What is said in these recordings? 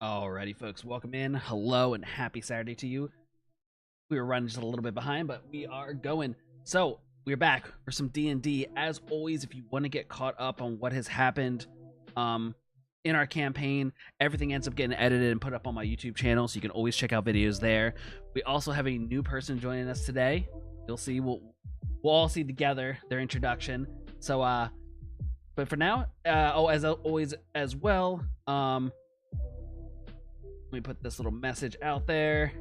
Alrighty, folks, welcome in. Hello and happy Saturday to you. We were running just a little bit behind, but we are going. So we're back for some D&D. As always, if you want to get caught up on what has happened, in our campaign, everything ends up getting edited and put up on my YouTube channel, so you can always check out videos there. We also have a new person joining us today. You'll see. We'll all see together their introduction. So, but for now, as always as well, let me put this little message out there.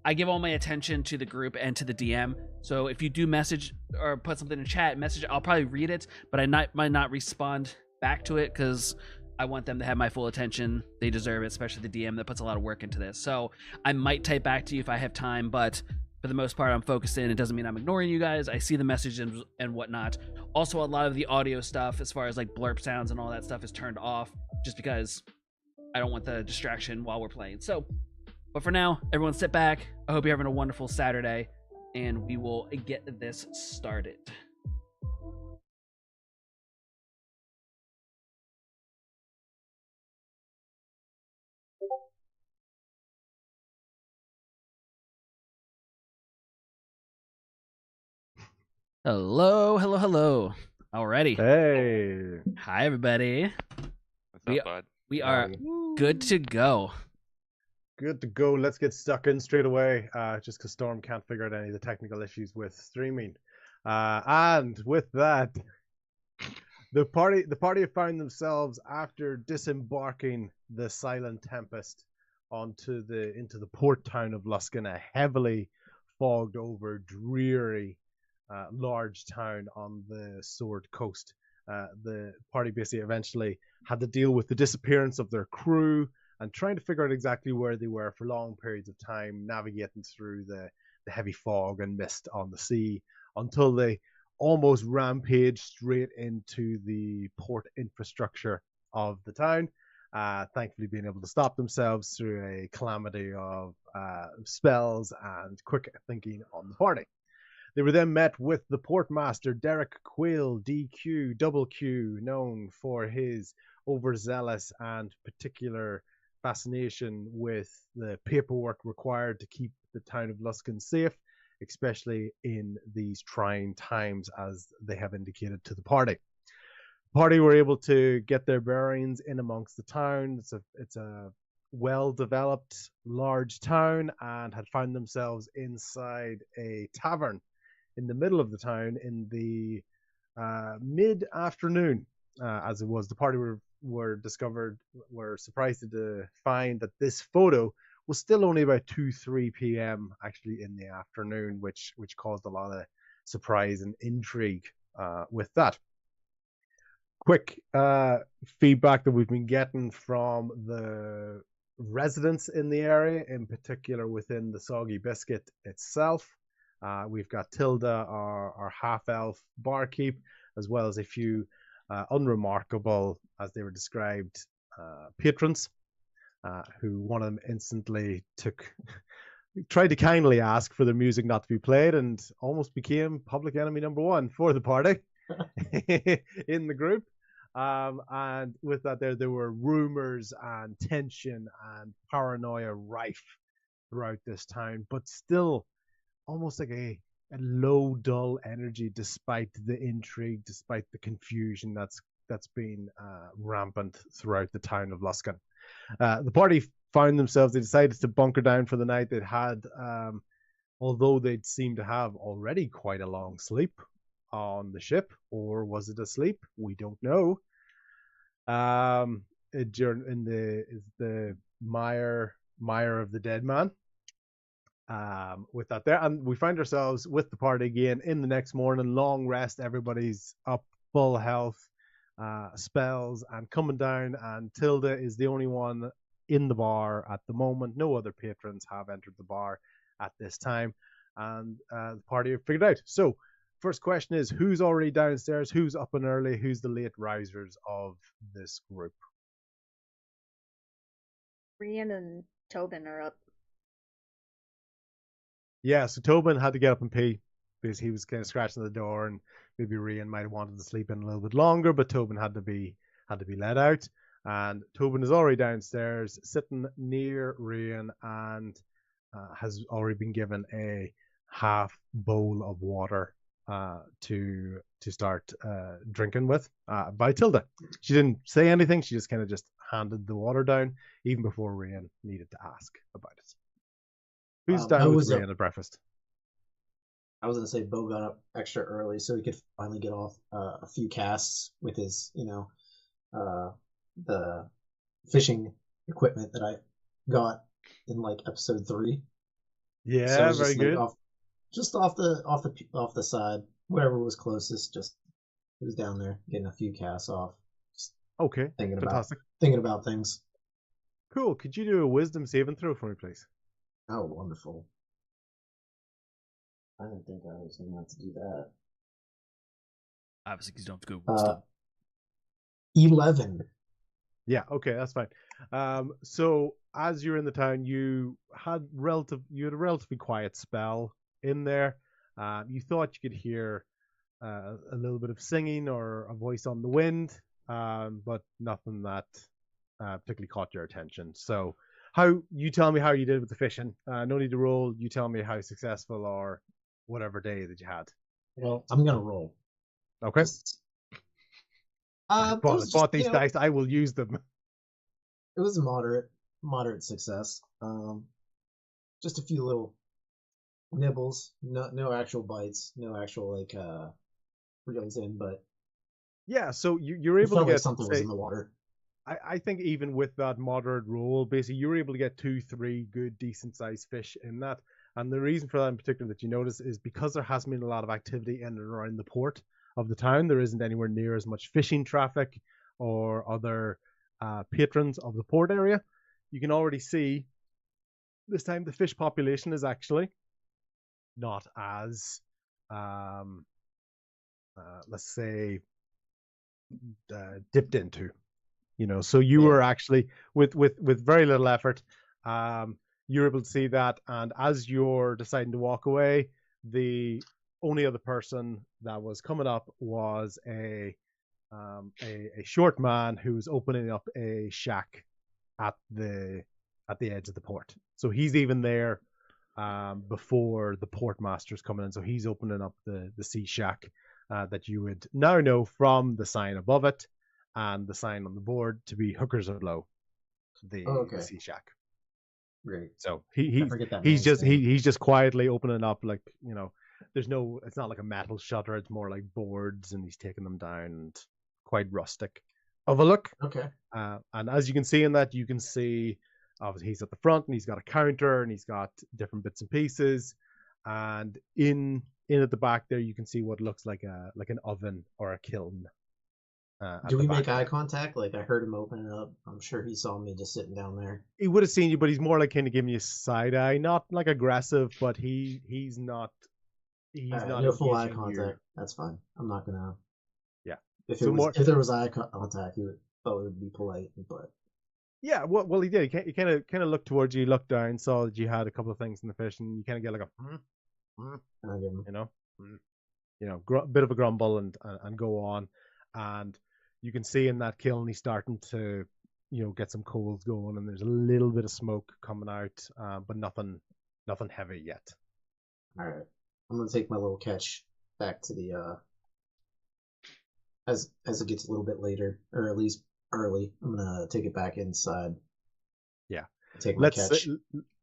I give all my attention to the group and to the DM. So if you do message or put something in chat, message, I'll probably read it, but I might not respond back to it because I want them to have my full attention. They deserve it, especially the DM that puts a lot of work into this. So I might type back to you if I have time, but for the most part, I'm focused in. It doesn't mean I'm ignoring you guys. I see the message and whatnot. Also, a lot of the audio stuff, as far as like blurb sounds and all that stuff, is turned off just because I don't want the distraction while we're playing. So, but for now, everyone sit back. I hope you're having a wonderful Saturday, and we will get this started. Hello, hello, hello. Alrighty. Hey. Hi, everybody. What's up, bud? We are good to go. Good to go. Let's get stuck in straight away. Just because Storm can't figure out any of the technical issues with streaming. And with that, the party have found themselves, after disembarking the Silent Tempest into the port town of Luskan, a heavily fogged over, dreary, large town on the Sword Coast. The party basically eventually had to deal with the disappearance of their crew and trying to figure out exactly where they were for long periods of time, navigating through the heavy fog and mist on the sea until they almost rampaged straight into the port infrastructure of the town. Thankfully being able to stop themselves through a calamity of spells and quick thinking on the party. They were then met with the portmaster, Derek Quill, DQ, Double Q, known for his overzealous and particular fascination with the paperwork required to keep the town of Luskan safe, especially in these trying times, as they have indicated to the party. The party were able to get their bearings in amongst the town. It's a well-developed, large town, and had found themselves inside a tavern in the middle of the town in the mid-afternoon, as it was. The party were surprised to find that this photo was still only about 2-3 p.m. actually in the afternoon, which caused a lot of surprise and intrigue with that. Quick feedback that we've been getting from the residents in the area, in particular within the Soggy Biscuit itself. We've got Tilda, our half-elf barkeep, as well as a few unremarkable, as they were described, patrons, who one of them instantly tried to kindly ask for their music not to be played and almost became public enemy number one for the party in the group. And with that, there were rumors and tension and paranoia rife throughout this town, but still almost like a low, dull energy, despite the intrigue, despite the confusion that's been rampant throughout the town of Luskan. The party found themselves, they decided to bunker down for the night. They'd had, although they'd seemed to have already quite a long sleep on the ship, or was it a sleep? We don't know. In the mire of the dead man. With that there, and we find ourselves with the party again in the next morning. Long rest, everybody's up, full health, spells, and coming down, and Tilda is the only one in the bar at the moment. No other patrons have entered the bar at this time, and the party have figured out. So first question is, who's already downstairs? Who's up and early? Who's the late risers of this group? Rian and Tobin are up. Yeah, so Tobin had to get up and pee because he was kind of scratching the door, and maybe Rian might have wanted to sleep in a little bit longer, but Tobin had to be let out. And Tobin is already downstairs, sitting near Rian, and has already been given a half bowl of water to start drinking with by Tilda. She didn't say anything. She just kind of just handed the water down, even before Rian needed to ask about it. Who's down with Rian at breakfast? I was gonna say Bo got up extra early so he could finally get off a few casts with his, the fishing equipment that I got in like episode 3. Yeah, so very good. Off the side, wherever was closest. Just he was down there getting a few casts off. Just okay, fantastic. Thinking about things. Cool. Could you do a wisdom saving throw for me, please? Oh, wonderful. I didn't think I was going to have to do that. Obviously, because you don't have to go wisdom. 11. Yeah, okay, that's fine. So as you're in the town, you had a relatively quiet spell in there. You thought you could hear a little bit of singing or a voice on the wind, but nothing that particularly caught your attention. So you tell me how you did with the fishing. No need to roll. You tell me how successful or whatever day that you had. Well, I'm gonna roll. Okay. I bought these dice. I will use them. It was a moderate success. Just a few little nibbles. No actual bites. No actual reels in. But yeah, so you're able to get something was in the water. I think even with that moderate roll, basically you were able to get 2-3 good, decent sized fish in that. And the reason for that in particular that you notice is because there hasn't been a lot of activity in and around the port of the town. There isn't anywhere near as much fishing traffic or other patrons of the port area. You can already see this time the fish population is actually not as, let's say, dipped into. So you were actually with very little effort. You're able to see that, and as you're deciding to walk away, the only other person that was coming up was a short man who's opening up a shack at the edge of the port. So he's even there before the port master's coming in. So he's opening up the sea shack that you would now know from the sign above it and the sign on the board to be Hookers Are Below, the sea shack. Great. So he's just quietly opening up, like, it's not like a metal shutter, it's more like boards, and he's taking them down, and quite rustic of a look. Okay. And as you can see in that, you can see obviously he's at the front and he's got a counter and he's got different bits and pieces, and in at the back there you can see what looks like an oven or a kiln. Do we make eye contact? Like, I heard him open it up. I'm sure he saw me just sitting down there. He would have seen you, but he's more like kind of giving you side eye, not like aggressive, but he's not. No full eye contact. That's fine. I'm not gonna. Yeah. If there was eye contact, he would be polite, but. Yeah, well, he did. He kind of looked towards you, looked down, saw that you had a couple of things in the fish, and you kind of get like a, bit of a grumble and go on, and you can see in that kiln he's starting to, get some coals going, and there's a little bit of smoke coming out, but nothing heavy yet. All right, I'm gonna take my little catch back to the as it gets a little bit later, or at least early. I'm gonna take it back inside. Yeah. Take my catch.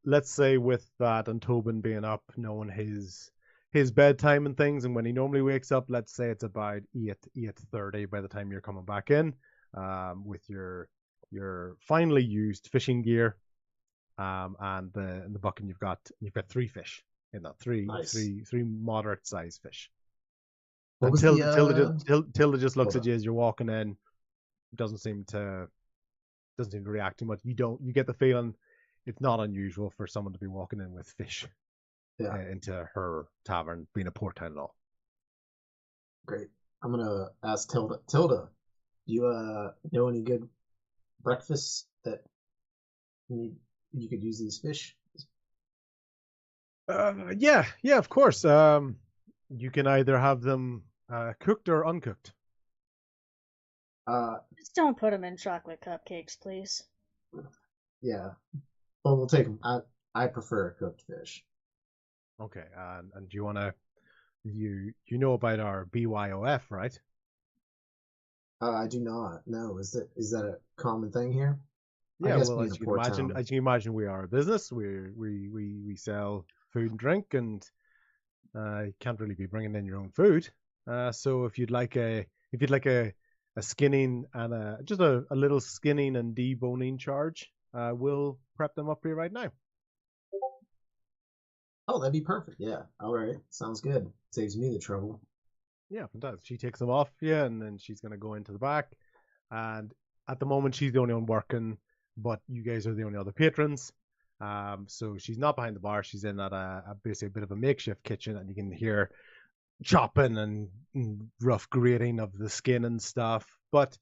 Let's say with that and Tobin being up, knowing his bedtime and things, and when he normally wakes up, let's say it's about 8:30 by the time you're coming back in, with your finally used fishing gear, and in the bucket you've got 3 fish in that, three moderate sized fish. Tilda just looks at you as you're walking in. Doesn't seem to react too much. You get the feeling it's not unusual for someone to be walking in with fish into her tavern, being a port town and all. Great. I'm gonna ask Tilda. Tilda, do you know any good breakfasts that you could use these fish? Yeah, of course. You can either have them cooked or uncooked. Just don't put them in chocolate cupcakes, please. Yeah, but we'll take them. I prefer cooked fish. Okay, and do you want to you know about our BYOF, right? I do not. No, is that a common thing here? I Yeah, guess well, being a port town. as you can imagine, we are a business. We sell food and drink, and you can't really be bringing in your own food. So if you'd like a skinning and just a little skinning and deboning charge, we'll prep them up for you right now. Oh, that'd be perfect. Yeah. All right. Sounds good. Saves me the trouble. Yeah, fantastic. She takes them off, yeah, and then she's gonna go into the back. And at the moment, she's the only one working, but you guys are the only other patrons. So she's not behind the bar. She's in at basically a bit of a makeshift kitchen, and you can hear chopping and rough grating of the skin and stuff. But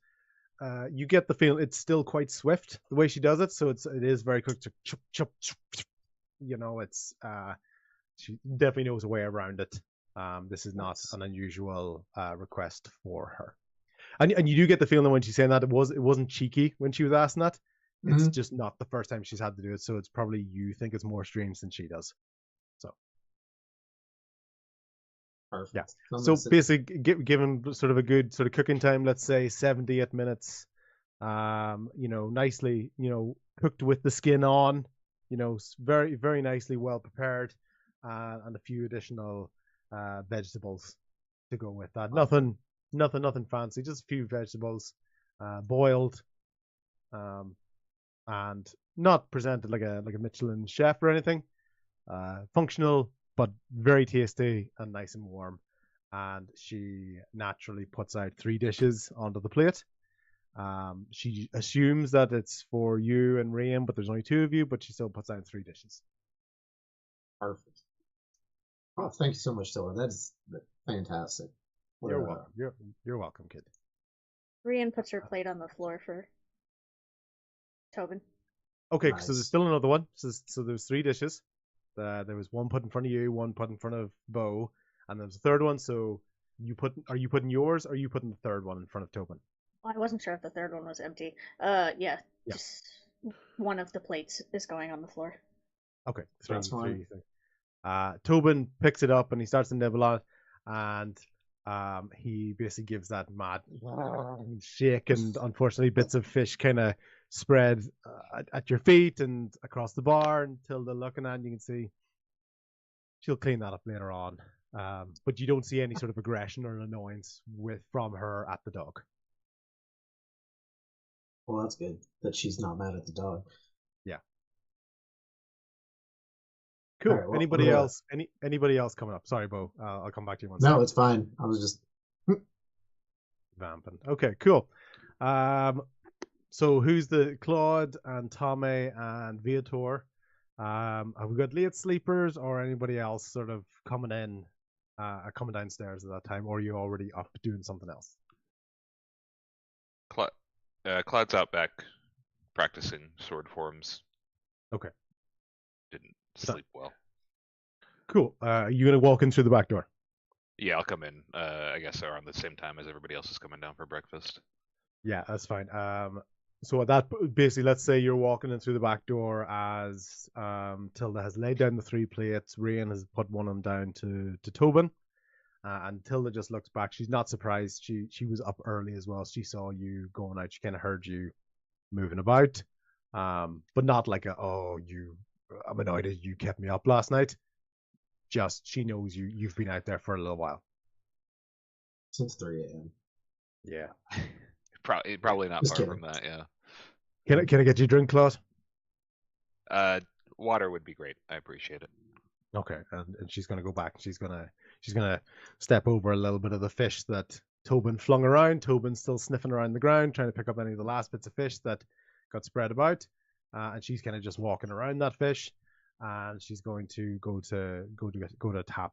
you get the feeling it's still quite swift the way she does it. So it is very quick to chop chop. Chop, chop. You know, it's she definitely knows a way around it. This is not Nice. an unusual request for her. And you do get the feeling that when she's saying that it wasn't cheeky when she was asking that. It's Mhm. just not the first time she's had to do it, so it's probably you think it's more streams than she does. So Perfect. yeah. I'm So gonna sit- basically, given sort of a good sort of cooking time, let's say 78 minutes. Nicely, cooked with the skin on. Very very nicely well prepared, and a few additional vegetables to go with that. Nothing fancy, just a few vegetables, boiled, and not presented like a Michelin chef or anything. Functional, but very tasty and nice and warm. And she naturally puts out 3 dishes onto the plate. She assumes that it's for you and Rain, but there's only 2 of you, but she still puts out 3 dishes. Perfect. Oh, thank you so much, Dylan. That is fantastic. What You're a- welcome. You're welcome, kid. Rian puts her plate on the floor for Tobin. Okay, so Nice. there's still another one. So there's 3 dishes. There was one put in front of you, one put in front of Bo, and there's a third one. So are you putting yours, or are you putting the third one in front of Tobin? I wasn't sure if the third one was empty. Yeah. Just one of the plates is going on the floor. Okay, That's fine. three. Tobin picks it up and he starts to nibble on it, and he basically gives that mad shake, and unfortunately, bits of fish kind of spread at your feet and across the bar until they're looking at. And you can see she'll clean that up later on, but you don't see any sort of aggression or annoyance from her at the dog. Well, that's good that she's not mad at the dog. Cool. All right, well, Anybody yeah. else? Anybody else coming up? Sorry, Bo. I'll come back to you once. No, it's fine. I was just Vamping. Okay, cool. So who's the Claude and Tommy and Viator? Have we got late sleepers or anybody else sort of coming in, coming downstairs at that time, or are you already up doing something else? Cloud's out back practicing sword forms. Okay. Didn't sleep well. Cool. Are you gonna walk in through the back door? Yeah, I'll come in. I guess around the same time as everybody else is coming down for breakfast. Yeah, that's fine. So at that basically, let's say you're walking in through the back door as Tilda has laid down the 3 plates. Rain has put one of them down to Tobin, and Tilda just looks back. She's not surprised. She was up early as well. She saw you going out. She kind of heard you moving about, but not like I'm annoyed that you kept me up last night. Just she knows you've been out there for a little while. since 3 a.m. Yeah. Probably not Just far kidding. from that. Yeah. Can I get you a drink, Claude? Water would be great. I appreciate it. Okay, and she's gonna go back. She's gonna step over a little bit of the fish that Tobin flung around. Tobin's still sniffing around the ground, trying to pick up any of the last bits of fish that got spread about, and she's kind of just walking around that fish, and she's going to go to a tap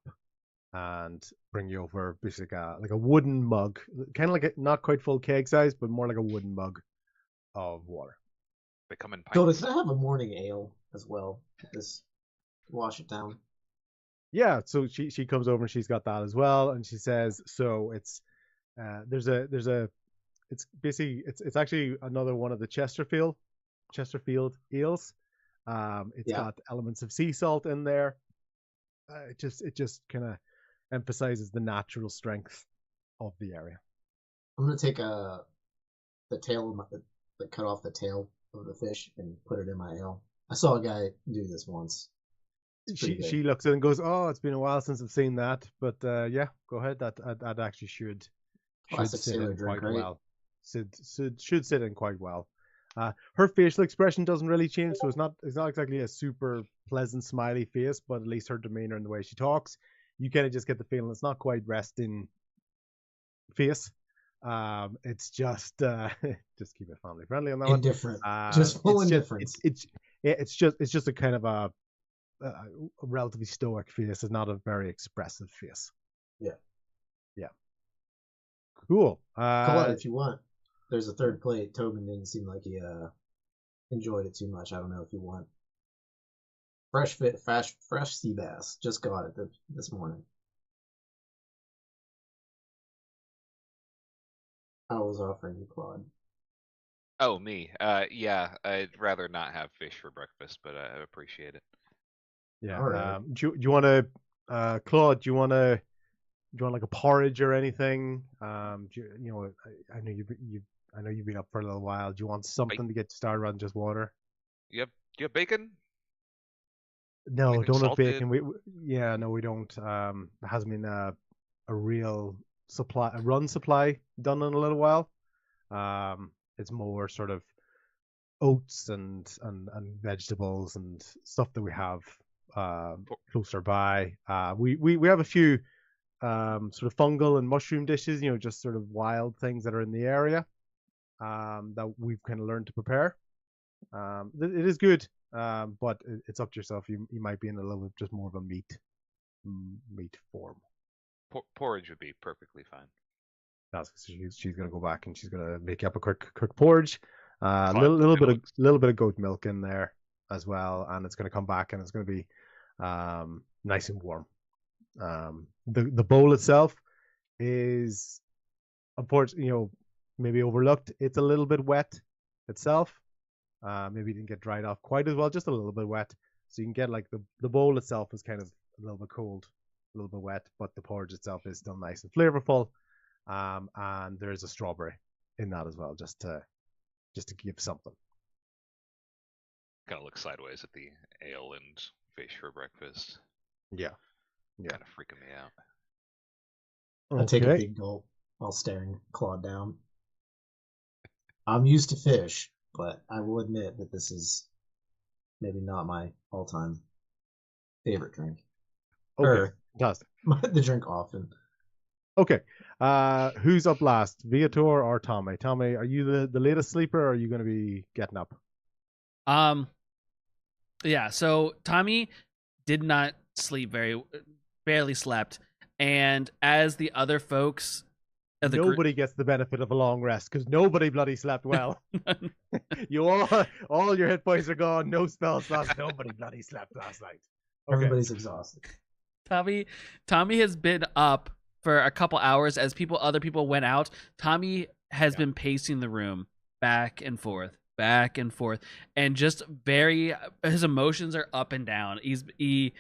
and bring you over basically like a wooden mug, kind of like a not quite full keg size, but more like a wooden mug of water. They come in Tilda, pints. can I have a morning ale as well? Just wash it down. Yeah, so she comes over and she's got that as well, and she says, so it's there's a it's basically it's actually another one of the Chesterfield eels. It's got elements of sea salt in there. It just kind of emphasizes the natural strength of the area. I'm gonna take the tail of cut off the tail of the fish and put it in my ale. I saw a guy do this once. She looks at it and goes, "Oh, it's been a while since I've seen that." But yeah, go ahead. That actually should sit in quite well. Should sit in quite well. Her facial expression doesn't really change, so it's not exactly a super pleasant smiley face, but at least her demeanor and the way she talks, you kind of just get the feeling it's not quite resting face. It's just just keep it family friendly on that indifferent. Just full indifference. It's just a kind of a relatively stoic face. It's not a very expressive face. Yeah. Cool. Call it if you want. There's a third plate. Tobin didn't seem like he enjoyed it too much. I don't know if you want fresh sea bass. Just got it this morning. I was offering you, Claude. Oh, me. Yeah, I'd rather not have fish for breakfast, but I appreciate it. Yeah. Right. Do you want to, Claude? Do you want like a porridge or anything? I know you've been up for a little while. Do you want something to get started on just water? You have bacon? No, Anything don't have salted? bacon. We don't. There hasn't been a real run supply done in a little while. It's more sort of oats and vegetables and stuff that we have closer by. We have a few sort of fungal and mushroom dishes, just sort of wild things that are in the area that we've kind of learned to prepare. It is good, but it's up to yourself. You might be in a little bit just more of a meat form. Porridge would be perfectly fine. She's gonna go back and she's gonna make up a quick cooked porridge. Little bit of goat milk in there as well, and it's gonna come back and it's gonna be nice and warm. The bowl itself is, unfortunately, maybe overlooked. It's a little bit wet itself. Maybe it didn't get dried off quite as well, just a little bit wet. So you can get like the bowl itself is kind of a little bit cold, a little bit wet, but the porridge itself is still nice and flavorful. And there's a strawberry in that as well, just to give something. Kind of look sideways at the ale and fish for breakfast. Yeah. Kind of freaking me out. I take a big gulp while staring Claude down. I'm used to fish, but I will admit that this is maybe not my all-time favorite drink. Okay, fantastic. The drink often. Okay, who's up last, Viator or Tommy? Tommy, are you the latest sleeper, or are you going to be getting up? Yeah. So Tommy did not sleep barely slept, and as the other folks, nobody gets the benefit of a long rest because nobody bloody slept well. You all your hit points are gone. No spells lost. Nobody bloody slept last night. Okay. Everybody's exhausted. Tommy has been up for a couple hours as other people went out. Tommy has been pacing the room back and forth, and just his emotions are up and down. He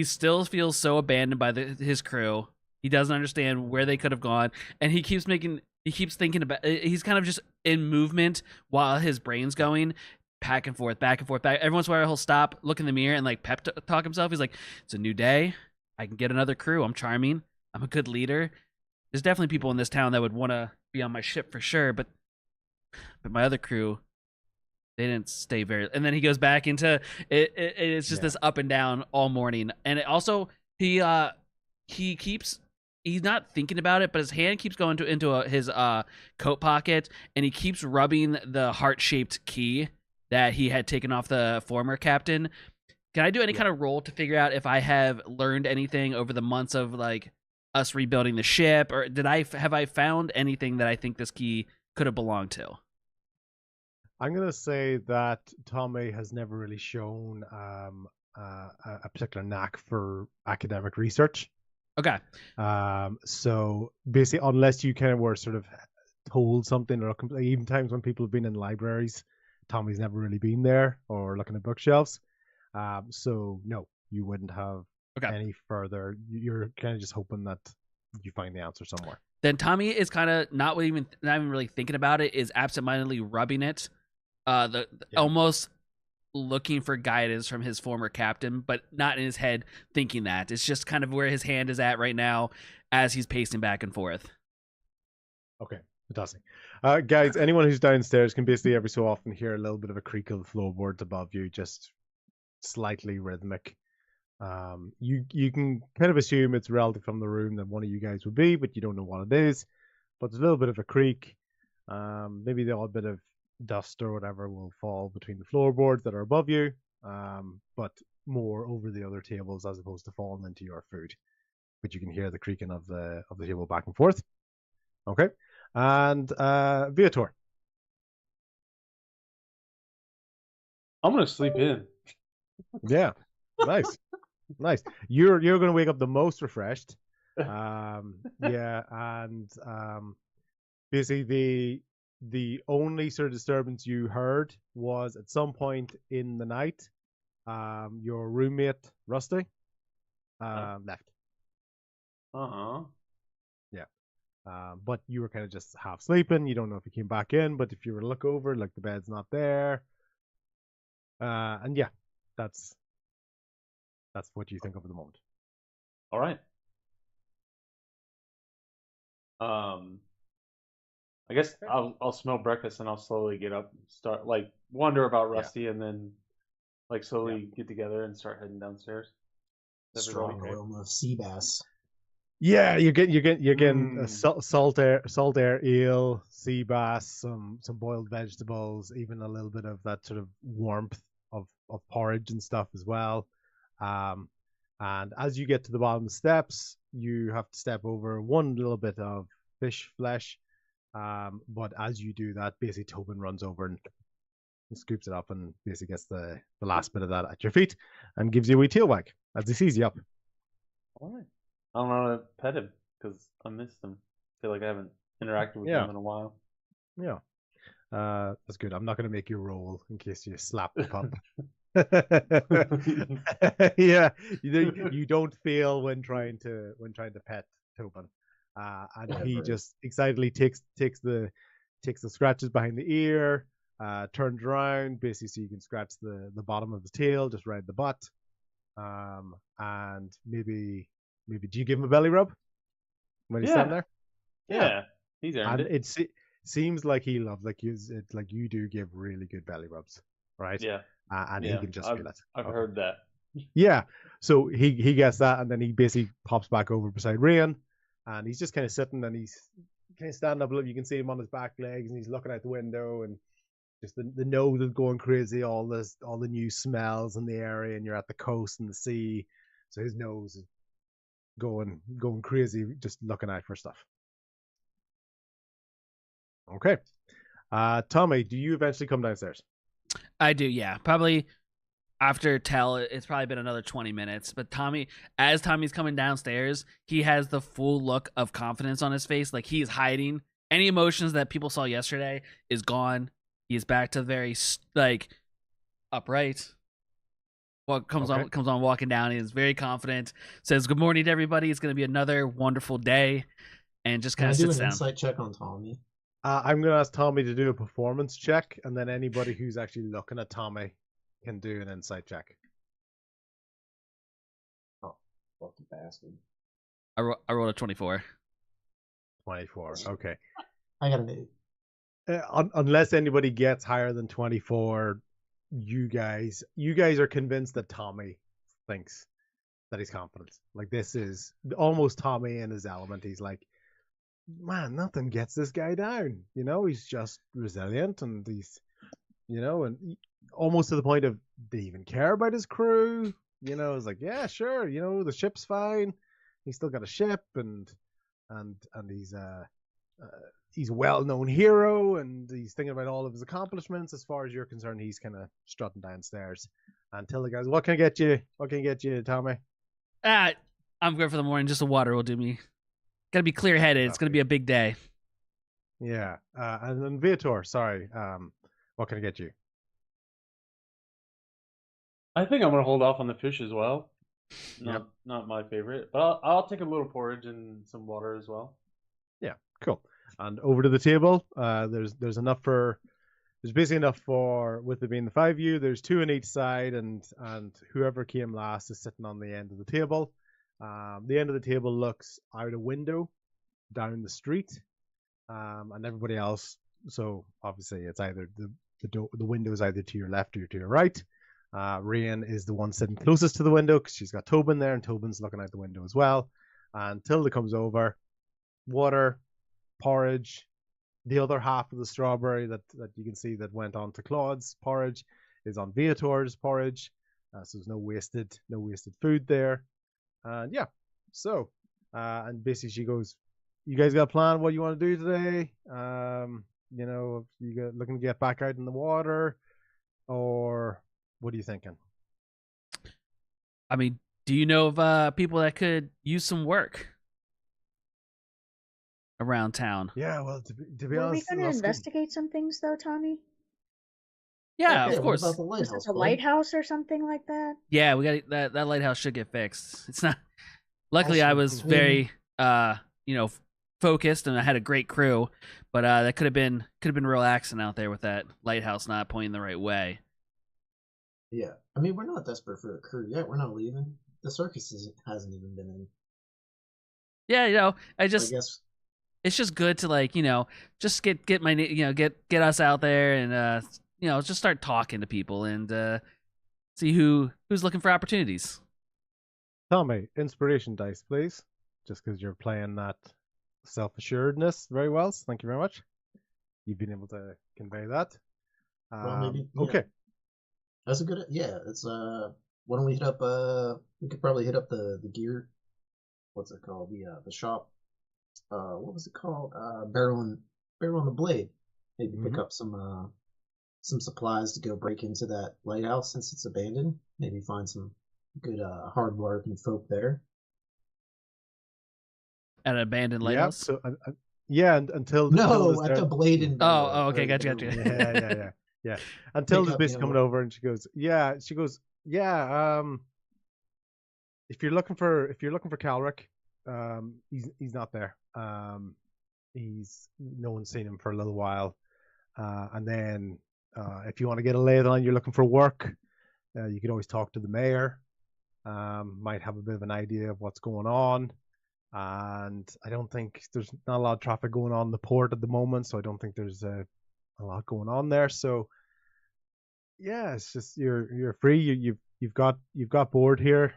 still feels so abandoned by his crew. He doesn't understand where they could have gone, and he keeps thinking about. He's kind of just in movement while his brain's going back and forth. Every once in a while, he'll stop, look in the mirror, and like pep talk himself. He's like, "It's a new day. I can get another crew. I'm charming. I'm a good leader. There's definitely people in this town that would want to be on my ship for sure, but my other crew, they didn't stay very." And then he goes back into it. It's just this up and down all morning, and it also he's not thinking about it, but his hand keeps going into his coat pocket, and he keeps rubbing the heart-shaped key that he had taken off the former captain. Can I do any kind of roll to figure out if I have learned anything over the months of like us rebuilding the ship, or have I found anything that I think this key could have belonged to? I'm gonna say that Tommy has never really shown a particular knack for academic research. Okay. So basically, unless you kind of were sort of told something, or even times when people have been in libraries, Tommy's never really been there or looking at bookshelves. So no, you wouldn't have Okay. any further. You're kind of just hoping that you find the answer somewhere. Then Tommy is kind of not even really thinking about it, is absentmindedly rubbing it, almost looking for guidance from his former captain, but not in his head thinking that. It's just kind of where his hand is at right now as he's pacing back and forth. Okay, fantastic. Guys, anyone who's downstairs can basically every so often hear a little bit of a creak of the floorboards above you, just slightly rhythmic. You can kind of assume it's relative from the room that one of you guys would be, but you don't know what it is. But there's a little bit of a creak. Maybe the odd bit of dust or whatever will fall between the floorboards that are above you, but more over the other tables as opposed to falling into your food. But you can hear the creaking of the table back and forth. Okay, and Viator. I'm gonna sleep in. Yeah, nice, nice. You're gonna wake up the most refreshed. Yeah, and basically the only sort of disturbance you heard was at some point in the night, your roommate Rusty left. But you were kind of just half sleeping. You don't know if he came back in, but if you were to look over, like the bed's not there. And yeah, that's what you think of at the moment. All right. I guess I'll smell breakfast and I'll slowly get up, start like wonder about Rusty, and then like slowly get together and start heading downstairs. Strong aroma of sea bass. Yeah, you're getting salt air eel, sea bass, some boiled vegetables, even a little bit of that sort of warmth of porridge and stuff as well. And as you get to the bottom of the steps, you have to step over one little bit of fish flesh. But as you do that, basically Tobin runs over and scoops it up and basically gets the last bit of that at your feet and gives you a wee tail wag as he sees you up. All right. I don't know how to pet him because I missed him. I feel like I haven't interacted with him in a while. Yeah. That's good. I'm not going to make you roll in case you slap the pup. Yeah, you don't feel when trying to pet Tobin, and he just excitedly takes the scratches behind the ear, turns around basically so you can scratch the bottom of his tail, just right the butt, and maybe do you give him a belly rub when he's standing there? Yeah, he's earned and it. It seems like he loves like you do give really good belly rubs, right? Yeah. And he can just feel it. I've heard that. Yeah. So he gets that, and then he basically pops back over beside Rian, and he's just kind of sitting, and he's kind of standing up. You can see him on his back legs, and he's looking out the window, and just the nose is going crazy. All the new smells in the area, and you're at the coast and the sea, so his nose is going crazy, just looking out for stuff. Okay. Tommy, do you eventually come downstairs? I do, yeah. Probably after Tell, it's probably been another 20 minutes. But as Tommy's coming downstairs, he has the full look of confidence on his face. Like he's hiding any emotions that people saw yesterday is gone. He's back to very upright. What comes on walking down. He is very confident. Says good morning to everybody. It's going to be another wonderful day, and just kind of sits down. Insight check on Tommy. I'm going to ask Tommy to do a performance check, and then anybody who's actually looking at Tommy can do an insight check. Oh, fucking bastard. I rolled a 24. 24, okay. I got an 8. Unless anybody gets higher than 24, you guys are convinced that Tommy thinks that he's confident. Like, this is almost Tommy in his element. He's like, man, nothing gets this guy down. You know, he's just resilient, and he's, you know, and almost to the point of, they even care about his crew. You know, it's like, yeah, sure, you know, the ship's fine. He's still got a ship, and he's a well-known hero, and he's thinking about all of his accomplishments. As far as you're concerned, he's kind of strutting downstairs. Until the guys, what can I get you? What can I get you, Tommy? I'm good for the morning. Just the water will do me. Gotta be clear-headed. It's gonna be a big day. Yeah. And then Viator, sorry. What can I get you? I think I'm gonna hold off on the fish as well. Yep. Not my favorite, but I'll take a little porridge and some water as well. Yeah, cool. And over to the table, there's enough for there's basically enough for with it being the 5 of you. There's 2 on each side, and whoever came last is sitting on the end of the table. The end of the table looks out a window down the street, and everybody else. So obviously, it's either the window is either to your left or to your right. Rain is the one sitting closest to the window because she's got Tobin there, and Tobin's looking out the window as well. And Tilda comes over, water, porridge. The other half of the strawberry that you can see that went on to Claude's porridge is on Viator's porridge. So there's no wasted food there. And yeah, so and basically she goes, "You guys got a plan? What you want to do today? You got looking to get back out in the water, or what are you thinking?" I mean, do you know of people that could use some work around town? Yeah, well, to be Were we honest, going to investigate some things, though, Tommy? Yeah, Hey, of course. What about the Was lighthouse? it a Clay? lighthouse or something like that? Yeah, we got that lighthouse should get fixed. It's not. Luckily, I Also, was clean. very focused, and I had a great crew. But that could have been real accident out there with that lighthouse not pointing the right way. Yeah, I mean, we're not desperate for a crew yet. We're not leaving. The circus hasn't even been in. Yeah, I I just guess. it's just good to just get my get us out there and just start talking to people and see who's looking for opportunities. Tell me, inspiration dice, please. Just because you're playing that self-assuredness very well. So thank you very much. You've been able to convey that. Well, maybe. Yeah. Okay. That's a good. Yeah, it's Why don't we hit up? We could probably hit up the gear. What's it called? The shop. What was it called? Barrel and the Blade. Maybe pick up some supplies to go break into that lighthouse since it's abandoned. Maybe find some good hard-working folk there. At an abandoned Yeah. lighthouse. So yeah, until No, at the Blade and Barrel. Oh, okay, Or- gotcha. yeah. Until Pick the up, bitch coming over and she goes, yeah. If you're looking for Calric, he's not there. No one's seen him for a little while. And then if you want to get a lay on, you're looking for work. You could always talk to the mayor. Might have a bit of an idea of what's going on. And I don't think there's not a lot of traffic going on in the port at the moment, so I don't think there's a lot going on there. So yeah, it's just you're free. You've got board here.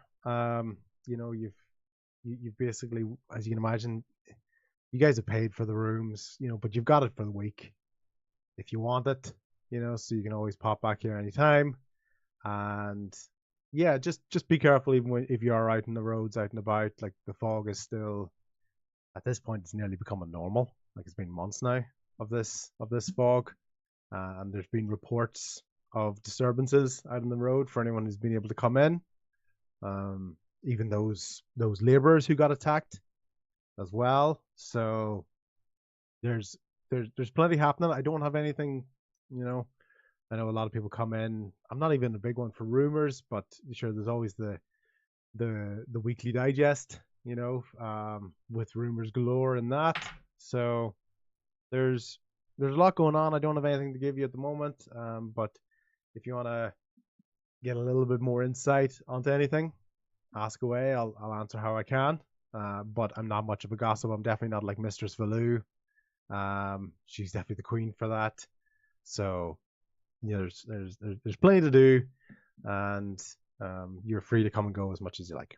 You've basically, as you can imagine, you guys have paid for the rooms, but you've got it for the week if you want it, so you can always pop back here anytime. And yeah, just be careful even if you are out in the roads, out and about. Like the fog is still, at this point, it's nearly becoming normal. Like it's been months now of this fog, and there's been reports of disturbances out on the road for anyone who's been able to come in. Even those laborers who got attacked as well. So there's plenty happening. I don't have anything, I know a lot of people come in. I'm not even a big one for rumors, but sure, there's always the weekly digest, with rumors galore and that. So there's a lot going on. I don't have anything to give you at the moment, but if you want to get a little bit more insight onto anything, ask away. I'll answer how I can. But I'm not much of a gossip. I'm definitely not like Mistress Valou. She's definitely the queen for that. So there's plenty to do, and you're free to come and go as much as you like.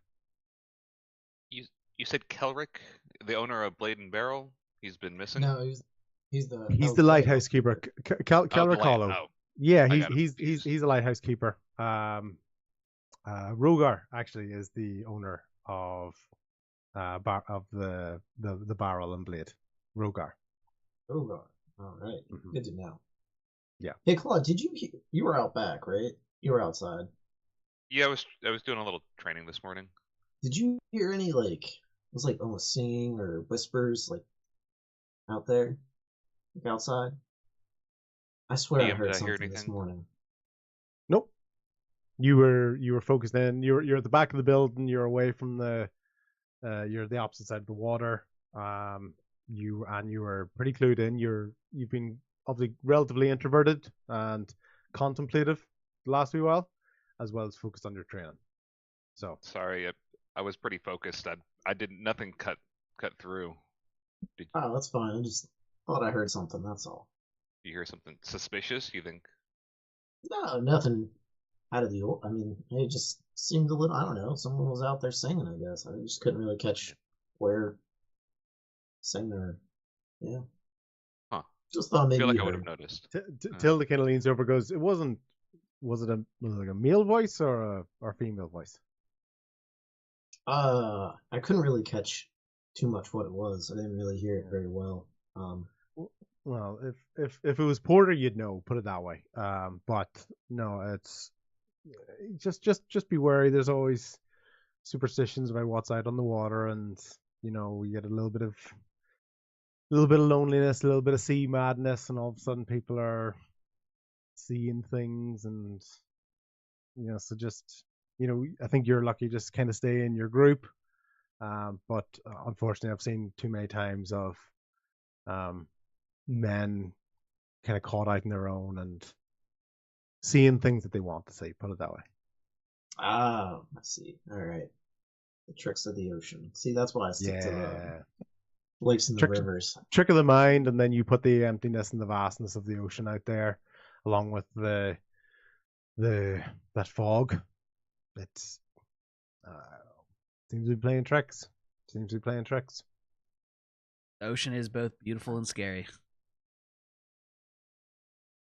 You said Kelric, the owner of Blade and Barrel? He's been missing? No, he's the lighthouse keeper. Kelric Hollow. Oh, Yeah, I got him he's confused. a lighthouse keeper. Rogar actually is the owner of the Barrel and Blade. Rogar. Rogar. All right, Mhm. good to know. Yeah. Hey, Claude, did you were out back, right? You were outside. Yeah, I was doing a little training this morning. Did you hear any it was like almost singing or whispers out there? Like outside? I swear I DM, heard did I hear something this anything? morning. Nope. You were focused in. You're at the back of the building. You're away from the. You're the opposite side of the water. You were pretty clued in. You've been obviously relatively introverted and contemplative the last wee while, as well as focused on your training. So Sorry, I was pretty focused. I didn't. Nothing cut through. Did Oh, that's fine. I just thought I heard something, that's all. you hear something suspicious? You think? No, nothing out of the I mean, it just seemed a little, I don't know, someone was out there singing, I guess. I just couldn't really catch where singer. Yeah. Huh. Just thought I maybe feel like you I would have heard. noticed. Tilda kind of leans over, and goes, "It wasn't. Was it like a male voice or a female voice?" I couldn't really catch too much what it was. I didn't really hear it very well. Well, if it was Porter, you'd know. Put it that way. But no, it's just be wary. There's always superstitions about what's out on the water, and we get a little bit of loneliness, a little bit of sea madness, and all of a sudden people are seeing things, and so just I think you're lucky just kind of stay in your group. But unfortunately, I've seen too many times of men kind of caught out in their own and seeing things that they want to see. Put it that way. I see. All right. The tricks of the ocean. See, that's why I stick to the lakes and the rivers. Trick of the mind, and then you put the emptiness and the vastness of the ocean out there, along with that fog. It's seems to be playing tricks. The ocean is both beautiful and scary.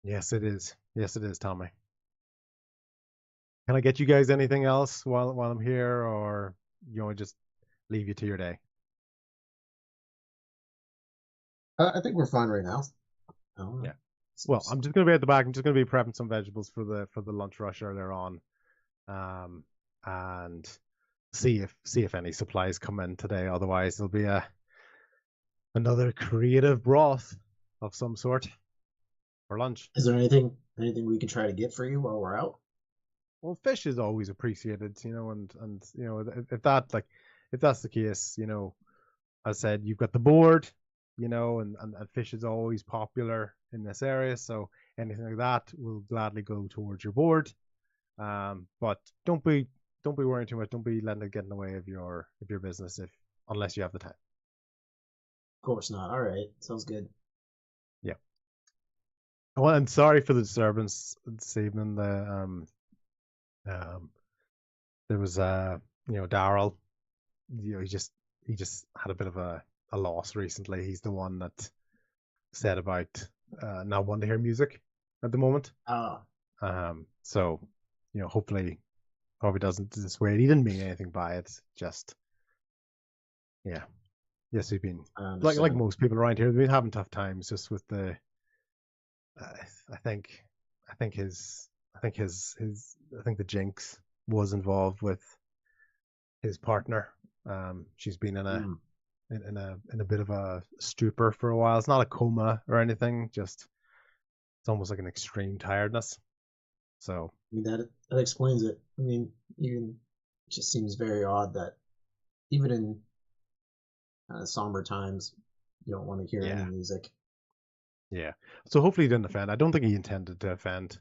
Yes, it is. Yes, it is, Tommy. Can I get you guys anything else while I'm here, or you want to just leave you to your day? I think we're fine right now. Yeah. Well, I'm just gonna be at the back. I'm just gonna be prepping some vegetables for the lunch rush earlier on, and see if any supplies come in today. Otherwise, there'll be another creative broth of some sort for lunch. Is there anything we can try to get for you while we're out? Well, fish is always appreciated, and if that's the case, as I said, you've got the board, and fish is always popular in this area, so anything like that will gladly go towards your board. But don't be worrying too much. Don't be letting it get in the way of your business unless you have the time. Of course not. All right, sounds good. Yeah. Well, and sorry for the disturbance this evening. There was Daryl. He just had a bit of a loss recently. He's the one that said about not wanting to hear music at the moment. So hopefully doesn't dissuade. He didn't mean anything by it. Just yes, he's been like most people around here. They've been having tough times just with the. I think the Jinx was involved with his partner. She's been in a bit of a stupor for a while. It's not a coma or anything. Just it's almost like an extreme tiredness. So I mean that explains it. I mean, even it just seems very odd that even in somber times, you don't want to hear any music. Yeah. So hopefully he didn't offend. I don't think he intended to offend.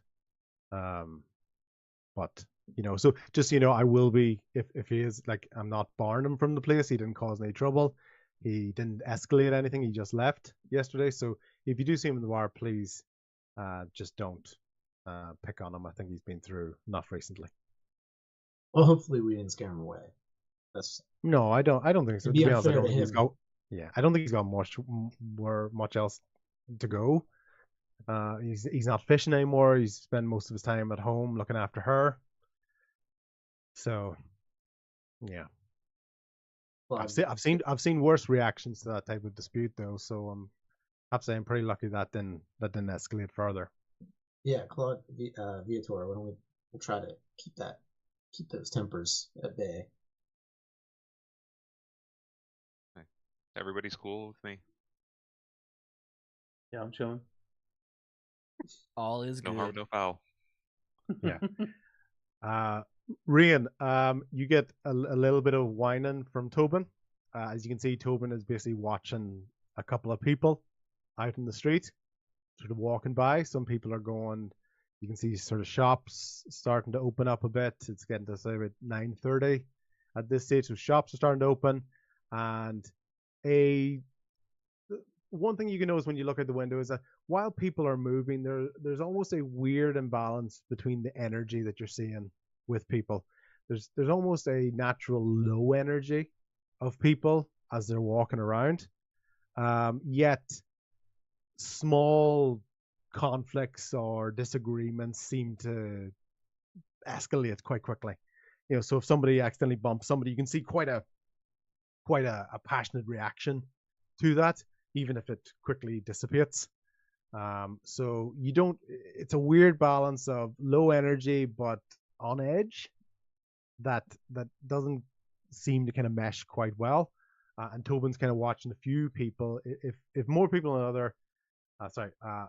But so just I will be if he is I'm not barring him from the place. He didn't cause any trouble. He didn't escalate anything. He just left yesterday. So if you do see him in the bar, please just don't pick on him. I think he's been through enough recently. Well, hopefully we didn't scare him away. No, I don't think so. To be honest, unfair to him. I don't think he's got much else to go. He's not fishing anymore. He's spent most of his time at home looking after her. So, yeah. Well, I've seen worse reactions to that type of dispute though. So I have to say I'm pretty lucky that didn't escalate further. Yeah, Claude Viator. We'll try to keep those tempers at bay. Everybody's cool with me. Yeah, I'm chilling. All is No good. harm, no foul. Yeah. Rian, you get a little bit of whining from Tobin. As you can see, Tobin is basically watching a couple of people out in the street, sort of walking by. Some people are going. You can see sort of shops starting to open up a bit. It's getting to say about 9:30 at this stage, so shops are starting to open. And a one thing you can notice when you look out the window is that while people are moving, there's almost a weird imbalance between the energy that you're seeing with people. There's almost a natural low energy of people as they're walking around. Yet small conflicts or disagreements seem to escalate quite quickly. So if somebody accidentally bumps somebody, you can see quite a passionate reaction to that, even if it quickly dissipates. So you don't. It's a weird balance of low energy but on edge that doesn't seem to kind of mesh quite well. And Tobin's kind of watching a few people. If more people in other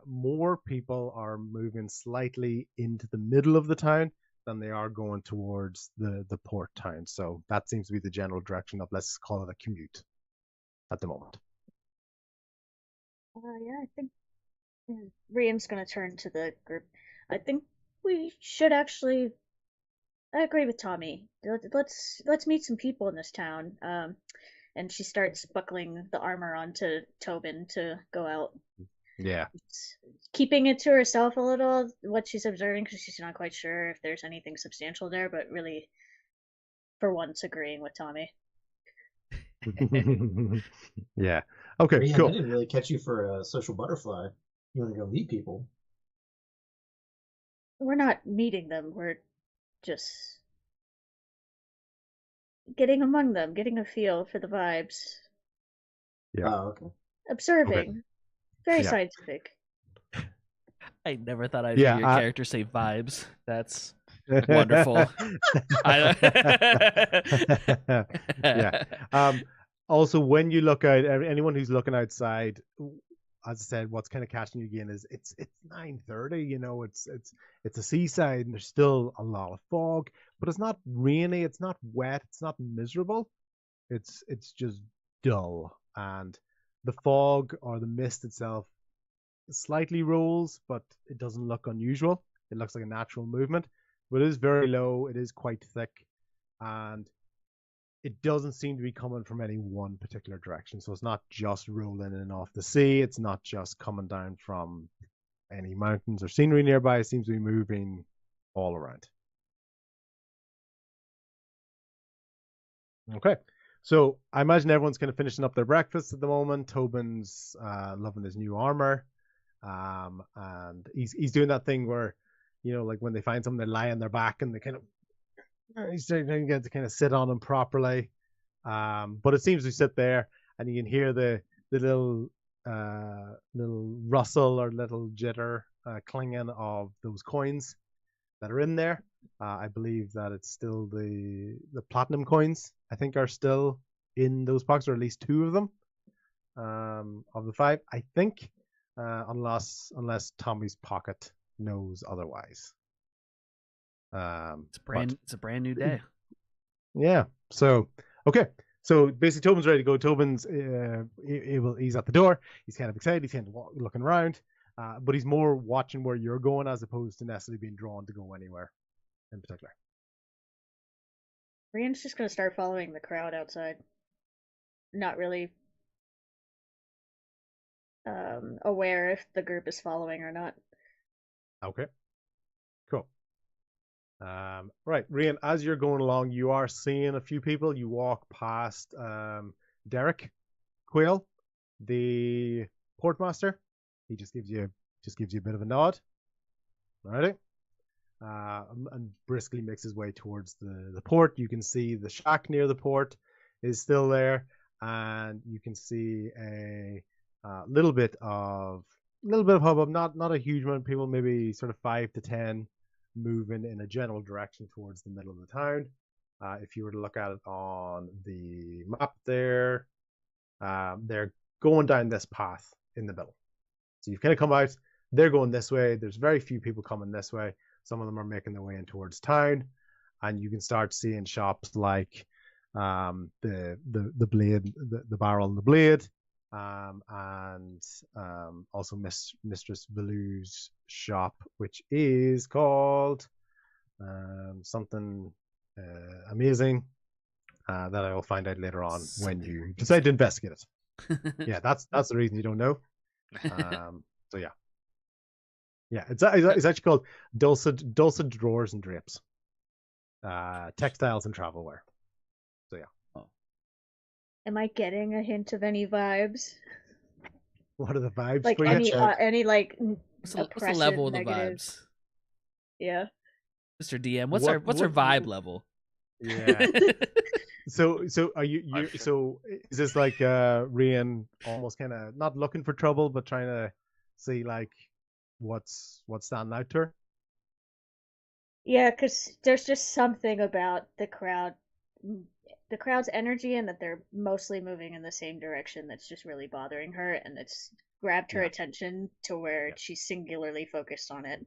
more people are moving slightly into the middle of the town than they are going towards the port town. So that seems to be the general direction of, let's call it, a commute at the moment. Yeah, I think Rian's gonna turn to the group. I think we should actually. I agree with Tommy. Let's meet some people in this town. And she starts buckling the armor onto Tobin to go out. Yeah. Keeping it to herself a little, what she's observing, because she's not quite sure if there's anything substantial there, but really, for once, agreeing with Tommy. Yeah. Okay, Rian, cool. I didn't really catch you for a social butterfly. You want to go meet people? We're not meeting them, we're just getting among them, getting a feel for the vibes. Yeah. Oh, okay. Observing. Okay. Very Yeah. scientific. I never thought I'd Yeah, hear your character say vibes. That's wonderful. Yeah. Also, when you look out, anyone who's looking outside, as I said, what's kind of catching you again is it's 9:30. It's a seaside, and there's still a lot of fog, but it's not rainy, it's not wet, it's not miserable. It's just dull, and the fog or the mist itself slightly rolls, but it doesn't look unusual. It looks like a natural movement, but it is very low. It is quite thick, and it doesn't seem to be coming from any one particular direction. So it's not just rolling in off the sea. It's not just coming down from any mountains or scenery nearby. It seems to be moving all around. Okay. So I imagine everyone's kind of finishing up their breakfast at the moment. Tobin's loving his new armor. And he's doing that thing where, like when they find something, they lie on their back and they kind of, he's trying to get to kind of sit on them properly. But it seems to sit there, and you can hear the little rustle or little jitter clinging of those coins that are in there. I believe that it's still the platinum coins, I think, are still in those pockets, or at least 2 of them of the 5, I think, unless Tommy's pocket knows otherwise. It's a brand new day. Yeah. So okay. So basically, Tobin's ready to go. Tobin's he's at the door. He's kind of excited. He's kind of looking around, but he's more watching where you're going as opposed to necessarily being drawn to go anywhere in particular. Rian's just gonna start following the crowd outside. Not really aware if the group is following or not. Okay. Cool. Right, Rian, as you're going along, you are seeing a few people. You walk past Derek Quayle, the portmaster. He just gives you a bit of a nod. Alrighty. And briskly makes his way towards the port. You can see the shack near the port is still there, and you can see a little bit of hubbub. Not a huge amount of people, maybe sort of 5 to 10 moving in a general direction towards the middle of the town. If you were to look at it on the map there, they're going down this path in the middle. So you've kind of come out. They're going this way. There's very few people coming this way. Some of them are making their way in towards town, and you can start seeing shops like the blade, the barrel and the blade, and also Mistress Valu's shop, which is called something amazing that I will find out later on when you decide to investigate it. Yeah, that's the reason you don't know. So yeah, it's actually called Dulcet Drawers and Drapes, textiles and travelwear. So yeah. Am I getting a hint of any vibes? What are the vibes Like for you? any like What's the oppressive, level of the negative- vibes, Yeah. Mr. DM? What's What- our what- vibe level? Yeah. So are you I'm sure. so is this like Rian almost kind of not looking for trouble but trying to see like what's standing out to her? Yeah, because there's just something about the crowd's energy, and that they're mostly moving in the same direction that's just really bothering her, and it's grabbed her Yeah. attention to where Yeah. she's singularly focused on it.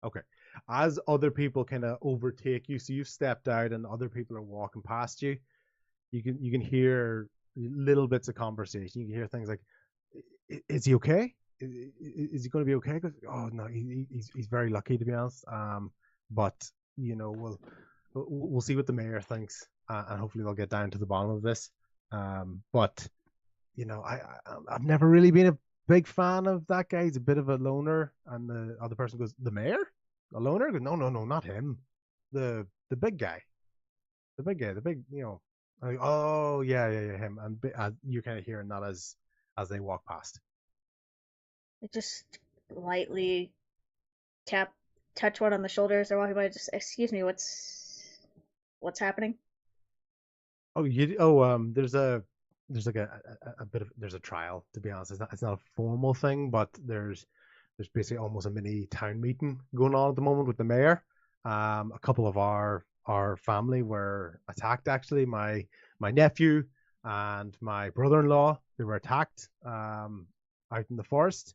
Okay. As other people kind of overtake you, so you've stepped out and other people are walking past you, you can hear little bits of conversation. You can hear things like, "Is he okay? Is he going to be okay?" Goes, "Oh no, he's very lucky to be honest. But you know, we'll see what the mayor thinks, and hopefully they'll get down to the bottom of this. But you know, I've never really been a big fan of that guy. He's a bit of a loner." And the other person goes, "The mayor? A loner?" I go, no, not him. The big guy. The big, you know. I go, oh yeah, him. And you're kind of hearing that as they walk past. It just lightly touch one on the shoulder as they're walking by. Just, excuse me, what's happening? Oh, there's like a bit of there's a trial, to be honest. It's not a formal thing, but there's basically almost a mini town meeting going on at the moment with the mayor. A couple of our family were attacked actually. My nephew and my brother-in-law, they were attacked out in the forest.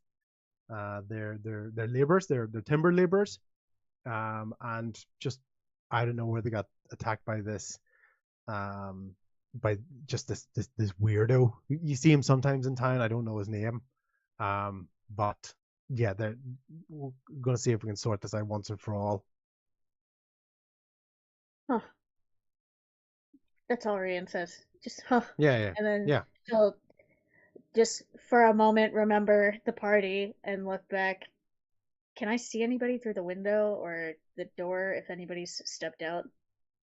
They're laborers, they're timber laborers. And just I don't know where they got attacked by this by just this weirdo. You see him sometimes in town. I don't know his name. But yeah, we're gonna see if we can sort this out once and for all. Huh. That's all Rian says. Just huh. Yeah. And then Yeah. she'll just for a moment remember the party and look back. Can I see anybody through the window or the door if anybody's stepped out?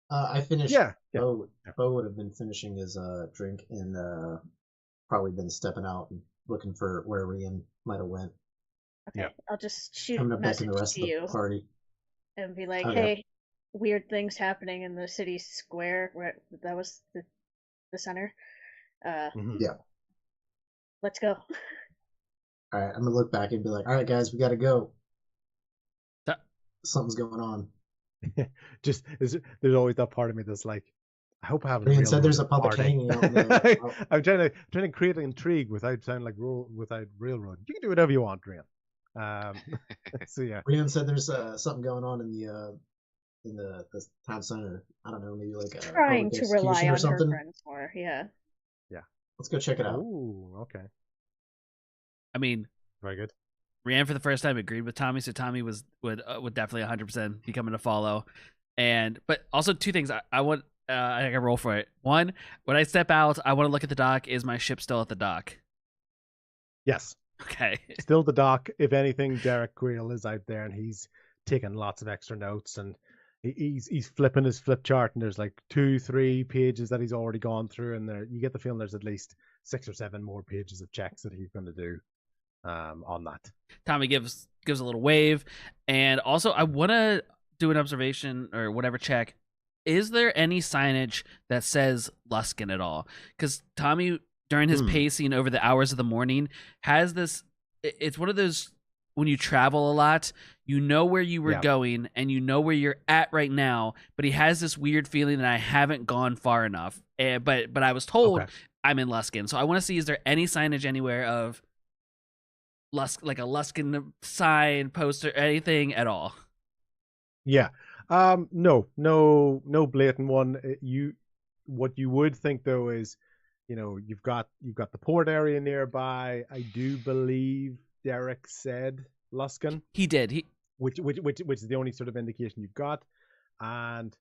I finished. Yeah. Bo would have been finishing his drink and probably been stepping out and looking for where Rian might have went. Okay, Yeah. I'll just shoot a Coming up back in message the rest to of the you party. and be like, Okay. "Hey, weird things happening in the city square. Where that was the center. Mhm. Yeah. Let's go." All right, I'm gonna look back and be like, "All right, guys, we gotta go. That- Something's going on." There's always that part of me that's like, I hope I haven't. Rian said there's a public hanging out in the- I'm trying to create intrigue without sounding like without railroad. You can do whatever you want, Rian. So yeah. Rian said there's something going on in the town center. I don't know, maybe like a Trying public to rely execution or on her something. friends more. Yeah. Let's go check it out. Oh, okay, I mean, very good. Rian for the first time agreed with Tommy, so Tommy would definitely 100% be coming to follow. But also two things I want. I can roll for it. One, when I step out, I want to look at the dock. Is my ship still at the dock? Yes, Okay. still the dock. If anything, Derek Creel is out there and he's taking lots of extra notes and he's flipping his flip chart and there's like 2-3 pages that he's already gone through and there you get the feeling there's at least 6 or 7 more pages of checks that he's going to do on that. Tommy gives a little wave, and also I want to do an observation or whatever check. Is there any signage that says Luskin at all? Because Tommy, during his pacing over the hours of the morning, has this. It's one of those when you travel a lot, you know where you were going and you know where you're at right now, but he has this weird feeling that I haven't gone far enough. But I was told I'm in Luskin, so I want to see, is there any signage anywhere of like a Luskin sign, poster, anything at all? Yeah. No blatant one. What you would think though is, you've got the port area nearby. I do believe Derek said Luskin, He did. which is the only sort of indication you've got. And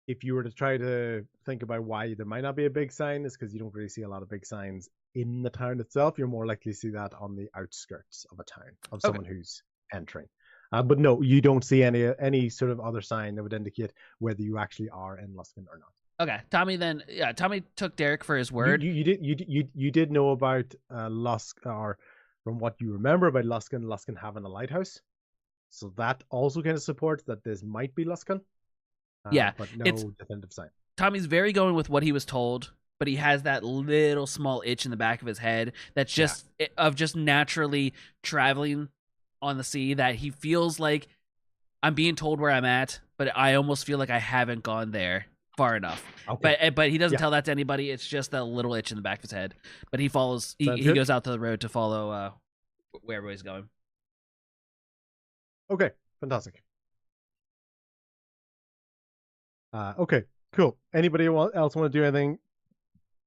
if you were to try to think about why there might not be a big sign, is because you don't really see a lot of big signs in the town itself. You're more likely to see that on the outskirts of a town of someone who's entering. But no, you don't see any sort of other sign that would indicate whether you actually are in Luskin or not. Okay, Tommy. Then Tommy took Derek for his word. You did know about Lusk, or from what you remember about Luskin having a lighthouse, so that also kind of supports that this might be Luskin. Yeah, but no definitive sign. Tommy's very going with what he was told, but he has that little small itch in the back of his head that's just of just naturally traveling on the sea, that he feels like I'm being told where I'm at, but I almost feel like I haven't gone there far enough. Okay. But he doesn't tell that to anybody. It's just that little itch in the back of his head. But he follows. He goes out to the road to follow where everybody's going. Okay, fantastic. Okay, cool. Anybody else want to do anything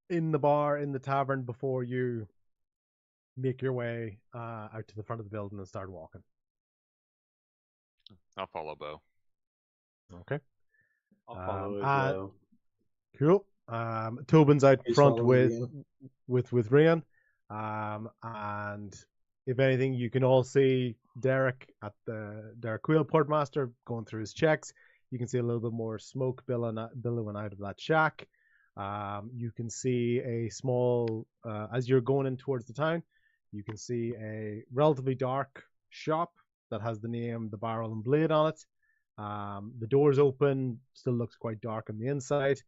in the bar, in the tavern, before you make your way out to the front of the building and start walking? I'll follow Bo. Okay. I'll follow as well. Cool. Tobin's out He's front following with Rian. And if anything, you can all see Derek Queel Portmaster going through his checks. You can see a little bit more smoke billowing out of that shack. You can see a small, as you're going in towards the town, you can see a relatively dark shop that has the name The Barrel and Blade on it. The door's open, still looks quite dark on the inside.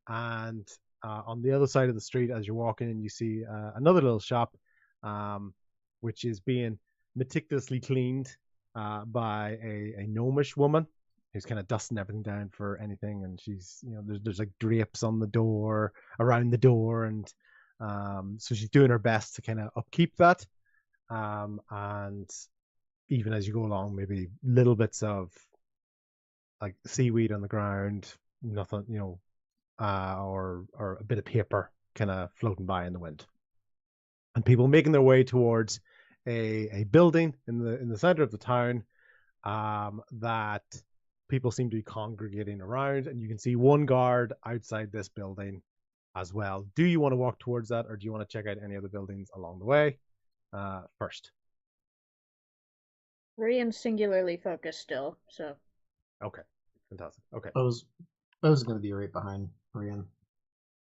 And on the other side of the street, as you're walking in, you see another little shop, which is being meticulously cleaned by a gnomish woman who's kind of dusting everything down for anything. And she's, there's like drapes on the door, around the door. And so she's doing her best to kind of upkeep that. And even as you go along, maybe little bits of like seaweed on the ground, nothing, or a bit of paper kind of floating by in the wind. And people making their way towards a building in the center of the town that people seem to be congregating around, and you can see one guard outside this building as well. Do you want to walk towards that, or do you want to check out any other buildings along the way first? Rian's singularly focused still, so. Okay, fantastic. Okay. I was going to be right behind Rian.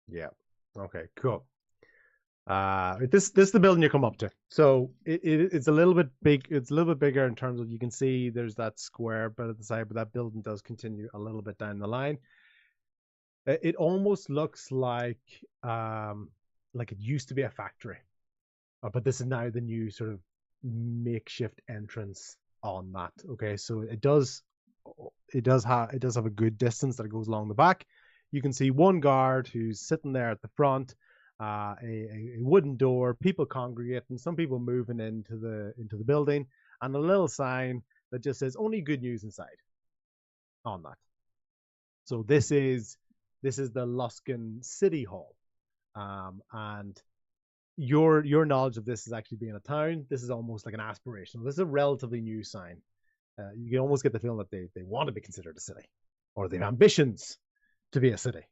Yeah. Okay. Cool. This is the building you come up to. So it's a little bit big. It's a little bit bigger in terms of, you can see there's that square bit at the side, but that building does continue a little bit down the line. It almost looks like it used to be a factory, but this is now the new sort of makeshift entrance on that. Okay, so it does have a good distance that it goes along the back. You can see one guard who's sitting there at the front. A wooden door, people congregating, some people moving into the building, and a little sign that just says "Only good news inside" on that. So this is the Luskin City Hall, and your knowledge of this is actually being a town. This is almost like an aspirational. This is a relatively new sign. You can almost get the feeling that they want to be considered a city, or they have ambitions to be a city.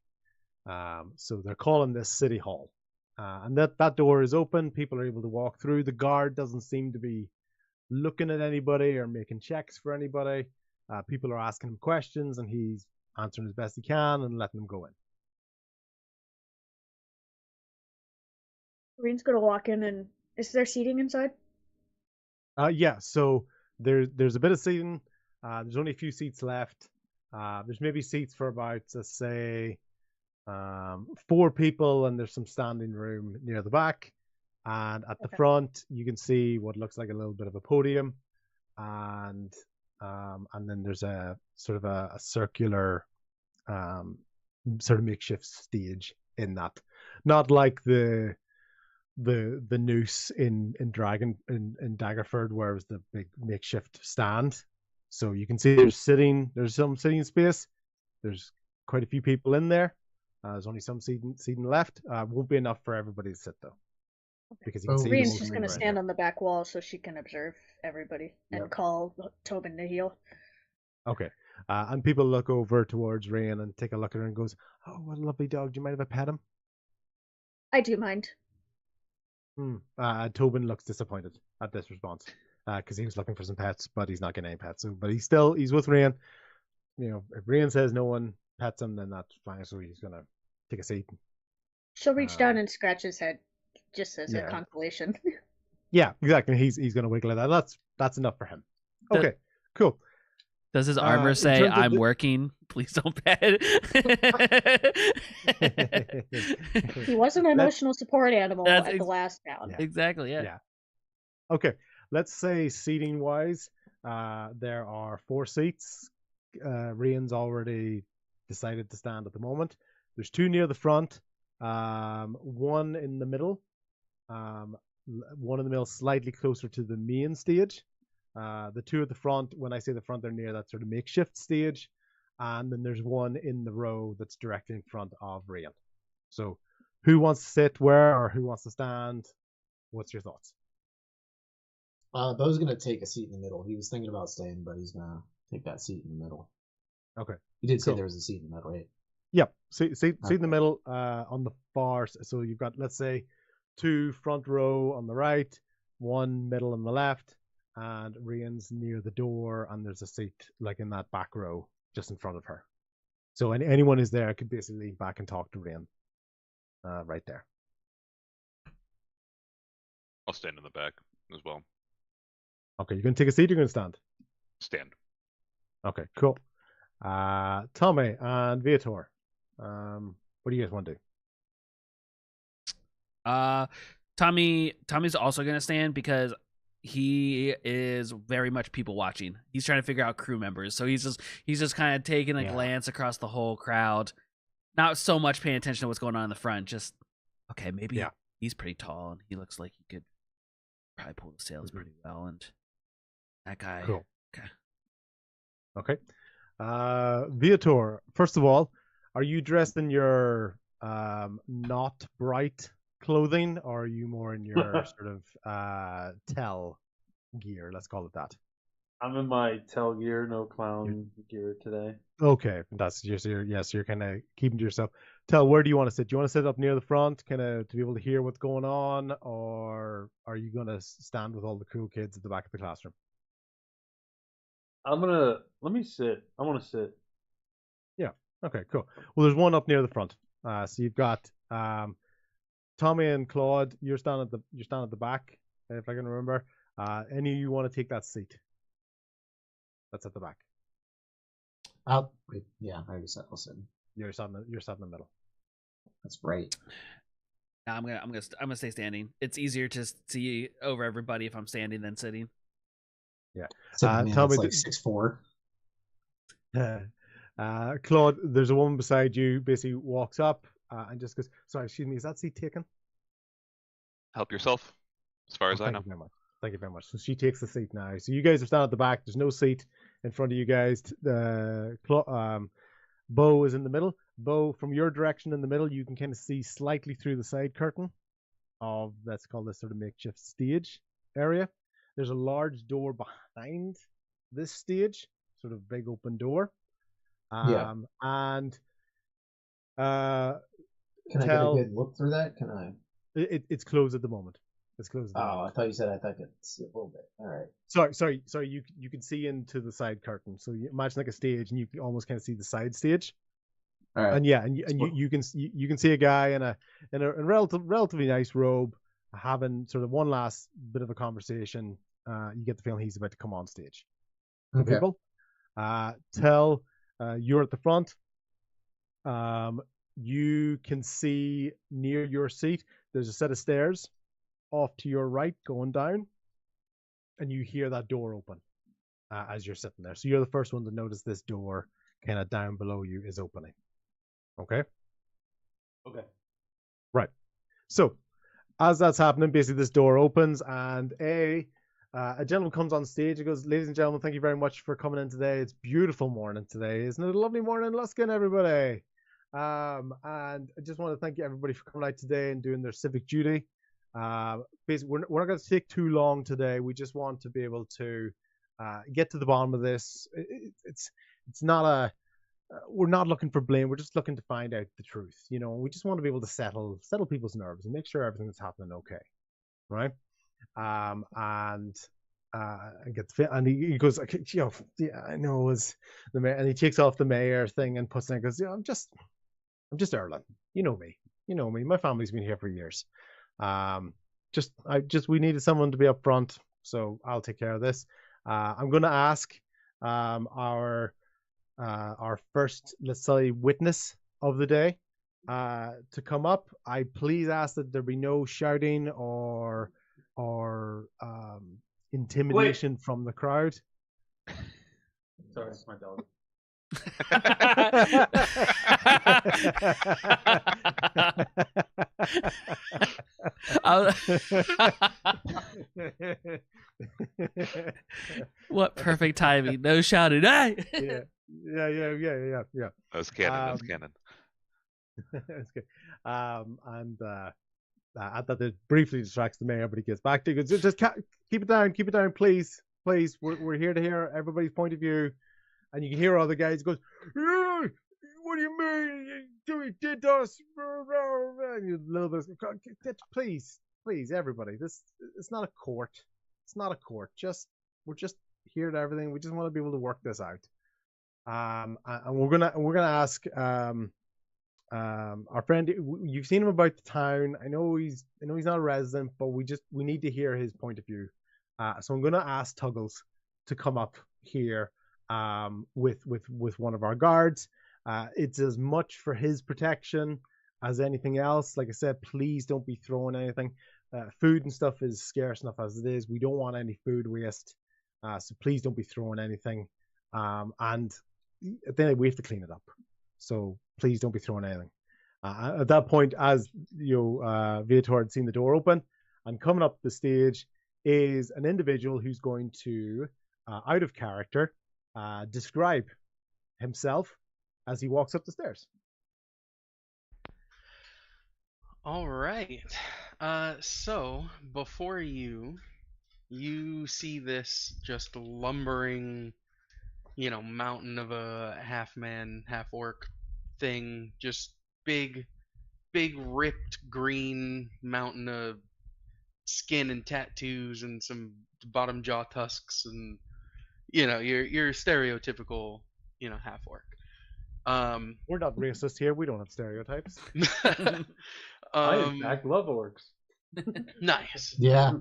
So they're calling this City Hall. And that door is open. People are able to walk through. The guard doesn't seem to be looking at anybody or making checks for anybody. People are asking him questions, and he's answering as best he can and letting them go in. Rian's gonna walk in, and is there seating inside? Yeah, so there's a bit of seating. There's only a few seats left. There's maybe seats for about, let's say, 4 people, and there's some standing room near the back. And at the front, you can see what looks like a little bit of a podium, and then there's a sort of a circular sort of makeshift stage in that. Not like the the noose in Daggerford, where it was the big makeshift stand. So you can see there's some sitting space. There's quite a few people in there. There's only some seating left. Won't be enough for everybody to sit though, because you can Oh, see the Rian's whole just room gonna right stand here. on the back wall so she can observe everybody and Yep. call Tobin to heal. Okay. And people look over towards Rain and take a look at her and goes, "Oh, what a lovely dog. Do you mind if I pet him?" I do mind. Tobin looks disappointed at this response because he was looking for some pets, but he's not getting any pets. So, but he's with Rain. If Rain says no one pets him, then that's fine. So he's gonna take a seat. She'll reach Um, down and scratch his head, just as a yeah. consolation. Yeah, exactly. He's gonna wiggle at that. That's enough for him. The- Okay, cool. Does his armor in say, terms of "I'm the- working. Please don't pet"? He was an emotional support animal That's at the last town. Yeah. Exactly. Yeah. Yeah. Okay, let's say seating wise, there are 4 seats. Rian's already decided to stand at the moment. There's 2 near the front, 1 in the middle, one in the middle slightly closer to the main stage. The 2 at the front, when I say the front, they're near that sort of makeshift stage. And then there's 1 in the row that's directly in front of Rian. So who wants to sit where or who wants to stand? What's your thoughts? Bo's gonna take a seat in the middle. He was thinking about staying, but he's gonna take that seat in the middle. Okay. You did say Cool. there was a seat in the middle, right? Yep. Seat in the Okay. middle, on the far. So you've got, let's say, 2 front row on the right, 1 middle on the left, and Rian's near the door, and there's a seat like in that back row just in front of her. So anyone who's there could basically lean back and talk to Rian. Right there. I'll stand in the back as well. Okay, you're gonna take a seat. You're gonna stand. Stand. Okay, cool. Tommy and Viator, what do you guys want to do? Tommy's also gonna stand because he is very much people watching. He's trying to figure out crew members, so he's just kind of taking a Yeah. glance across the whole crowd, not so much paying attention to what's going on in the front. Just okay, maybe Yeah. he's pretty tall and he looks like he could probably pull the sails pretty well. And that guy, Cool. Okay. Okay. Viator, first of all, are you dressed in your not bright clothing, or are you more in your sort of tell gear? Let's call it that. I'm in my tell gear, no clown gear today. Okay, that's just you're kind of keeping to yourself. Tell, where do you want to sit? Do you want to sit up near the front, kind of to be able to hear what's going on, or are you going to stand with all the cool kids at the back of the classroom? Let me sit. I want to sit. Okay, cool. Well, there's 1 up near the front. So you've got Tommy and Claude. You're standing at the back, if I can remember. Any of you want to take that seat? That's at the back. Yeah, I already said I'll sit. You're sat in the middle. That's right. Nah, I'm gonna stay standing. It's easier to see over everybody if I'm standing than sitting. Man, tell it's me like 6'4". Claude, there's a woman beside you. Basically, walks up and just goes, "Sorry, excuse me, is that seat taken?" Help yourself, as far as I Thank know. you very much. Thank you very much. So she takes the seat now. So you guys are standing at the back. There's no seat in front of you guys. Bo is in the middle. Bo, from your direction in the middle, you can kind of see slightly through the side curtain of, let's call this sort of makeshift stage area. There's a large door behind this stage, sort of big open door. Yeah. And Can I get a Tell- good look through that? Can I? it's closed at the moment. It's closed at the Oh, moment. I thought you said I could see a little bit. All right. Sorry. You can see into the side curtain. So you imagine like a stage, and you can almost kind of see the side stage. All right. And yeah, and you can see a guy in a relatively nice robe having sort of one last bit of a conversation. You get the feeling he's about to come on stage. Okay. People, Tell, you're at the front. You can see near your seat. There's a set of stairs off to your right going down, and you hear that door open as you're sitting there. So you're the first one to notice this door kind of down below you is opening. Okay. Okay. Right. So, as that's happening, basically this door opens and a gentleman comes on stage. He goes, "Ladies and gentlemen, thank you very much for coming in today. It's a beautiful morning today. Isn't it a lovely morning in Luskin, everybody? And I just want to thank everybody for coming out today and doing their civic duty. Basically, we're not going to take too long today. We just want to be able to get to the bottom of this. It's not a we're not looking for blame. We're just looking to find out the truth. You know, we just want to be able to settle people's nerves and make sure everything's happening okay, right? And he goes, okay, you know, yeah, I know it was the mayor, and he takes off the mayor thing and puts it in and goes, yeah, I'm just Erlen. You know me. My family's been here for years. We needed someone to be up front, so I'll take care of this. I'm going to ask our first, let's say, witness of the day to come up. I please ask that there be no shouting or intimidation from the crowd. Sorry, it's my dog. What perfect timing. No shouting. Hey! Yeah. That's canon. That's canon. That's good. That briefly distracts the mayor, but he gets back to it. Just keep it down, please. We're here to hear everybody's point of view, and you can hear other guys goes, "What do you mean? You did us?" And a little bit, please, everybody. It's not a court. It's not a court. We're just here to everything. We just want to be able to work this out. And we're gonna ask our friend. You've seen him about the town. I know he's not a resident, but we need to hear his point of view. So I'm gonna ask Tuggles to come up here with one of our guards. It's as much for his protection as anything else. Like I said, please don't be throwing anything. Food and stuff is scarce enough as it is. We don't want any food waste. So please don't be throwing anything. And then we have to clean it up. So please don't be throwing anything. At that point, as Viator had seen the door open, and coming up the stage is an individual who's going to, out of character, describe himself as he walks up the stairs. All right. So before you see this just lumbering, mountain of a half man, half orc thing, just big ripped green mountain of skin and tattoos and some bottom jaw tusks and your stereotypical half orc. We're not racist here. We don't have stereotypes. I in fact love orcs. Nice. Yeah.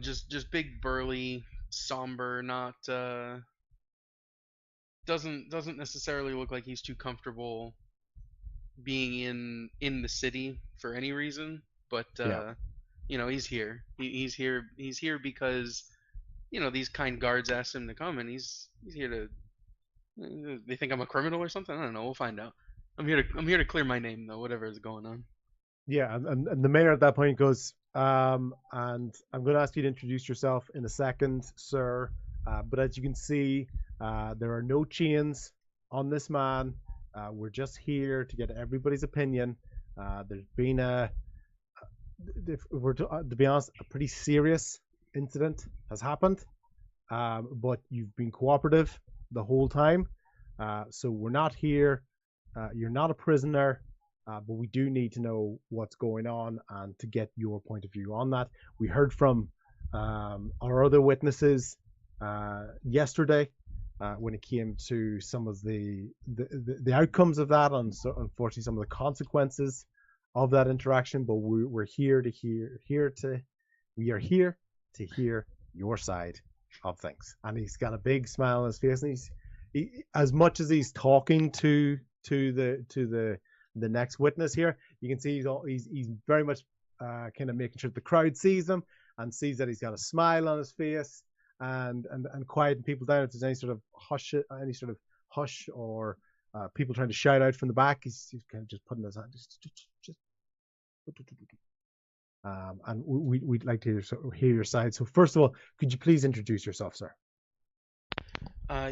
Just big, burly, somber, not doesn't necessarily look like he's too comfortable being in the city for any reason, but he's here. He's here because these kind guards asked him to come, and he's here to. They think I'm a criminal or something. I don't know. We'll find out. I'm here to clear my name though, whatever is going on. Yeah, and the mayor at that point goes, and I'm going to ask you to introduce yourself in a second, sir. But as you can see, there are no chains on this man. We're just here to get everybody's opinion. There's been to be honest, a pretty serious incident has happened, but you've been cooperative the whole time. So we're not here. You're not a prisoner, but we do need to know what's going on and to get your point of view on that. We heard from our other witnesses yesterday when it came to some of the outcomes of that, and so unfortunately some of the consequences of that interaction. But we're here to hear your side of things. And he's got a big smile on his face, and he as much as he's talking to the next witness here, you can see he's very much kind of making sure the crowd sees him and sees that he's got a smile on his face and quieting people down if there's any sort of hush or people trying to shout out from the back. He's kind of just putting his hand, just and we'd like to hear your side. So first of all, could you please introduce yourself, sir?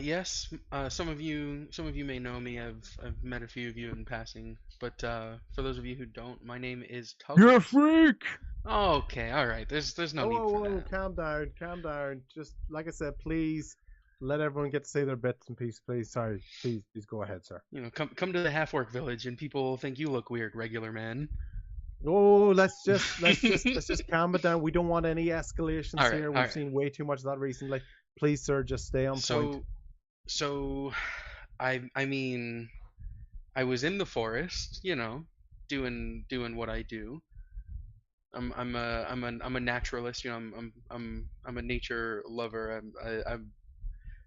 Yes. Some of you may know me. I've met a few of you in passing, but for those of you who don't, my name is Tug. You're a freak. Okay, all right. There's no need for that. Calm down. Just like I said, please let everyone get to say their bits in peace, please. Sorry, please go ahead, sir. You know, come to the half-orc village, and people think you look weird, regular man. Oh, let's just calm it down. We don't want any escalations All right, here. all We've right. seen way too much of that recently. Please, sir, just stay on point. So, I mean, I was in the forest, you know, doing what I do. I'm a naturalist, you know. I'm a nature lover.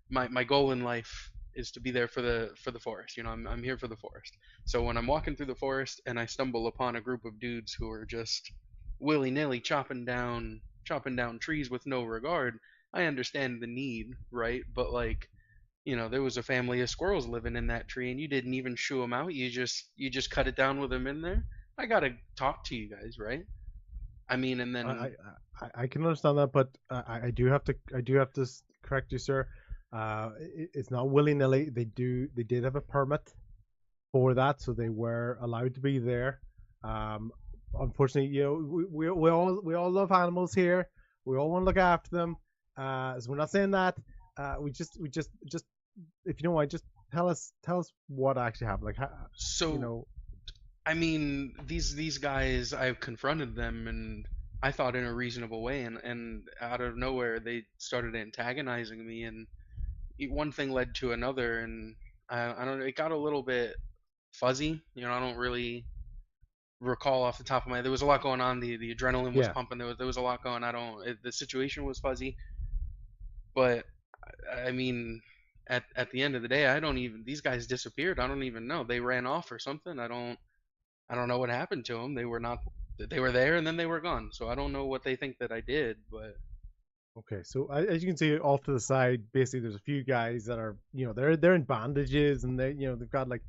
My goal in life is to be there for the forest. You know, I'm here for the forest. So when I'm walking through the forest and I stumble upon a group of dudes who are just willy-nilly chopping down trees with no regard, I understand the need, right? But like, you know, there was a family of squirrels living in that tree, and you didn't even shoo them out. You just cut it down with them in there. I gotta talk to you guys, right? I mean, and then I can understand that, but I do have to correct you, sir. It's not willy-nilly. They did have a permit for that, so they were allowed to be there. Unfortunately, you know, we all love animals here. We all want to look after them. So we're not saying that. We just if you don't mind, just tell us what actually happened. Like, so you know. I mean, these guys, I've confronted them, and I thought in a reasonable way, and out of nowhere they started antagonizing me, and one thing led to another, and I don't know, it got a little bit fuzzy. You know, I don't really recall off the top of my. There was a lot going on. The adrenaline was pumping. There was a lot going. The situation was fuzzy, but I mean, at the end of the day, these guys disappeared. I don't even know. They ran off or something. I don't know what happened to them. They were there and then they were gone. So I don't know what they think that I did, but. Okay, so as you can see off to the side, basically there's a few guys that are, you know, they're in bandages, and they, you know, they've got like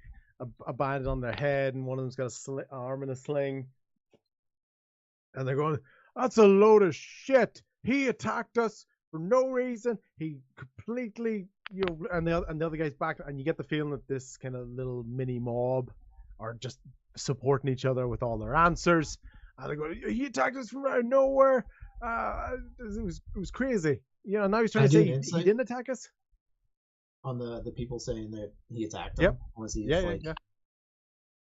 a bandage on their head, and one of them's got a arm in a sling, and they're going, "That's a load of shit. He attacked us for no reason. He completely, you know," and the other guy's back, and you get the feeling that this kind of little mini mob are just supporting each other with all their answers. And they go, "He attacked us from out of nowhere. It was crazy." You know, now he's trying to say he didn't attack us. On the people saying that he attacked them. Yep. Yeah.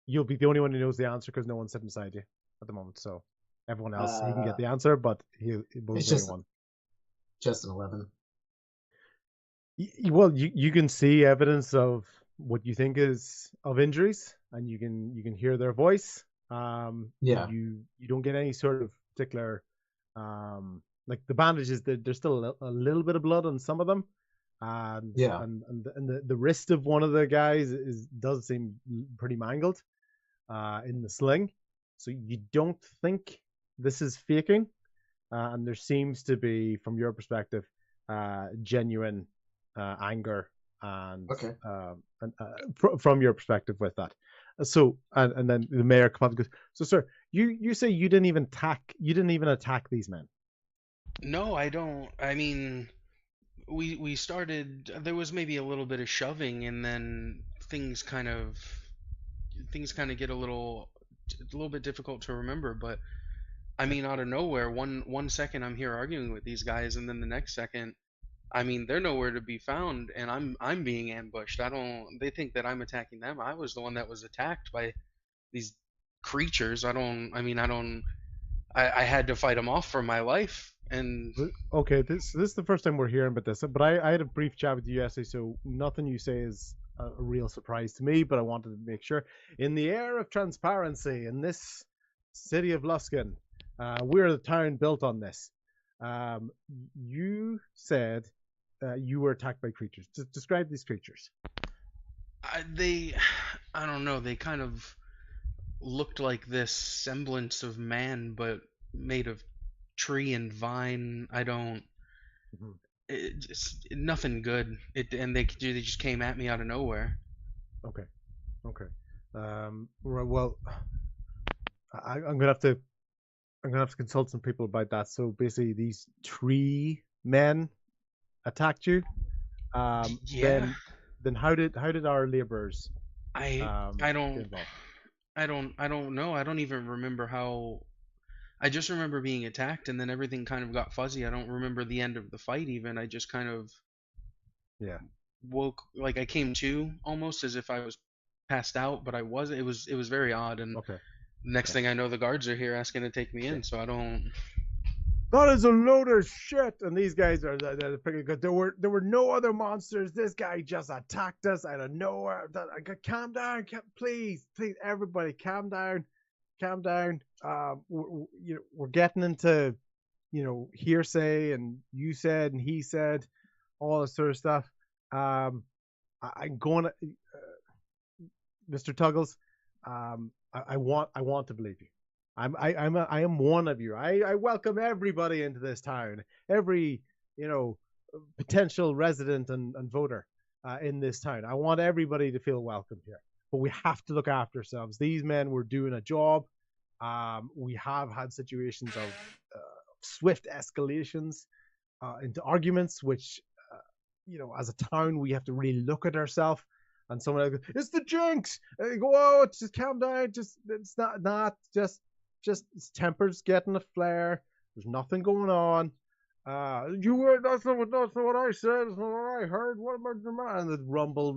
You'll be the only one who knows the answer because no one's sitting beside you at the moment. So everyone else, he can get the answer, but he was the only one. Just an 11. Well, you can see evidence of what you think is of injuries, and you can hear their voice. You don't get any sort of particular like the bandages. There's still a little bit of blood on some of them, and the wrist of one of the guys does seem pretty mangled in the sling. So you don't think this is faking, and there seems to be, from your perspective, genuine anger and from your perspective with that. So and then the mayor comes up and goes, "So sir, you say you didn't even attack these men?" No, I don't. I mean, we started, there was maybe a little bit of shoving, and then things kind of get a little bit difficult to remember. But I mean, out of nowhere, one second I'm here arguing with these guys, and then the next second, I mean, they're nowhere to be found, and I'm being ambushed. They think that I'm attacking them. I was the one that was attacked by these creatures. I had to fight them off for my life. And okay, this is the first time we're hearing about this. But I had a brief chat with you yesterday, so nothing you say is a real surprise to me. But I wanted to make sure, in the air of transparency in this city of Luskan, we're the town built on this. You said you were attacked by creatures. Describe these creatures. I don't know. They kind of looked like this semblance of man, but made of tree and vine. It's nothing good. And they just came at me out of nowhere. Okay. Okay. Well, I'm gonna have to consult some people about that. So basically, these 3 men attacked you. Yeah. Then how did our laborers I get don't involved? I don't know. I don't even remember how. I just remember being attacked, and then everything kind of got fuzzy. I don't remember the end of the fight even. I just kind of Yeah. woke, like I came to almost as if I was passed out, but I wasn't. It was very odd. And Okay. next Okay. thing I know, the guards are here asking to take me in. Yeah. So I don't. That is a load of shit. And these guys are pretty good. There were no other monsters. This guy just attacked us out of nowhere. Calm down, please, everybody, calm down, calm down. We're getting into hearsay and you said and he said, all this sort of stuff. I'm going to, Mr. Tuggles. I want to believe you. I am one of you. I welcome everybody into this town. Every potential resident and voter in this town. I want everybody to feel welcome here. But we have to look after ourselves. These men were doing a job. We have had situations of swift escalations into arguments, which as a town we have to really look at ourselves. And someone goes, "It's the Jinx." And you go, "Oh, just calm down. Just it's not just his temper's getting a flare. There's nothing going on. You were that's not what I said. That's not what I heard. What about the man?" And the rumble,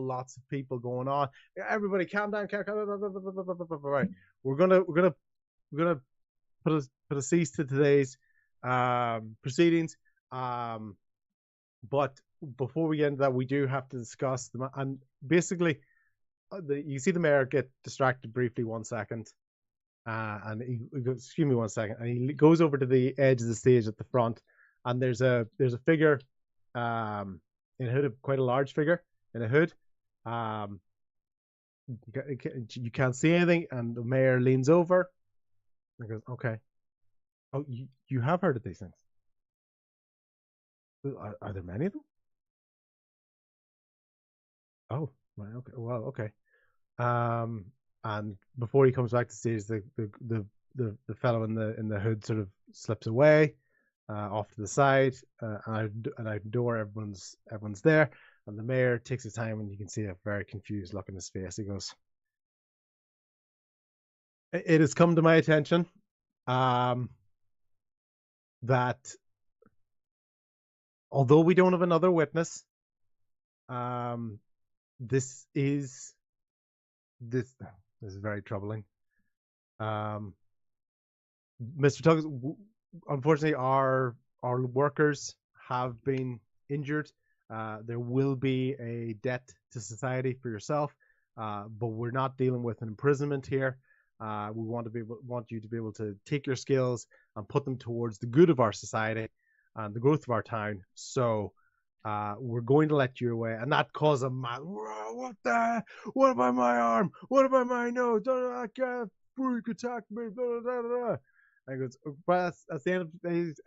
lots of people going on. Everybody, calm down. Calm down. Right. We're gonna put a cease to today's proceedings. But before we get into that, we do have to discuss them. And basically, you see the mayor get distracted briefly 1 second. And he goes, "Excuse me 1 second," and he goes over to the edge of the stage at the front, and there's a figure, in a hood, quite a large figure in a hood. You can't see anything, and the mayor leans over and goes, "Okay, oh, you have heard of these things? Are there many of them? Oh, right, okay, well, okay." And before he comes back to stage, the fellow in the hood sort of slips away off to the side, and I door everyone's there, and the mayor takes his time, and you can see a very confused look in his face. He goes, "It has come to my attention that although we don't have another witness, this is very troubling. Mr. Tuggles, unfortunately, our workers have been injured. There will be a debt to society for yourself, but we're not dealing with an imprisonment here. We want you to be able to take your skills and put them towards the good of our society and the growth of our town. So we're going to let you away." And that caused a mad, "What about my arm? What about my nose? I can't freak attack me." And he goes, "But that's the end of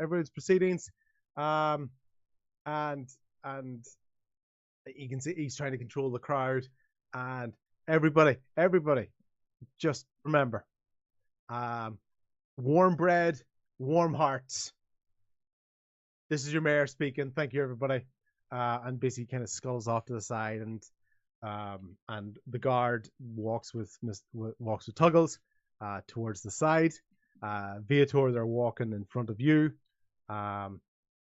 everyone's proceedings." And you can see he's trying to control the crowd. And everybody, just remember, warm bread, warm hearts. This is your mayor speaking. Thank you, everybody. And basically kind of skulls off to the side, and the guard walks with Tuggles towards the side. Viator, they're walking in front of you. I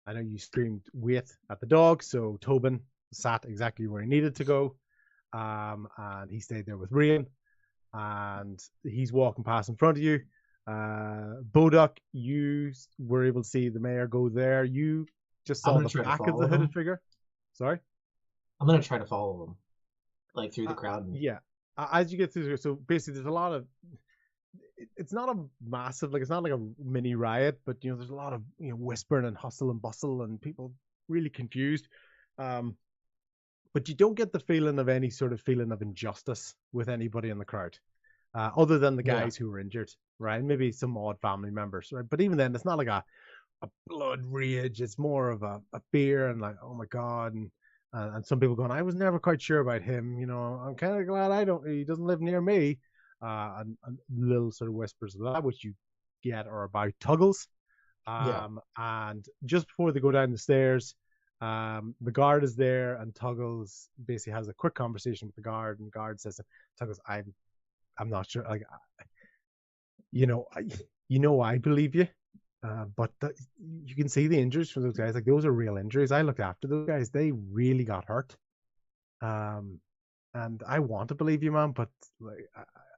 know you screamed "wait" at the dog, so Tobin sat exactly where he needed to go, and he stayed there with Rian, and he's walking past in front of you. Boduk, you were able to see the mayor go there. You just saw the back of the hooded figure. Sorry? I'm going to try to follow them, like through the crowd. Yeah. As you get through, so basically there's a lot of, it's not a massive, like it's not like a mini riot, but there's a lot of whispering and hustle and bustle and people really confused. But you don't get the feeling of any sort of feeling of injustice with anybody in the crowd, other than the guys who were injured, right? Maybe some odd family members, right? But even then, it's not like a blood rage. It's more of a fear and like, oh my god, and And some people going, I was never quite sure about him. You know, I'm kind of glad he doesn't live near me. And little sort of whispers of that, which you get are about Tuggles. And just before they go down the stairs, the guard is there, and Tuggles basically has a quick conversation with the guard, and the guard says, Tuggles, I'm not sure. Like, I believe you. But you can see the injuries from those guys. Like, those are real injuries. I looked after those guys. They really got hurt. And I want to believe you, man, but like,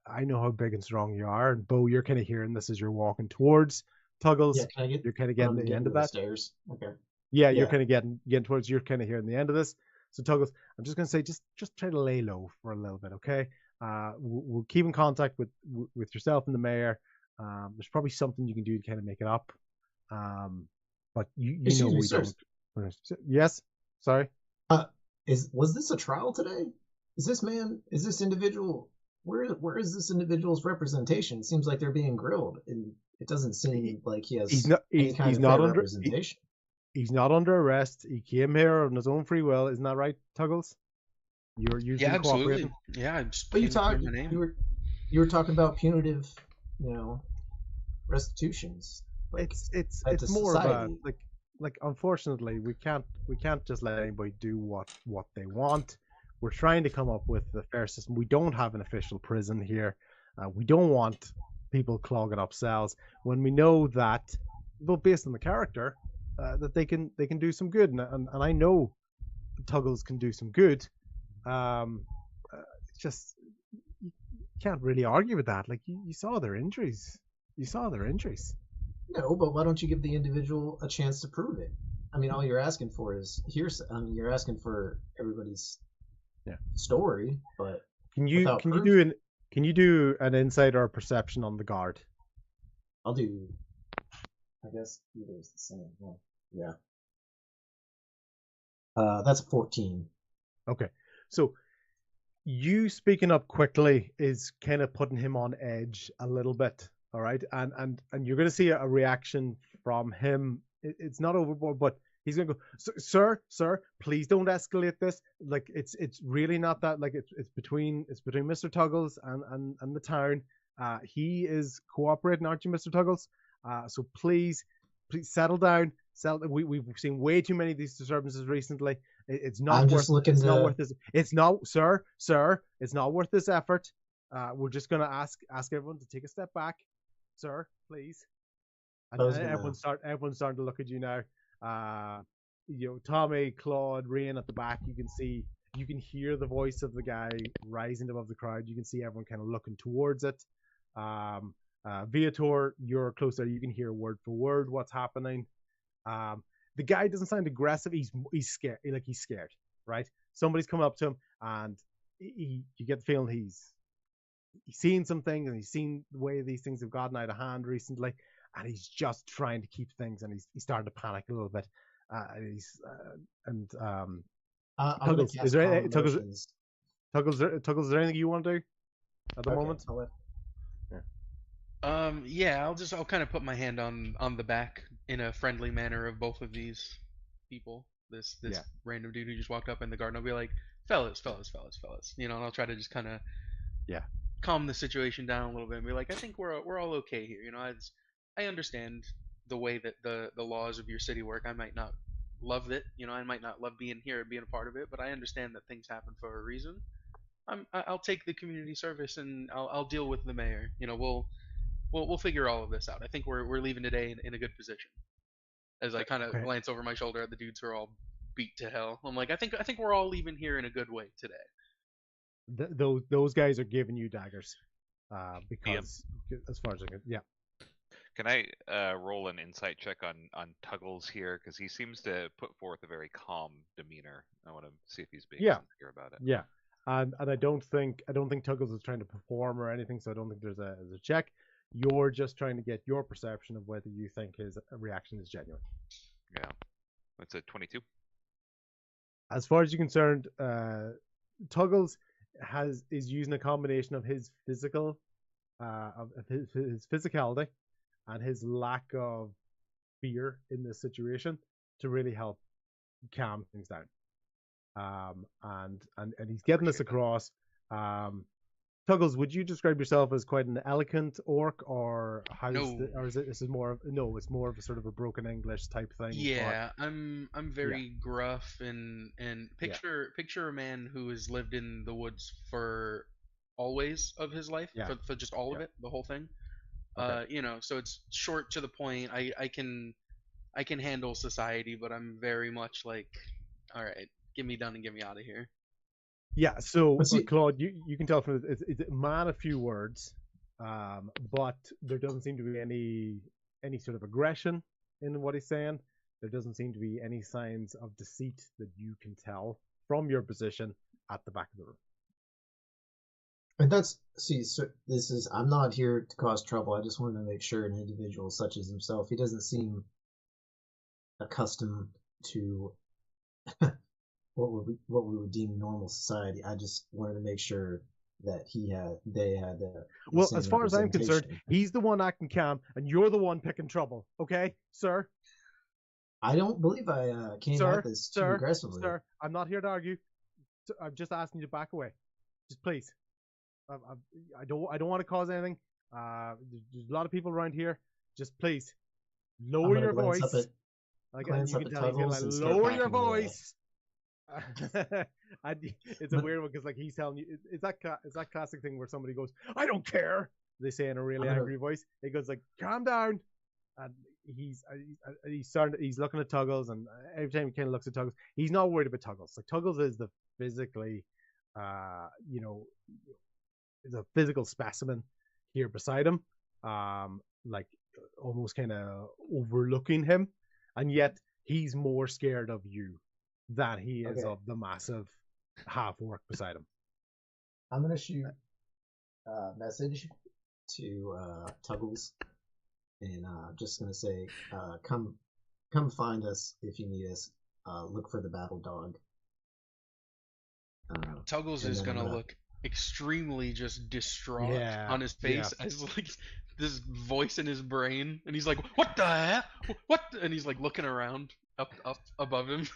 I know how big and strong you are. And Bo, you're kind of hearing this as you're walking towards Tuggles. Yeah, you're kind of getting the end of that. Stairs. Okay. Yeah, you're kind of getting towards. You're kind of hearing the end of this. So Tuggles, I'm just gonna say, just try to lay low for a little bit, okay? We'll keep in contact with yourself and the mayor. There's probably something you can do to kind of make it up. But you know we don't. Yes. Sorry. Was this a trial today? Is this individual? Where is this individual's representation? It seems like they're being grilled, and it doesn't seem like he has he's any not under representation. He's not under arrest. He came here on his own free will. Isn't that right, Tuggles? You're usually absolutely. Yeah, but you were talking about punitive, restitutions. Like, it's more about like unfortunately we can't just let anybody do what they want. We're trying to come up with a fair system. We don't have an official prison here. We don't want people clogging up cells when we know that, well, based on the character, that they can do some good, and I know Tuggles can do some good. It's just you can't really argue with that. Like, you saw their injuries. No, but why don't you give the individual a chance to prove it? I mean, all you're asking for is you're asking for everybody's story, but can you do an insight or a perception on the guard? I'll do. I guess either's the same. Well, yeah. That's a 14. Okay, so you speaking up quickly is kind of putting him on edge a little bit. All right, and you're going to see a reaction from him. It's not overboard, but he's going to go, sir, please don't escalate this. Like, it's really not that. Like, it's between Mr. Tuggles and the town. He is cooperating, aren't you, Mr. Tuggles? So please settle down. We've seen way too many of these disturbances recently. It's not worth this. It's not, sir. It's not worth this effort. We're just going to ask everyone to take a step back. Sir, please. And everyone's starting to look at you now. Tommy, Claude, Rain at the back. You can hear the voice of the guy rising above the crowd. You can see everyone kind of looking towards it. Viator, you're closer. You can hear word for word what's happening. The guy doesn't sound aggressive. He's scared. Like, he's scared, right? Somebody's coming up to him, and you get the feeling he's seen some things, and he's seen the way these things have gotten out of hand recently, and he's just trying to keep things, and he's starting to panic a little bit. Tuggles, is there anything you want to do at the moment? I'll kind of put my hand on the back in a friendly manner of both of these people. This random dude who just walked up in the garden. I'll be like, fellas, and I'll try to just kind of calm the situation down a little bit and be like, I think we're all okay here. I understand the way that the laws of your city work. I might not love it. I might not love being here and being a part of it, but I understand that things happen for a reason. I'll take the community service, and I'll deal with the mayor. We'll figure all of this out. I think we're leaving today in a good position. As I kind of glance over my shoulder at the dudes who are all beat to hell, I'm like, I think we're all leaving here in a good way today. Those guys are giving you daggers, because as far as I can, Can I roll an insight check on Tuggles here, because he seems to put forth a very calm demeanor. I want to see if he's being sincere about it. Yeah, and I don't think Tuggles is trying to perform or anything, so I don't think there's a check. You're just trying to get your perception of whether you think his reaction is genuine. Yeah, it's a 22. As far as you're concerned, Tuggles is using a combination of his physical, of his physicality, and his lack of fear in this situation to really help calm things down. and he's getting this across. Tuggles, would you describe yourself as quite an eloquent orc, or is it more of it's more of a sort of a broken English type thing? Yeah, I'm very gruff and picture a man who has lived in the woods for always of his life, for just all of it, the whole thing. Okay. So it's short to the point. I can handle society, but I'm very much like, all right, get me done and get me out of here. Yeah, so Claude, you can tell from it's a man of few words, but there doesn't seem to be any sort of aggression in what he's saying. There doesn't seem to be any signs of deceit that you can tell from your position at the back of the room. And I'm not here to cause trouble. I just wanted to make sure an individual such as himself, he doesn't seem accustomed to what we would deem normal society. I just wanted to make sure that they had. Well, as far as I'm concerned, he's the one acting calm, and you're the one picking trouble. Okay, sir. I don't believe I came at this too aggressively. Sir, I'm not here to argue. I'm just asking you to back away. Just please. I don't want to cause anything. There's a lot of people around here. Just please lower your voice. Lower your voice. It's a weird one because like he's telling you, it's that classic thing where somebody goes, "I don't care." They say in a really angry voice. He goes like, "Calm down," and he's looking at Tuggles, and every time he kind of looks at Tuggles, he's not worried about Tuggles. Like Tuggles is the physically, is a physical specimen here beside him, like almost kind of overlooking him, and yet he's more scared of you than he is of the massive half orc beside him. I'm gonna shoot a message to Tuggles, and just gonna say, come find us if you need us. Look for the battle dog. Tuggles is gonna look extremely just distraught on his face as like this voice in his brain, and he's like, "What the heck? What?" And he's like looking around up above him.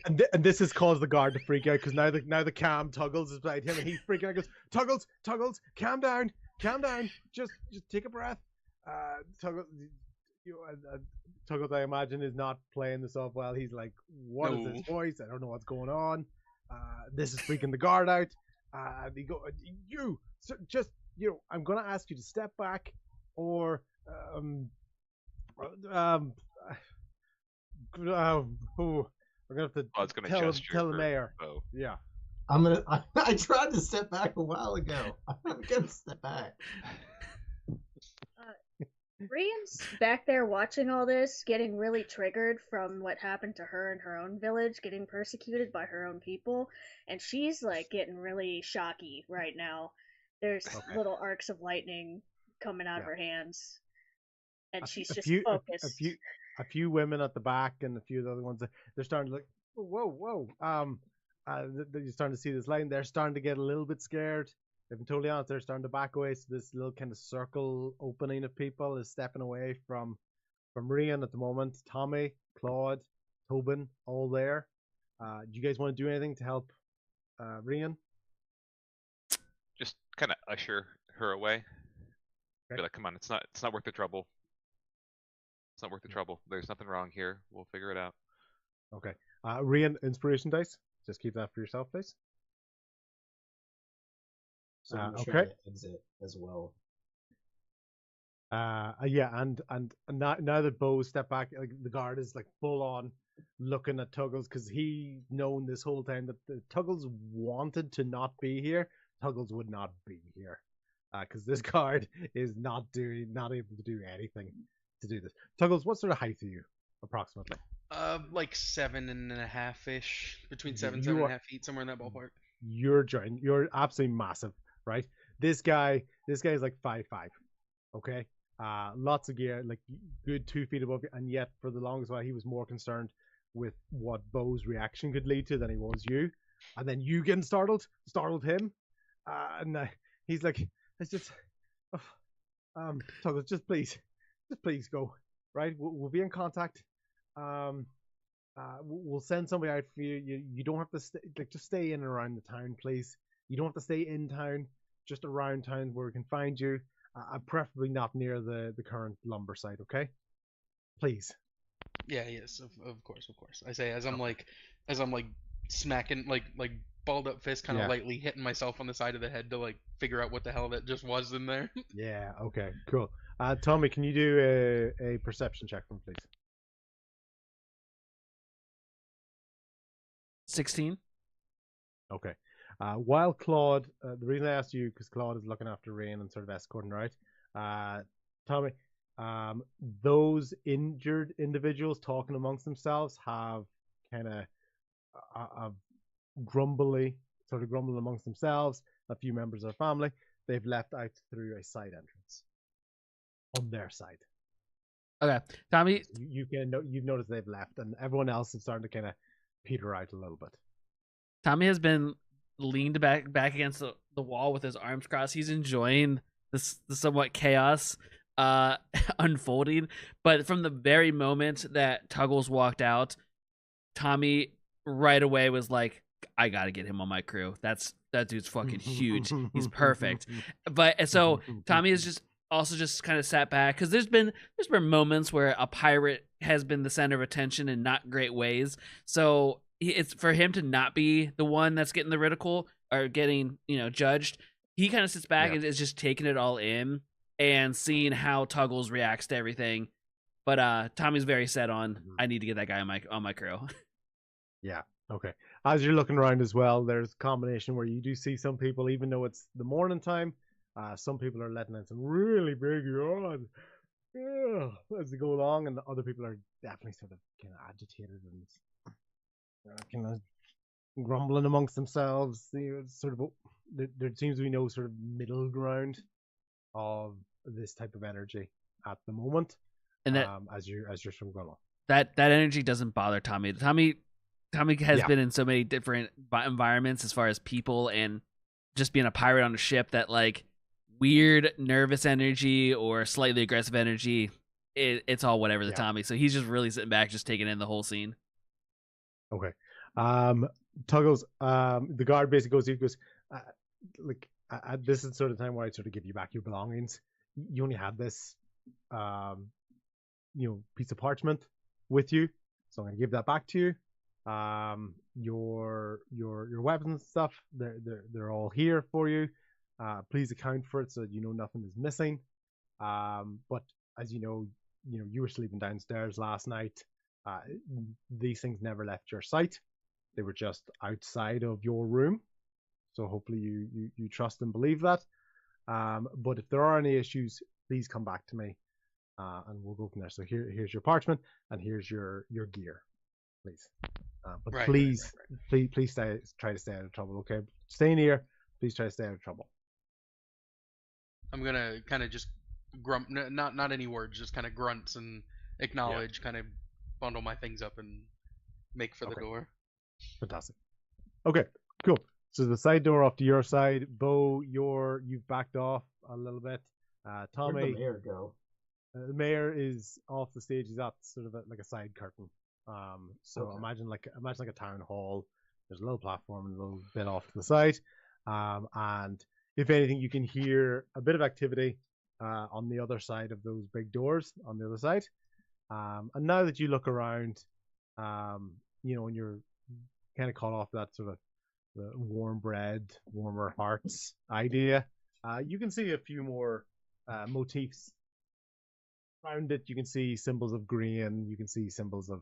and this has caused the guard to freak out because now the calm Tuggles is beside him, and he's freaking out. Goes, Tuggles, calm down, just take a breath. Tuggles, Tuggles, I imagine, is not playing this off well. He's like, "What is this voice? I don't know what's going on. This is freaking the guard out." They go, I'm gonna ask you to step back, or we're gonna have to tell the mayor. Yeah, I tried to step back a while ago. I'm gonna step back. Rian's back there watching all this, getting really triggered from what happened to her in her own village, getting persecuted by her own people, and she's like getting really shocky right now. There's little arcs of lightning coming out of her hands, and she's just focused. A few women at the back and a few of the other ones, they're starting to like, whoa. They're starting to see this line. They're starting to get a little bit scared. If I'm totally honest, they're starting to back away. So this little kind of circle opening of people is stepping away from Rian at the moment. Tommy, Claude, Tobin, all there. Do you guys want to do anything to help Rian? Just kind of usher her away. Okay. Be like, come on, it's not worth the trouble. It's not worth the trouble. There's nothing wrong here. We'll figure it out. Okay. Rian, inspiration dice. Just keep that for yourself, please. So I'm trying to exit as well. And now that Bo's stepped back, like the guard is like full on looking at Tuggles because he's known this whole time that the Tuggles wanted to not be here. Tuggles would not be here because this guard is not able to do anything to do this. Tuggles, what sort of height are you approximately? Like 7.5-ish, between 7.5 feet, somewhere in that ballpark. You're absolutely massive, right? This guy is like 5'5", okay? Lots of gear, like good 2 feet above you, and yet for the longest while he was more concerned with what Bo's reaction could lead to than he was you. And then you getting startled him, and he's like, "It's just, Tuggles, just please go, right? We'll be in contact. we'll send somebody out for you. You don't have to stay, just stay in and around the town, please. You don't have to stay in town, just around town where we can find you. Preferably not near the current lumber site, okay? Please. Yeah, yes, of course, of course. I say as I'm like smacking like balled up fist, kind of Yeah. lightly hitting myself on the side of the head to like figure out what the hell that just was in there. Yeah, okay, cool. Tommy, can you do a perception check for me, please? 16. Okay. While Claude, the reason I asked you, because Claude is looking after Rain and sort of escorting her out. Tommy, those injured individuals talking amongst themselves have kind of grumbling amongst themselves. A few members of their family, they've left out through a side entrance on their side. Okay, Tommy. You've noticed they've left, and everyone else is starting to kind of peter out a little bit. Tommy has been leaned back against the wall with his arms crossed. He's enjoying the somewhat chaos unfolding. But from the very moment that Tuggles walked out, Tommy right away was like, I gotta get him on my crew. That dude's fucking huge. He's perfect. But so Tommy is just kind of sat back because there's been moments where a pirate has been the center of attention in not great ways. So it's for him to not be the one that's getting the ridicule or getting judged. He kind of sits back and is just taking it all in and seeing how Tuggles reacts to everything. But Tommy's very set on I need to get that guy on my crew. Yeah. Okay. As you're looking around as well, there's a combination where you do see some people, even though it's the morning time, some people are letting out some really big yawns as they go along, and other people are definitely sort of kind of agitated and kind of grumbling amongst themselves. Sort of there seems to be no sort of middle ground of this type of energy at the moment. And that as you're sort of going along, that energy doesn't bother Tommy. Tommy has been in so many different environments as far as people and just being a pirate on a ship that like weird nervous energy or slightly aggressive energy, it's all whatever to Tommy. So he's just really sitting back, just taking in the whole scene. Okay. Tuggles, the guard basically goes, this is sort of time where I sort of give you back your belongings. You only had this, piece of parchment with you, so I'm going to give that back to you. Your weapons and stuff, they're all here for you. Please account for it so that nothing is missing. But as you were sleeping downstairs last night. These things never left your sight. They were just outside of your room. So hopefully you trust and believe that. But if there are any issues, please come back to me, and we'll go from there. So here's your parchment, and here's your gear, please. But please try to stay out of trouble. Okay, stay near. Please try to stay out of trouble. I'm gonna kind of just grunt, not any words, just kind of grunts and acknowledge, kind of bundle my things up and make for the door. Fantastic. Okay, cool. So the side door off to your side, Bo, you've backed off a little bit. Tommy, where'd the mayor go? The mayor is off the stage. He's at sort of like a side curtain. Imagine like a town hall. There's a little platform and a little bit off to the side. And if anything, you can hear a bit of activity on the other side of those big doors on the other side. And now that you look around, and you're kind of caught off that sort of the warm bread, warmer hearts idea, you can see a few more motifs around it. You can see symbols of grain. You can see symbols of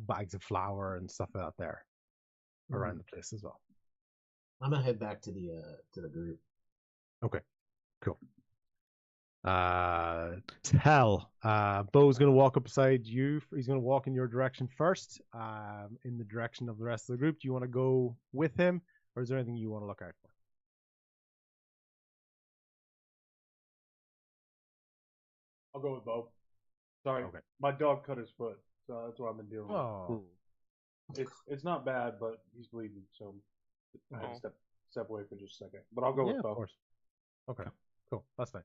bags of flour and stuff out there around the place as well. I'm gonna head back to the group. Okay, cool. Tell Bo's gonna walk up beside you. He's gonna walk in your direction first, in the direction of the rest of the group. Do you want to go with him, or is there anything you want to look out for? I'll go with Bo. Sorry, my dog cut his foot, so that's what I've been dealing with. Oh, it's not bad, but he's bleeding, so I had to step away for just a second. But I'll go with Bo. Of course. Okay, cool. That's fine.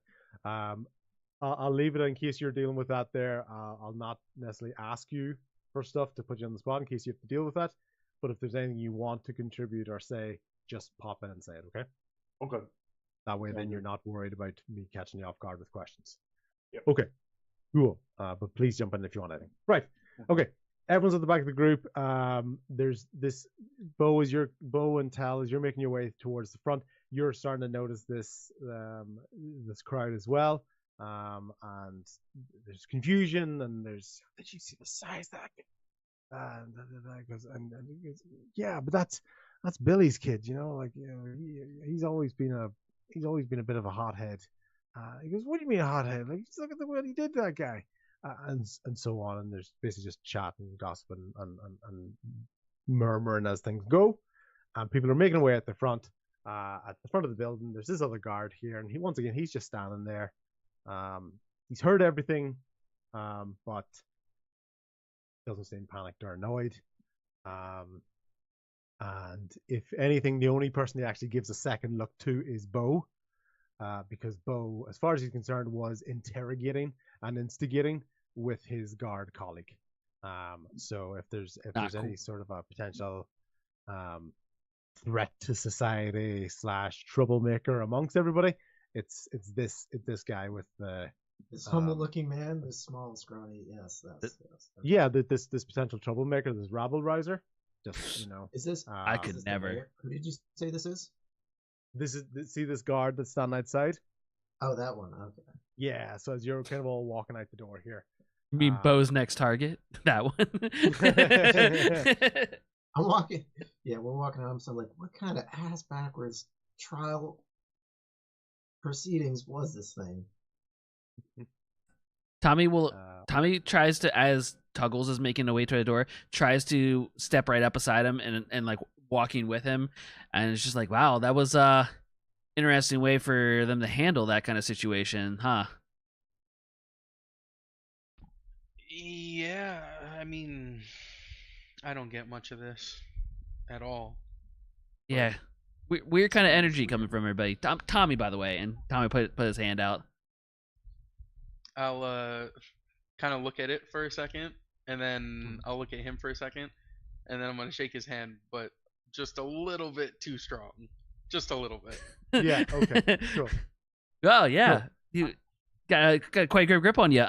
I'll leave it in case you're dealing with that there. I'll not necessarily ask you for stuff to put you on the spot in case you have to deal with that. But if there's anything you want to contribute or say, just pop in and say it, okay? Okay. That way, then Sounds you're good. not worried about me catching you off guard with questions. Yep. Okay, cool. But please jump in if you want anything. Right. Okay. Everyone's at the back of the group. There's this Bo and Tal as you're making your way towards the front. You're starting to notice this this crowd as well. And there's confusion, and there's, did you see the size of that? And he goes, yeah, but that's Billy's kid, like he's always been a bit of a hothead. He goes, what do you mean a hothead? Like, just look at what he did to that guy, and so on. And there's basically just chatting, gossiping, and murmuring as things go. And people are making their way at the front. At the front of the building, there's this other guard here, and he's just standing there. He's heard everything, but doesn't seem panicked or annoyed. And if anything, the only person he actually gives a second look to is Bo, because Bo, as far as he's concerned, was interrogating and instigating with his guard colleague. So if there's any sort of a potential threat to society / troublemaker amongst everybody, it's this guy with the This humble-looking man, this small, scrawny. Yes. yeah, this potential troublemaker, this rabble rouser. Just Is this? I could is this the never. mayor? Who did you say this is? See this guard that's standing outside? Oh, that one. Okay. Yeah. So as you're kind of all walking out the door here, You mean Bo's next target? That one. I'm walking. Yeah, we're walking out. So I'm like, what kind of ass backwards trial proceedings was this thing? Tommy tries to, as Tuggles is making the way to the door, tries to step right up beside him and like walking with him, and it's just like, wow, that was interesting way for them to handle that kind of situation, huh? Yeah, I mean, I don't get much of this at all. Yeah, weird kind of energy coming from everybody. Tommy, by the way, and Tommy put his hand out. I'll kind of look at it for a second, and then I'll look at him for a second, and then I'm gonna shake his hand, but just a little bit too strong, just a little bit. Yeah. Okay. Cool. Oh yeah, you got quite a good grip on you.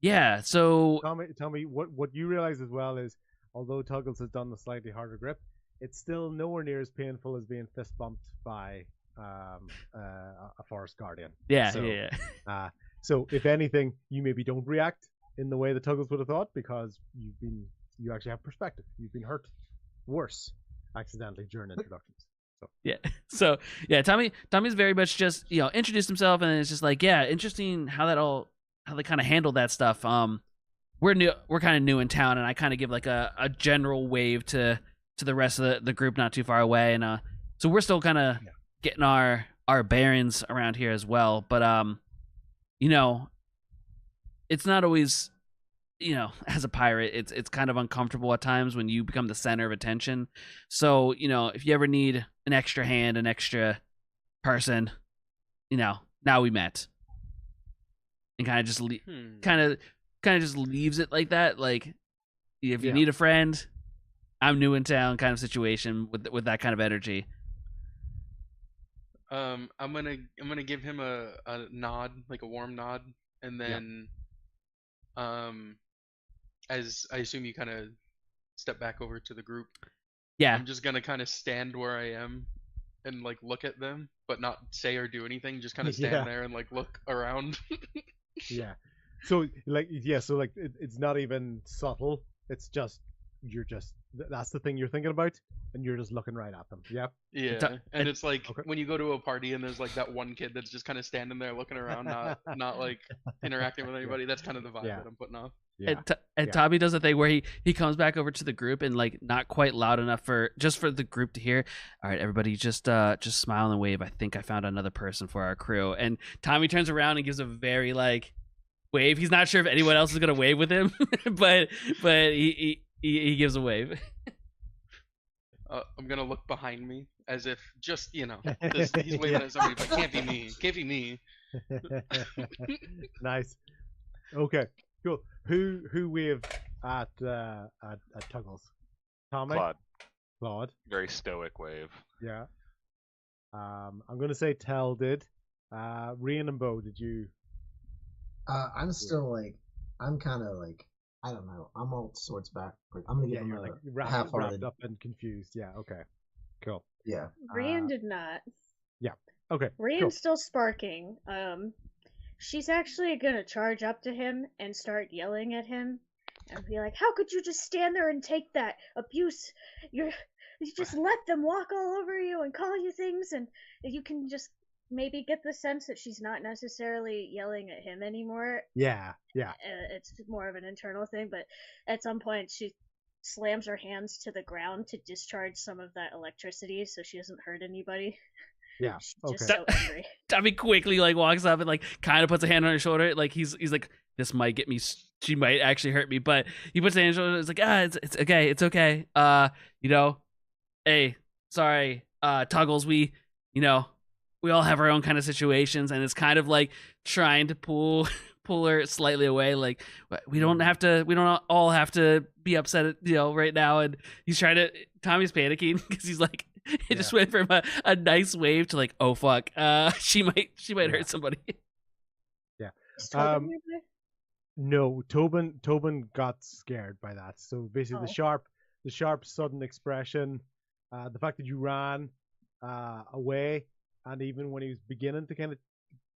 Yeah. So Tommy, what you realize as well is, although Tuggles has done the slightly harder grip, it's still nowhere near as painful as being fist bumped by a forest guardian. yeah, So, yeah. So if anything, you maybe don't react in the way that Tuggles would have thought, because you actually have perspective. You've been hurt worse accidentally during introductions. So Yeah. So yeah, Tommy's very much just introduced himself, and it's just like, yeah, interesting how they kind of handle that stuff. We're kind of new in town, and I kind of give like a general wave to the rest of the group not too far away, and so we're still kind of getting our bearings around here as well. But it's not always, as a pirate, it's kind of uncomfortable at times when you become the center of attention. So, if you ever need an extra hand, an extra person, now we met. And kind of just kind of just leaves it like that. Like, if you need a friend, I'm new in town kind of situation with that kind of energy. I'm gonna give him a nod, like a warm nod, and then as I assume you kind of step back over to the group. Yeah. I'm just gonna kind of stand where I am and like look at them, but not say or do anything. Just kind of stand there and like look around. yeah. So it's not even subtle. It's just that's the thing you're thinking about, and you're just looking right at them. Yep. Yeah. And it's like when you go to a party and there's like that one kid that's just kind of standing there looking around, not like interacting with anybody. That's kind of the vibe that I'm putting off. Yeah. And Tommy does a thing where he comes back over to the group and like not quite loud enough for the group to hear. All right, everybody, just smile and wave. I think I found another person for our crew. And Tommy turns around and gives a very like wave. He's not sure if anyone else is gonna wave with him, but he gives a wave. I'm gonna look behind me as if just he's waving at somebody, but can't be me. Nice. Okay, cool. Who waved at Tuggles? Tommy? Claude. Very stoic wave. Yeah. I'm gonna say Tell did. Rian and Bo, did you? I'm still like, I'm kind of like, I don't know. I'm all sorts backwards. I'm gonna give him You're a like wrapped half-hearted. up and confused. Yeah. Okay. Cool. Yeah. Rian did not. Okay. Rian's Cool. still sparking. She's actually gonna charge up to him and start yelling at him and be like, "How could you just stand there and take that abuse? You just let them walk all over you and call you things, and you can just maybe get the sense that she's not necessarily yelling at him anymore. Yeah. Yeah. It's more of an internal thing, but at some point she slams her hands to the ground to discharge some of that electricity so she doesn't hurt anybody. Yeah. She's Okay. just so angry. Tommy quickly like walks up and like kind of puts a hand on her shoulder. Like he's like, this might get me. She might actually hurt me, but he puts a hand on her shoulder. It's like, it's okay, it's okay. You know, hey, sorry, Tuggles. We all have our own kind of situations, and it's kind of like trying to pull her slightly away. Like we don't all have to be upset, right now. And he's trying to. Tommy's panicking because he's like. It just went from a nice wave to like, oh fuck, she might hurt somebody. Yeah. Is Tobin here? No, Tobin got scared by that. So basically, the sharp sudden expression, the fact that you ran away, and even when he was beginning to kind of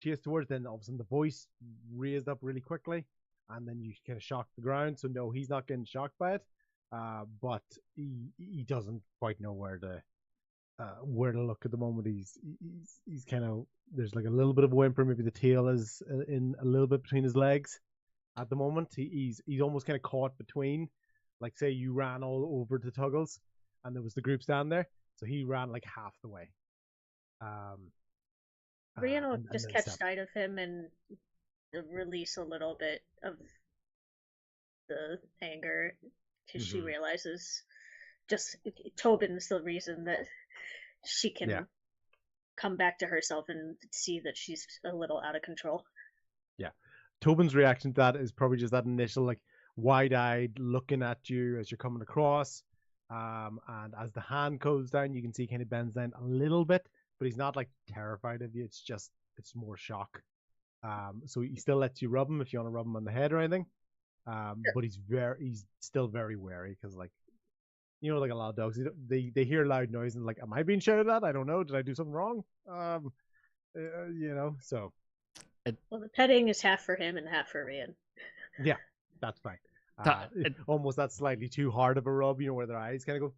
chase towards, then all of a sudden the voice raised up really quickly, and then you kind of shocked the ground. So no, he's not getting shocked by it, but he doesn't quite know where to look at the moment. He's kind of, there's like a little bit of a whimper. Maybe the tail is in a little bit between his legs at the moment. He's almost kind of caught between, like say you ran all over to Tuggles and there was the group stand there, so he ran like half the way. Rian will and just then catch stopped. sight of him and release a little bit of the anger because she realizes just Tobin's the reason that she can come back to herself and see that she's a little out of control. Yeah. Tobin's reaction to that is probably just that initial like wide-eyed looking at you as you're coming across. And as the hand goes down, you can see he kind of bends down a little bit, but he's not like terrified of you. It's more shock. So he still lets you rub him if you want to rub him on the head or anything. But he's still very wary because like, like a lot of dogs, they hear loud noise and like, am I being shouted at? I don't know. Did I do something wrong? So. Well, the petting is half for him and half for Rian. Yeah, that's fine. Almost that's slightly too hard of a rub, where their eyes kind of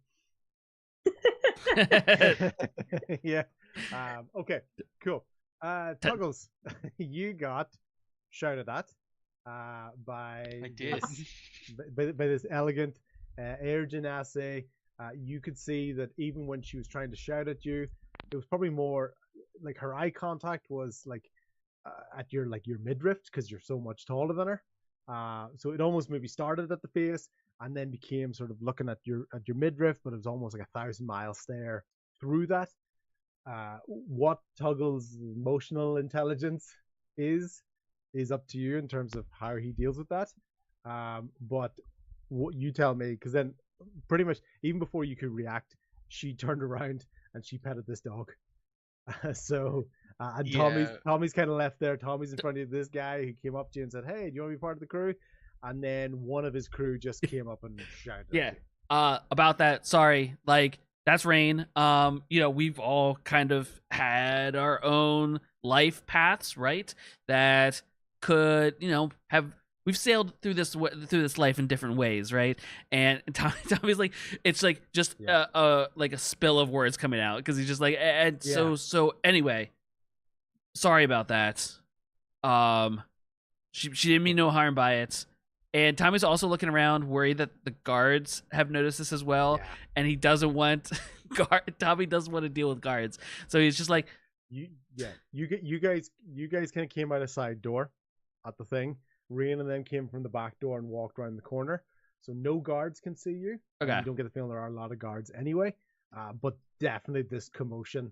go. Yeah. Okay, cool. Tuggles, you got shouted at by I did. by this elegant Air Genasi. You could see that even when she was trying to shout at you, it was probably more like her eye contact was like at your midriff because you're so much taller than her. So it almost maybe started at the face and then became sort of looking at your midriff, but it was almost like 1,000-mile stare through that. What Tuggles' emotional intelligence is up to you in terms of how he deals with that. But what you tell me, because then pretty much even before you could react, she turned around and she petted this dog. And Tommy's kind of left there. Tommy's in front of this guy who came up to you and said, "Hey, do you want to be part of the crew?" And then one of his crew just came up and shouted. Yeah. About that, sorry. Like that's Rain. We've all kind of had our own life paths, right? That could, we've sailed through this life in different ways, right? And Tommy's like, it's like just like a spill of words coming out because he's just like, so anyway, sorry about that. She didn't mean no harm by it. And Tommy's also looking around, worried that the guards have noticed this as well, and he doesn't want Tommy doesn't want to deal with guards, so he's just like, you guys kind of came out a side door at the thing. Rian and them came from the back door and walked around the corner, so no guards can see you. Okay. You don't get the feeling there are a lot of guards anyway. But definitely this commotion.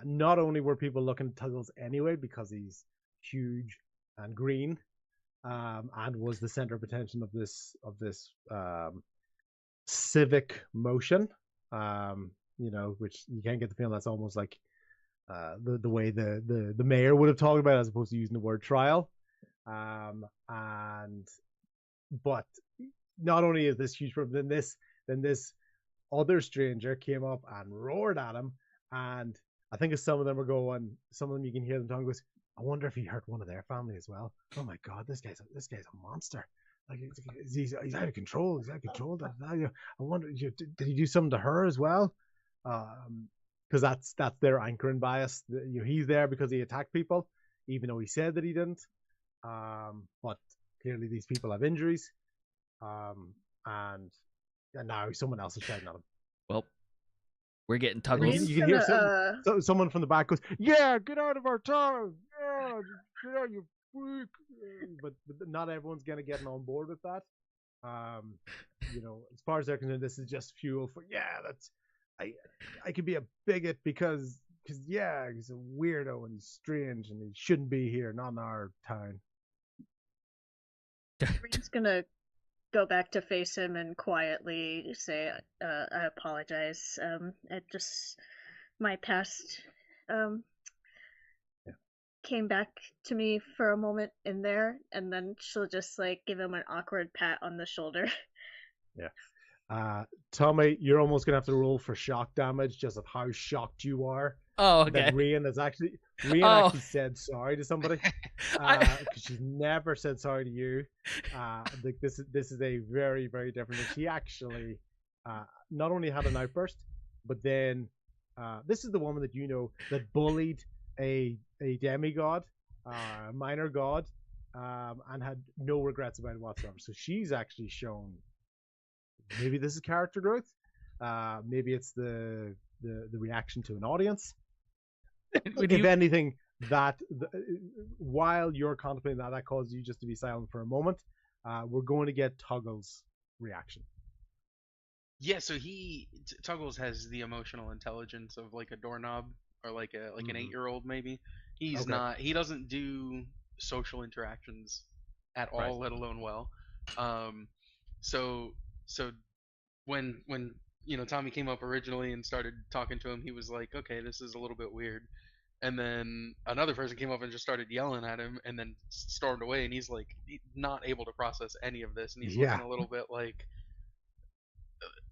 Not only were people looking at Tuggles anyway because he's huge and green, and was the center of attention of this civic motion. Which you can get the feeling that's almost like the way the mayor would have talked about it, as opposed to using the word trial. But not only is this huge problem, then this other stranger came up and roared at him, and I think some of them you can hear them talking, goes, I wonder if he hurt one of their family as well. Oh my God, this guy's a monster. Like he's out of control. He's out of control. I wonder, did he do something to her as well? Because that's their anchoring bias. He's there because he attacked people, even though he said that he didn't. But clearly these people have injuries. And now someone else is shouting at him. Well, we're getting Tuggles. You can hear someone from the back goes, "Yeah, get out of our town! Yeah, get out, you freak!" But not everyone's gonna get on board with that. As far as they're concerned, this is just fuel for I could be a bigot because he's a weirdo and he's strange and he shouldn't be here, not in our town. Reen's gonna go back to face him and quietly say, I apologize. It just, my past came back to me for a moment in there, and then she'll just give him an awkward pat on the shoulder. Yeah. Tommy, you're almost gonna have to roll for shock damage, just of how shocked you are. Oh, okay. That Reen actually said sorry to somebody, because she's never said sorry to you. This is a very, very different thing. She actually not only had an outburst, but then this is the woman that bullied a demigod, a minor god, and had no regrets about it whatsoever. So she's actually shown, maybe this is character growth, maybe it's the reaction to an audience. If anything, while you're contemplating that causes you just to be silent for a moment, we're going to get Tuggles' reaction. Yeah, so Tuggles has the emotional intelligence of a doorknob, or an 8-year-old maybe. He doesn't do social interactions at all, let alone well. So when Tommy came up originally and started talking to him, he was like, okay, this is a little bit weird. And then another person came up and just started yelling at him and then stormed away, and he's not able to process any of this, and he's looking a little bit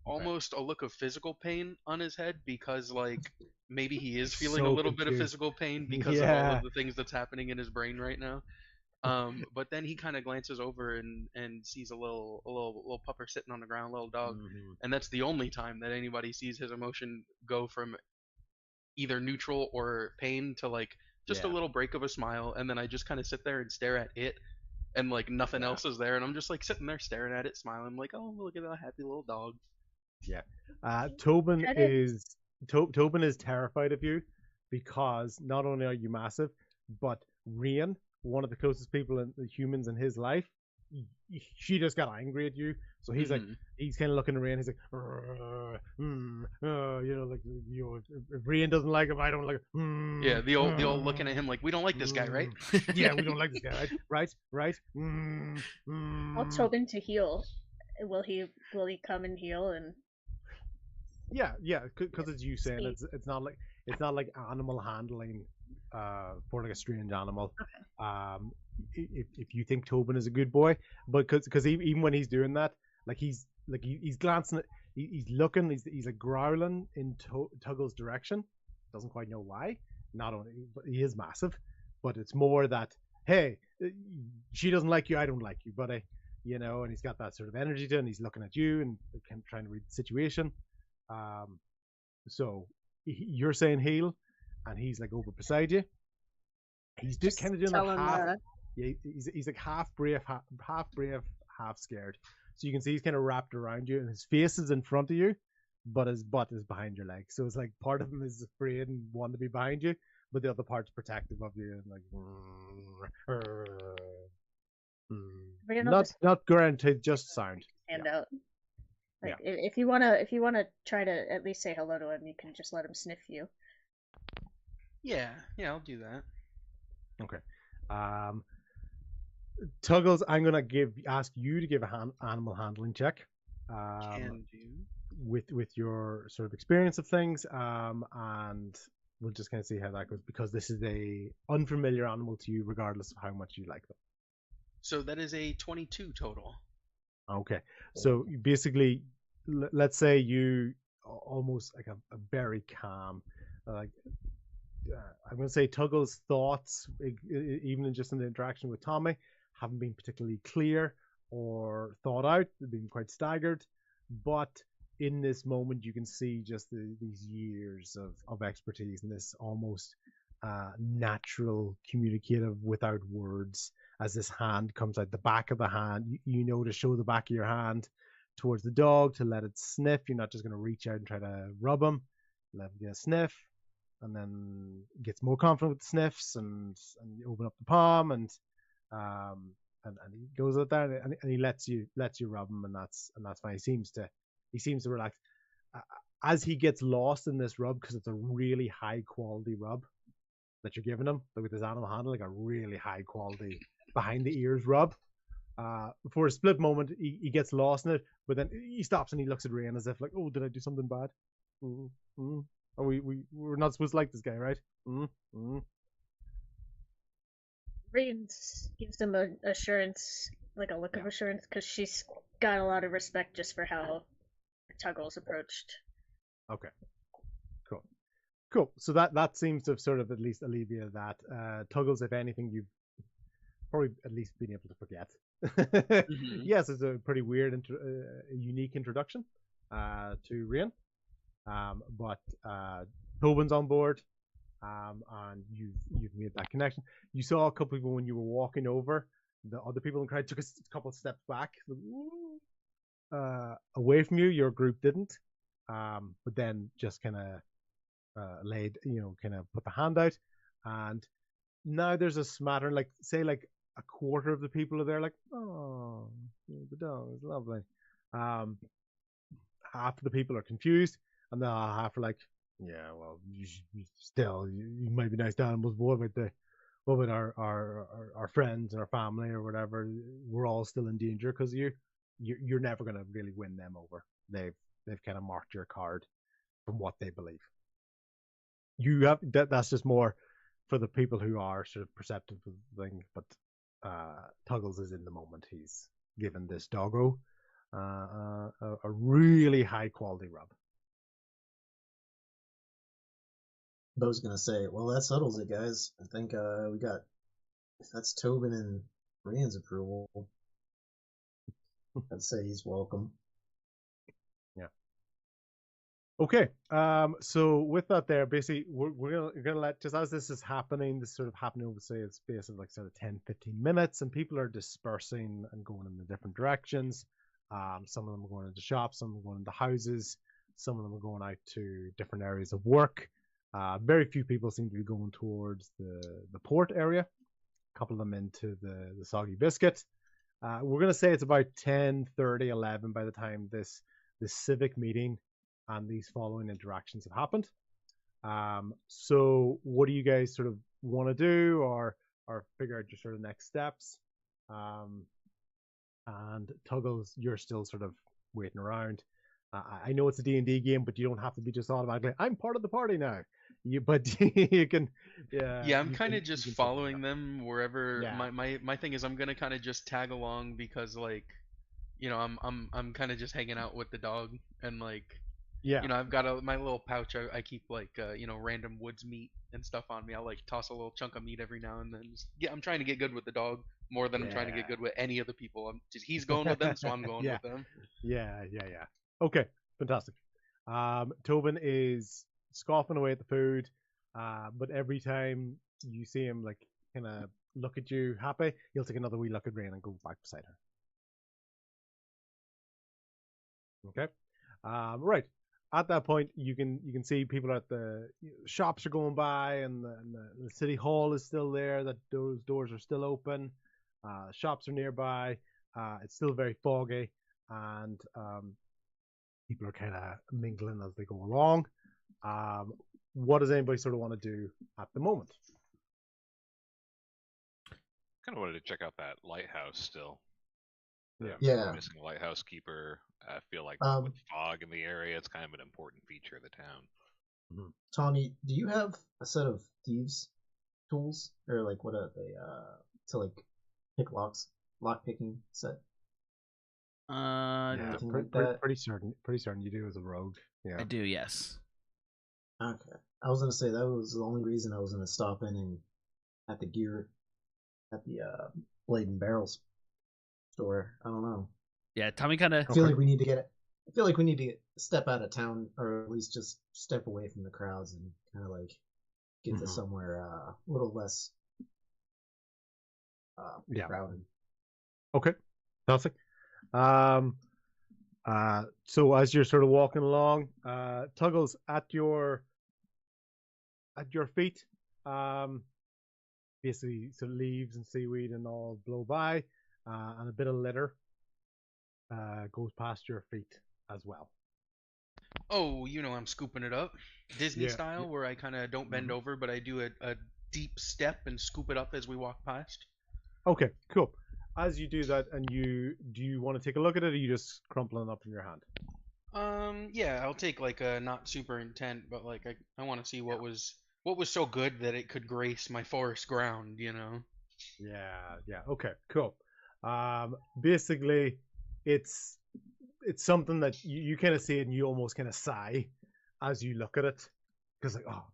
almost a look of physical pain on his head, because maybe he is feeling a little bit of physical pain because of all of the things that's happening in his brain right now. But then he kind of glances over and sees a little pupper sitting on the ground, little dog, and that's the only time that anybody sees his emotion go from either neutral or pain to just a little break of a smile, and then I just kind of sit there and stare at it, and nothing else is there, and I'm just sitting there staring at it, smiling, oh, look at that happy little dog. Yeah. Tobin is terrified of you, because not only are you massive, but Reen, one of the closest people in the humans in his life, she just got angry at you. So he's he's kind of looking at Reen. He's if Reen doesn't like him, I don't like him. Yeah, the old looking at him we don't like this guy, right? Yeah, we don't like this guy, right? I'll Tobin to heal. Will he come and heal and? Yeah, because as you saying, it's not like animal handling for a strange animal. Okay. If you think Tobin is a good boy, but because even when he's doing that, he's glancing at, he's looking, he's growling in Tuggles' direction. Doesn't quite know why. Not only, but he is massive, but it's more that, hey, she doesn't like you, I don't like you, buddy. And he's got that sort of energy to it, and he's looking at you and kind of trying to read the situation. So you're saying heal, and he's over beside you. He's just kind of doing that half. Yeah, he's half brave, half scared. So you can see he's kind of wrapped around you, and his face is in front of you, but his butt is behind your leg. So it's part of him is afraid and wanting to be behind you, but the other part's protective of you and not guaranteed, just sound. Hand out. If you wanna try to at least say hello to him, you can just let him sniff you. Yeah, I'll do that. Okay. Tuggles, I'm gonna ask you to give a animal handling check. Can do. With your sort of experience of things, and we'll just kind of see how that goes because this is a unfamiliar animal to you, regardless of how much you like them. So that is a 22 total. Okay, so basically, let's say you almost like a very calm, like I'm going to say Tuggle's thoughts, even just in the interaction with Tommy, haven't been particularly clear or thought out. They've been quite staggered, but in this moment, you can see just these years of expertise and this almost natural communicative without words as this hand comes out the back of the hand. You know to show the back of your hand towards the dog to let it sniff. You're not just going to reach out and try to rub him. Let him get a sniff, and then gets more confident with the sniffs, and you open up the palm, and he goes out there and he lets you rub him, and that's fine. He seems to relax as he gets lost in this rub because it's a really high quality rub that you're giving him, like with his animal handle, like a really high quality behind the ears rub. For a split moment, he gets lost in it, but then he stops and he looks at Rain as if like, oh, did I do something bad? Mm-hmm. Oh, we're not supposed to like this guy, right? Mm-hmm. Rain gives him an assurance, like a look of assurance, because she's got a lot of respect just for how Tuggles approached. Okay. Cool. So that seems to have sort of at least alleviated that. Tuggles, if anything, you've probably at least been able to forget. Mm-hmm. Yes, it's a pretty weird, unique introduction to Rain. But Tobin's on board, and you've made that connection. You saw a couple people when you were walking over. The other people in the crowd took a couple steps back, away from you. Your group didn't, but then just kind of laid, kind of put the hand out, and now there's a smattering, like say like a quarter of the people are there, like, oh, the dog is lovely. Half of the people are confused, and the half are like, yeah, well, you might be nice to animals, but what about our friends and our family or whatever? We're all still in danger because you're never going to really win them over. They've kind of marked your card from what they believe. You have that's just more for the people who are sort of perceptive of things, but Tuggles is in the moment. He's given this doggo a really high quality rub. Bo's gonna say, well, that settles it, guys. I think we got, if that's Tobin and Rain's approval, I'd say he's welcome. Yeah. Okay. So with that there, basically we're gonna let, just as this is happening, this sort of happening over, say, a space of like sort of 10-15 minutes, and people are dispersing and going in the different directions. Some of them are going into shops, some of them are going into houses, some of them are going out to different areas of work. Very few people seem to be going towards the port area. A couple of them into the Soggy Biscuit. We're going to say it's about 10:30, 11 by the time this civic meeting and these following interactions have happened. So what do you guys sort of want to do or figure out your sort of next steps? And Tuggles, you're still sort of waiting around. I know it's a D&D game, but you don't have to be just automatically, I'm part of the party now. But you can, I'm kind of just following them wherever. My thing is, I'm gonna kind of just tag along because, like, I'm kind of just hanging out with the dog, and like, I've got my little pouch. I keep like random woods meat and stuff on me. I'll like toss a little chunk of meat every now and then. I'm trying to get good with the dog more than I'm trying to get good with any of the people. He's going with them, so I'm going with them. Yeah. Okay, fantastic. Tobin is scoffing away at the food, but every time you see him like kind of look at you happy, he'll take another wee look at Rain and go back beside her. Okay, right. At that point, you can see people at the shops are going by, and the city hall is still there. That those doors are still open. Shops are nearby. It's still very foggy, and people are kind of mingling as they go along. What does anybody sort of want to do at the moment? kind of wanted to check out that lighthouse still. Yeah. Yeah. Missing a lighthouse keeper. I feel like Um, with fog in the area, it's kind of an important feature of the town. Tommy, do you have a set of thieves tools, or like what are they? To like pick locks, lock picking set. Uh, Yeah, anything like that? pretty certain you do as a rogue. Yeah. I do, yes. Okay. I was gonna say that was the only reason I was gonna stop in and at the gear, at the blade and barrels store. I don't know. Yeah, Tommy kind of. I feel like we need to get. I feel like we need to step out of town, or at least just step away from the crowds and kind of like get to somewhere a little less Yeah. crowded. Okay. Fantastic. So as you're sort of walking along, Tuggles at your feet, basically some leaves and seaweed and all blow by, and a bit of litter goes past your feet as well. Oh, I'm scooping it up, Disney Yeah, style, yeah. where I kind of don't bend over, but I do a deep step and scoop it up as we walk past. Okay, cool. As you do that, and do you want to take a look at it, or are you just crumpling it up in your hand? Yeah, I'll take like a not super intent, but like I want to see what was so good that it could grace my forest ground, Yeah. Okay, cool. Basically, it's something that you kind of see it and you almost kind of sigh as you look at it, because like, oh,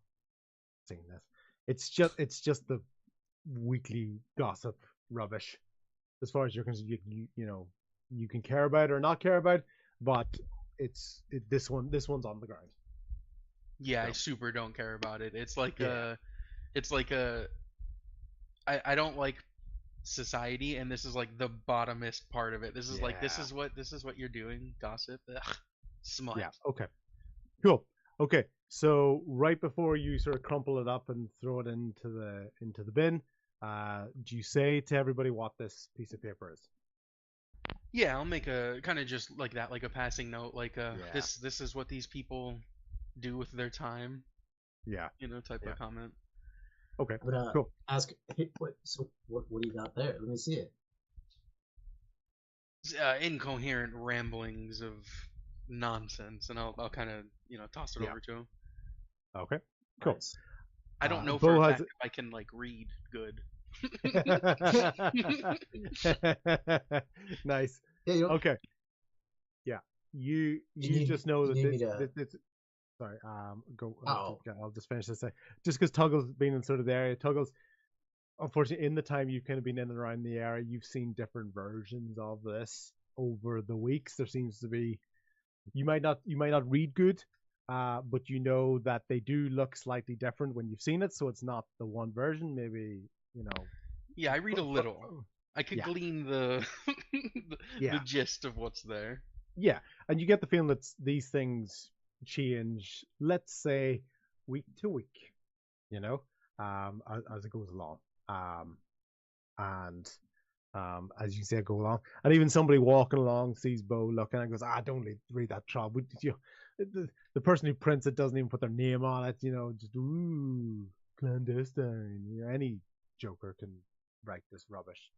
seeing this, it's just the weekly gossip rubbish. As far as you're concerned, you can care about it or not care about it, but this one's on the ground. Yeah, So. I super don't care about it. It's like Yeah. I don't like society, and this is like the bottomest part of it. This is like this Yeah. is what you're doing, gossip. Ugh, smut. Yeah. Okay. Cool. Okay. So right before you sort of crumple it up and throw it into the bin, do you say to everybody what this piece of paper is? Yeah, I'll make a kind of just like that, like a passing note, like Yeah. this is what these people do with their time, Yeah. type Yeah. of comment. Okay. But Cool. ask, hey, what do you got there? Let me see it. Incoherent ramblings of nonsense, and I'll kind of toss it Yeah. over to him. Okay. Cool. Nice. I don't know Bo for a has fact if I can like read good. Nice. Yeah, you don't, Okay. Yeah. You need- just know you that need me this, to- this sorry, go. Oh. I'll just finish this. Just because Tuggles being in sort of the area, Tuggles, unfortunately, in the time you've kind of been in and around the area, you've seen different versions of this over the weeks. There seems to be, you might not read good, but you know that they do look slightly different when you've seen it. So it's not the one version. Maybe Yeah, I read a little. I could Yeah. glean the Yeah. the gist of what's there. Yeah, and you get the feeling that these things change, let's say, week to week, as it goes along. And as you say, go along. And even somebody walking along sees Bo looking and goes, don't read that troll. The person who prints it doesn't even put their name on it, just, ooh, clandestine. Any joker can write this rubbish.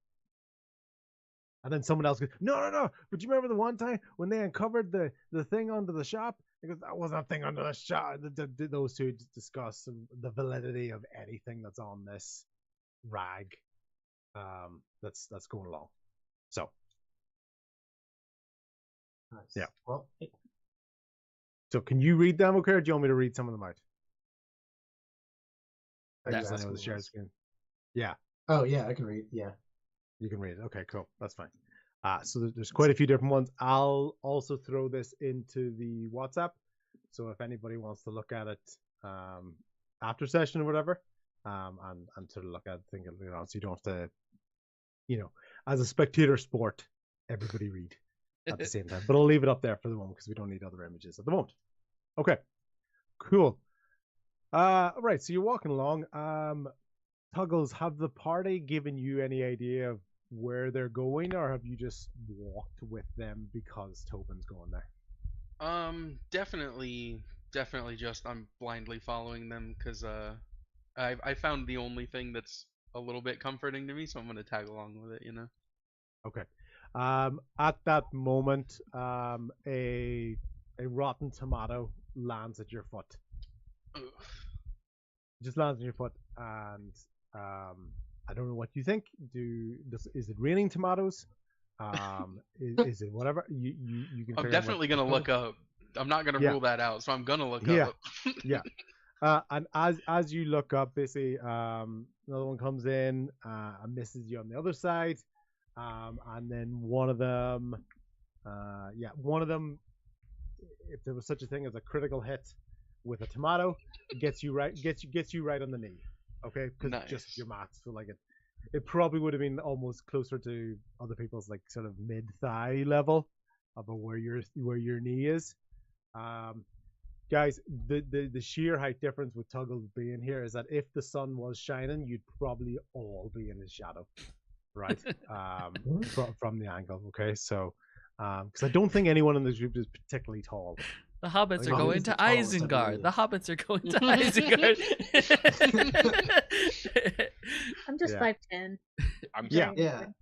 And then someone else goes, no. But you remember the one time when they uncovered the thing under the shop? He goes, that wasn't a thing under the shop. Those two discuss the validity of anything that's on this rag that's going along. So, Nice. Yeah. Well, hey, so can you read them, okay, or do you want me to read some of them out? I That's just know the cool. share screen. Yeah. oh yeah, I can read. Yeah. You can read it. Okay, cool. That's fine. So there's quite a few different ones. I'll also throw this into the WhatsApp. So if anybody wants to look at it after session or whatever, and sort of look at it, think, so you don't have to, as a spectator sport, everybody read at the same time. But I'll leave it up there for the moment because we don't need other images at the moment. Okay, cool. Right, so you're walking along. Tuggles, have the party given you any idea of where they're going, or have you just walked with them because Tobin's going there? Definitely just I'm blindly following them because I found the only thing that's a little bit comforting to me, so I'm gonna tag along with it. You know. Okay. At that moment, a rotten tomato lands at your foot. Ugh. Just lands on your foot, and I don't know what you think. Is it raining tomatoes? Is it whatever? You can. I'm figure out definitely what- gonna look up. I'm not gonna Yeah. rule that out, so I'm gonna look Yeah. up. Yeah. And as you look up, basically, another one comes in and misses you on the other side, and then one of them, if there was such a thing as a critical hit with a tomato, gets you right on the knee. Okay, because just Nice. your maths, so like it probably would have been almost closer to other people's like sort of mid thigh level of where your knee is. Guys, the sheer height difference with Tuggles being here is that if the sun was shining, you'd probably all be in his shadow, right? From the angle, okay? So, because I don't think anyone in this group is particularly tall. The hobbits Like, are going he's to the tallest, I Isengard. believe. The hobbits are going to Isengard. I'm just Yeah. 5'10". I'm Yeah. Yeah.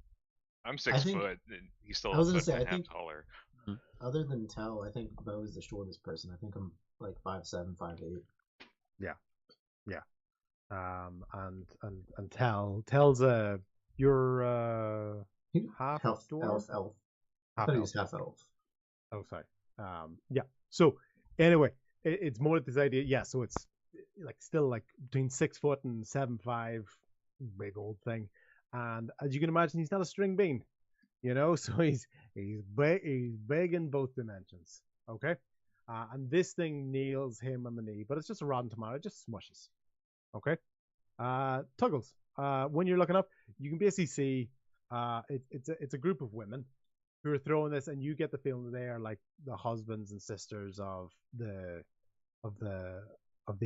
I'm 6 think- foot, and he's still I was a gonna foot say, and a I half think- taller. Other than Tell, I think Bo is the shortest person. I think I'm like 5'7", 5'8". And tells you're half Elf. dwarf? I Half thought he elf. was half elf. Oh, sorry. Yeah. So anyway, it's more this idea. Yeah. So it's like still like between 6 foot and 7'5", big old thing. And as you can imagine, he's not a string bean, you know. So he's big in both dimensions. Okay. And this thing nails him on the knee, but it's just a rotten tomato. It just smushes. Okay. Tuggles. When you're looking up, you can basically see it's a group of women who are throwing this, and you get the feeling that they are like the husbands and sisters of the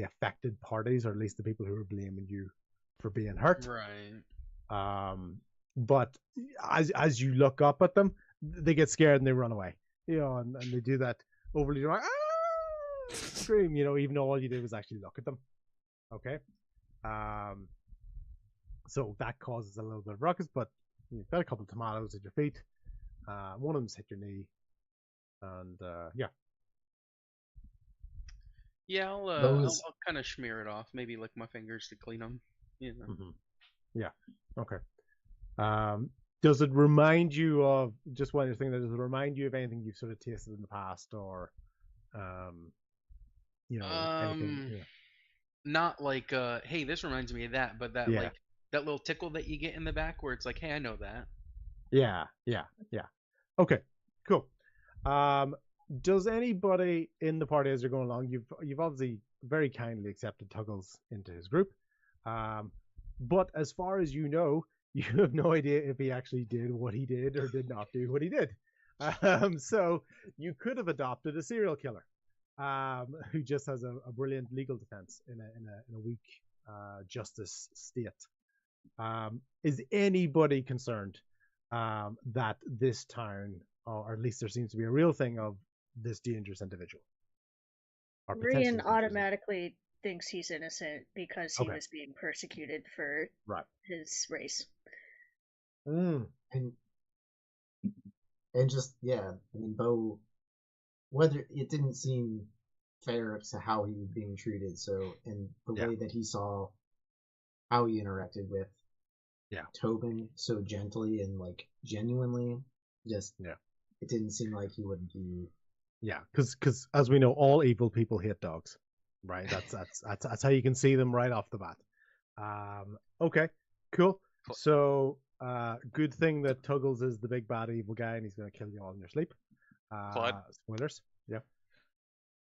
affected parties, or at least the people who are blaming you for being hurt. Right. But as you look up at them, they get scared and they run away. You know, and they do that overly dramatic scream. You know, even though all you did was actually look at them. Okay. So that causes a little bit of ruckus, but you've got a couple of tomatoes at your feet. One of them's hit your knee, and yeah. Yeah, I'll Those- kind of smear it off. Maybe lick my fingers to clean them. You know. Mm-hmm. Yeah. Okay. Does it remind you of just one other thing? Does it remind you of anything you've sort of tasted in the past, or anything? Yeah. Not like hey, this reminds me of that, but that Yeah. like that little tickle that you get in the back where it's like, hey, I know that. Yeah. Okay. Cool. Does anybody in the party, as you're going along, you've obviously very kindly accepted Tuggles into his group, but as far as you know, you have no idea if he actually did what he did or did not do what he did. So you could have adopted a serial killer, who just has a brilliant legal defense in a weak justice state. Is anybody concerned that this town, or at least there seems to be a real thing of this dangerous individual? Or potentially Rian dangerous automatically thinks he's innocent because he Okay. was being persecuted for Right. his race. individual. And just I mean, Bo, whether it didn't seem fair to how he was being treated, so and the Yeah. way that he saw how he interacted with Yeah. Tobin so gently and like genuinely, just Yeah. it didn't seem like he would be. Yeah, because as we know, all evil people hate dogs, right? That's how you can see them right off the bat. Okay, cool. So, good thing that Tuggles is the big bad evil guy, and he's gonna kill you all in your sleep. Claude? Spoilers. Yeah.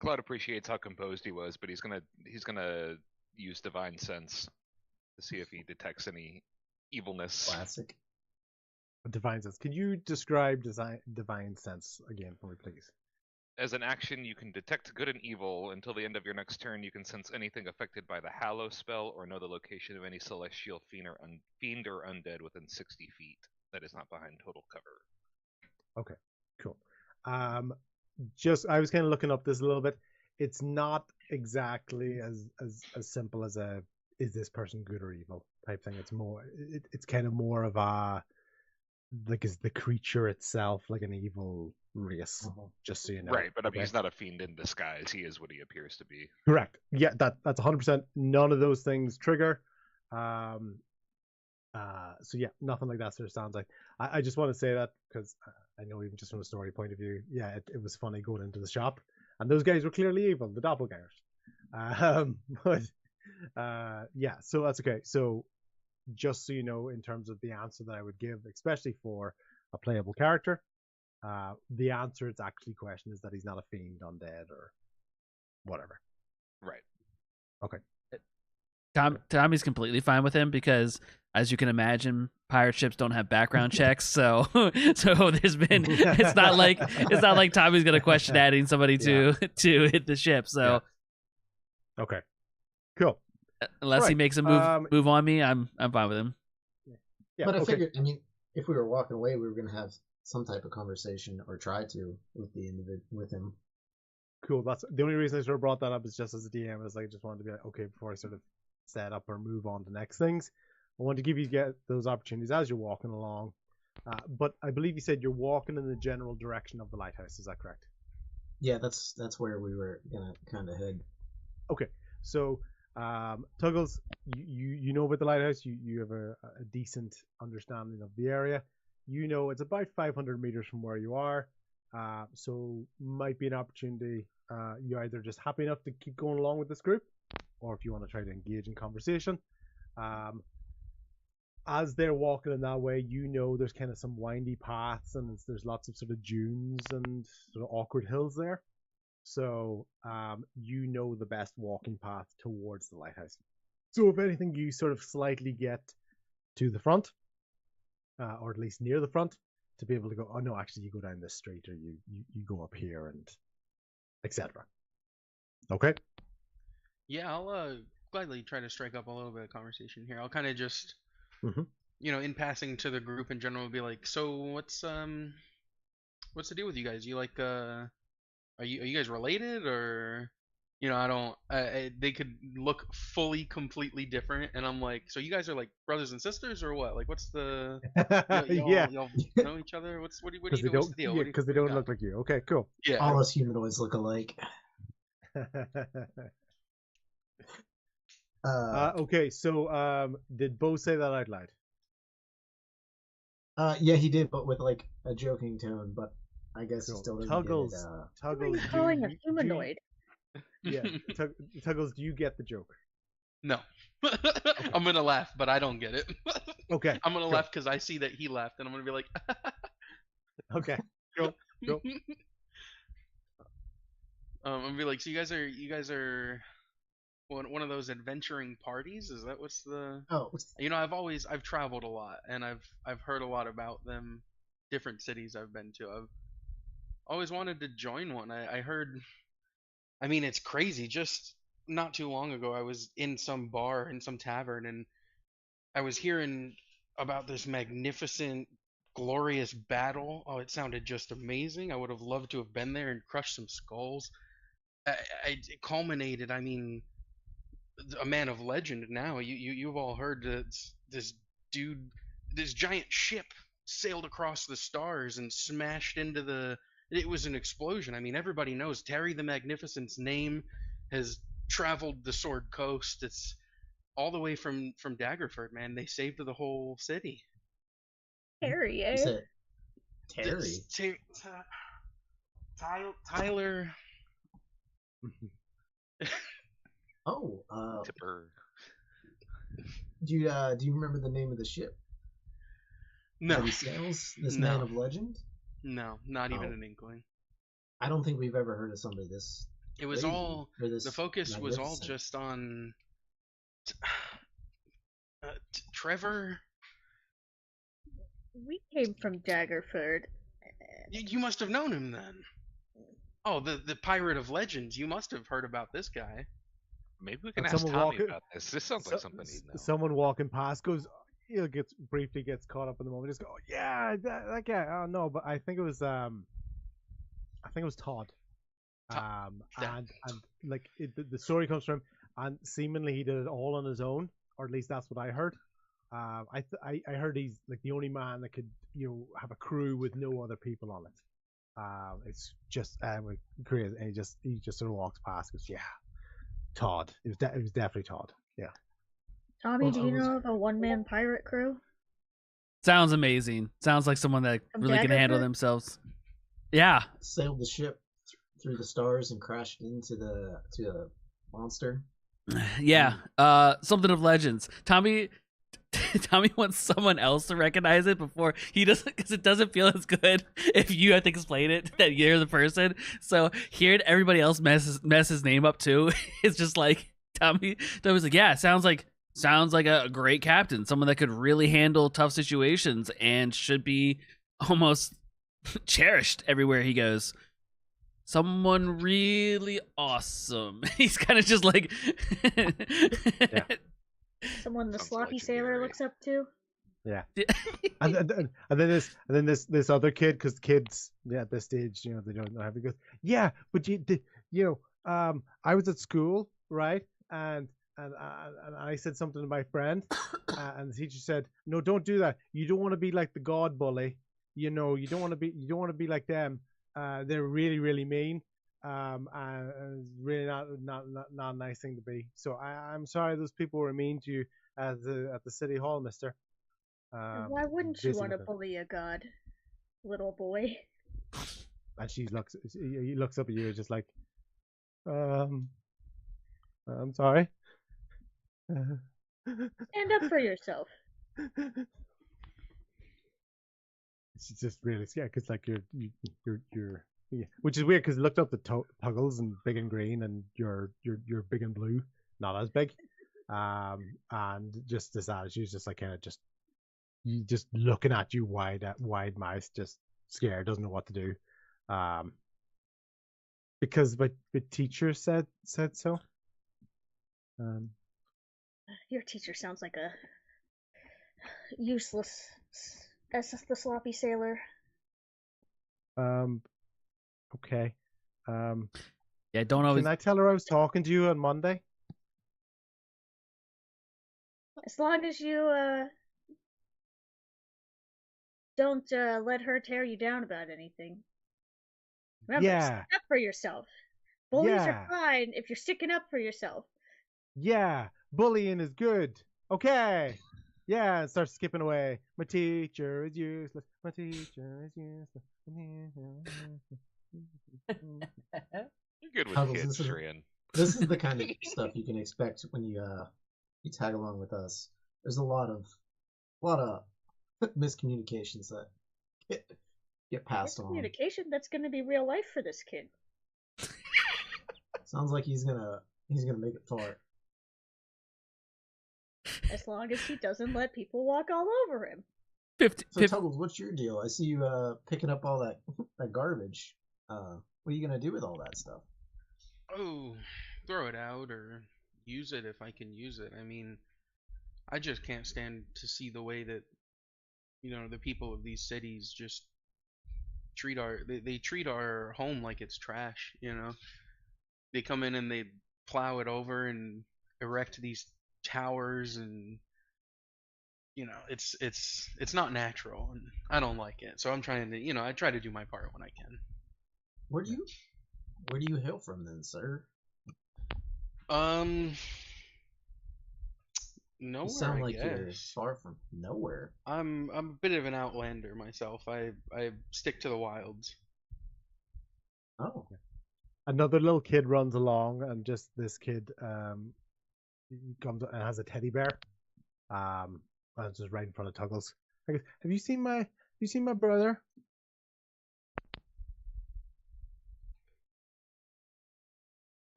Cloud appreciates how composed he was, but he's gonna use divine sense to see if he detects any evilness. Classic. Divine sense. Can you describe divine sense again for me, please? As an action, you can detect good and evil. Until the end of your next turn, you can sense anything affected by the Hallow spell or know the location of any celestial fiend or undead within 60 feet that is not behind total cover. Okay, cool. I was kind of looking up this a little bit. It's not exactly as simple as is this person good or evil? type thing. It's more it's kind of more of a like is the creature itself like an evil race, just so you know. Right, but I mean, okay? he's not a fiend in disguise. He is what he appears to be. Correct. Yeah, that's 100%. None of those things trigger. So yeah, nothing like that sort of sounds like. I just want to say that because I know even just from a story point of view, yeah, it was funny going into the shop, and those guys were clearly evil, the doppelgangers. But yeah, so that's okay. So just so you know, in terms of the answer that I would give, especially for a playable character, the answer it's actually question is that he's not a fiend, undead, or whatever. Right. Okay. Tommy's completely fine with him because, as you can imagine, pirate ships don't have background checks. So there's been it's not like Tommy's gonna question adding somebody to hit the ship. So okay, cool. Unless he makes a move on me, I'm fine with him. Yeah, but I figured, I mean, if we were walking away, we were gonna have some type of conversation or try to with him. Cool. That's the only reason I sort of brought that up is just as a DM is like I just wanted to be like, okay, before I sort of set up or move on to next things, I want to give you get those opportunities as you're walking along. But I believe you said you're walking in the general direction of the lighthouse. Is that correct? Yeah, that's where we were gonna kind of head. Okay, so Tuggles, you know about the lighthouse. You have a decent understanding of the area. You know it's about 500 meters from where you are. So might be an opportunity. You're either just happy enough to keep going along with this group, or if you want to try to engage in conversation. As they're walking in that way, you know there's kind of some windy paths and there's lots of sort of dunes and sort of awkward hills there. So you know the best walking path towards the lighthouse. So if anything, you sort of slightly get to the front, or at least near the front, to be able to go, oh no, actually you go down this street, or you go up here, and etc. Okay? Yeah, I'll gladly try to strike up a little bit of conversation here. I'll kind of just, in passing to the group in general, be like, so what's the deal with you guys? You like, are you guys related, or, I don't, they could look completely different, and I'm like, so you guys are like brothers and sisters, or what? Like, what's the, y'all know each other? What do you do? What's the deal? Yeah, because they don't look like you. Okay, cool. Yeah. All us humanoids look alike. Okay, so did Bo say that out loud? Yeah, he did, but with like a joking tone. But I guess he still doesn't Tuggles, get it. What are you calling a humanoid? Yeah, Tuggles, do you get the joke? No. I'm gonna laugh, but I don't get it. Okay. I'm gonna laugh because I see that he laughed, and I'm gonna be like, okay, go. I'm gonna be like, so you guys are one of those adventuring parties? Is that what's the? Oh. I've traveled a lot, and I've heard a lot about them, different cities I've been to. I've always wanted to join one. I heard. I mean, it's crazy. Just not too long ago, I was in some bar, in some tavern, and I was hearing about this magnificent, glorious battle. Oh, it sounded just amazing. I would have loved to have been there and crushed some skulls. It culminated, I mean, a man of legend now. You've all heard that this dude, this giant ship sailed across the stars and smashed into the... It was an explosion. I mean, everybody knows Terry the Magnificent's name has traveled the Sword Coast. It's all the way from Daggerford, man. They saved the whole city. Terry, eh? Terry? Tyler... Tipper. Do you remember the name of the ship? No. That he sails? This man of legend? No, not even an inkling. I don't think we've ever heard of somebody this. It was all the focus was all magnificent. just on Trevor. We came from Daggerford. You must have known him then. Oh, the pirate of legends. You must have heard about this guy. Maybe we can ask Tommy about this. This sounds like something he'd know. Someone walking past goes, briefly gets caught up in the moment. Just go, oh, yeah, that guy. Oh no, but I think it was Todd. And like the story comes from him, and seemingly he did it all on his own, or at least that's what I heard. I heard he's like the only man that could have a crew with no other people on it. It's just crazy. And he just sort of walks past. Goes, yeah, Todd. It was definitely Todd. Yeah. Tommy, Well, do I you was- know of a one-man pirate crew? Sounds amazing. Sounds like someone that From really can handle Daggerford? themselves. Yeah. Sailed the ship through the stars and crashed into the monster. Yeah. Something of legends. Tommy wants someone else to recognize it before he doesn't, because it doesn't feel as good if you have to explain it that you're the person. So hearing everybody else mess his name up too, it's just like Tommy's like, yeah, sounds like a great captain, someone that could really handle tough situations and should be almost cherished everywhere he goes. Someone really awesome. He's kind of just like Someone the Sounds sloppy sailor legendary. looks up to? Yeah. and then this other kid, because kids at this stage, they don't know how to go. Yeah, but I was at school, right? And I said something to my friend, and the teacher said, "No, don't do that. You don't want to be like the god bully. You don't want to be like them. They're really, really mean. And it's really not a nice thing to be. So I'm sorry those people were mean to you at the city hall, Mister." And why wouldn't you want to basically. bully a god, little boy? And he looks up at you, just like, I'm sorry. Stand up for yourself. It's just really scary because like you're which is weird because it looked up the Puggles and Big and Green, and you're Big and Blue, not as big. And just this attitude, just like kind of just looking at you wide mouth, just scared, doesn't know what to do. Because the teacher said so. Your teacher sounds like a useless as the sloppy sailor. Okay. Yeah, don't always. Can I tell her I was talking to you on Monday? As long as you don't let her tear you down about anything. Remember, Yeah. stick up for yourself. Bullies Yeah. are fine if you're sticking up for yourself. Yeah, bullying is good. Okay. Yeah, and start skipping away. My teacher is useless. My teacher is useless. You're good with Puddles, kids, this is- Shrian. This is the kind of stuff you can expect when you tag along with us. There's a lot of miscommunications that get passed on. Communication, that's going to be real life for this kid. Sounds like he's gonna make it far. As long as he doesn't let people walk all over him. 50, So Tuggles, what's your deal? I see you picking up all that garbage. What are you gonna do with all that stuff? Oh, throw it out or use it if I can use it. I mean, I just can't stand to see the way that the people of these cities just treat they treat our home like it's trash. They come in and they plow it over and erect these towers, and it's not natural, and I don't like it. So I'm trying to I try to do my part when I can. Where do you hail from then, sir? Nowhere. You sound I like you're guess. far from nowhere. I'm a bit of an outlander myself. I stick to the wilds. Oh, Another little kid runs along, and just this kid comes and has a teddy bear. And it's just right in front of Tuggles. I goes, have you seen my brother?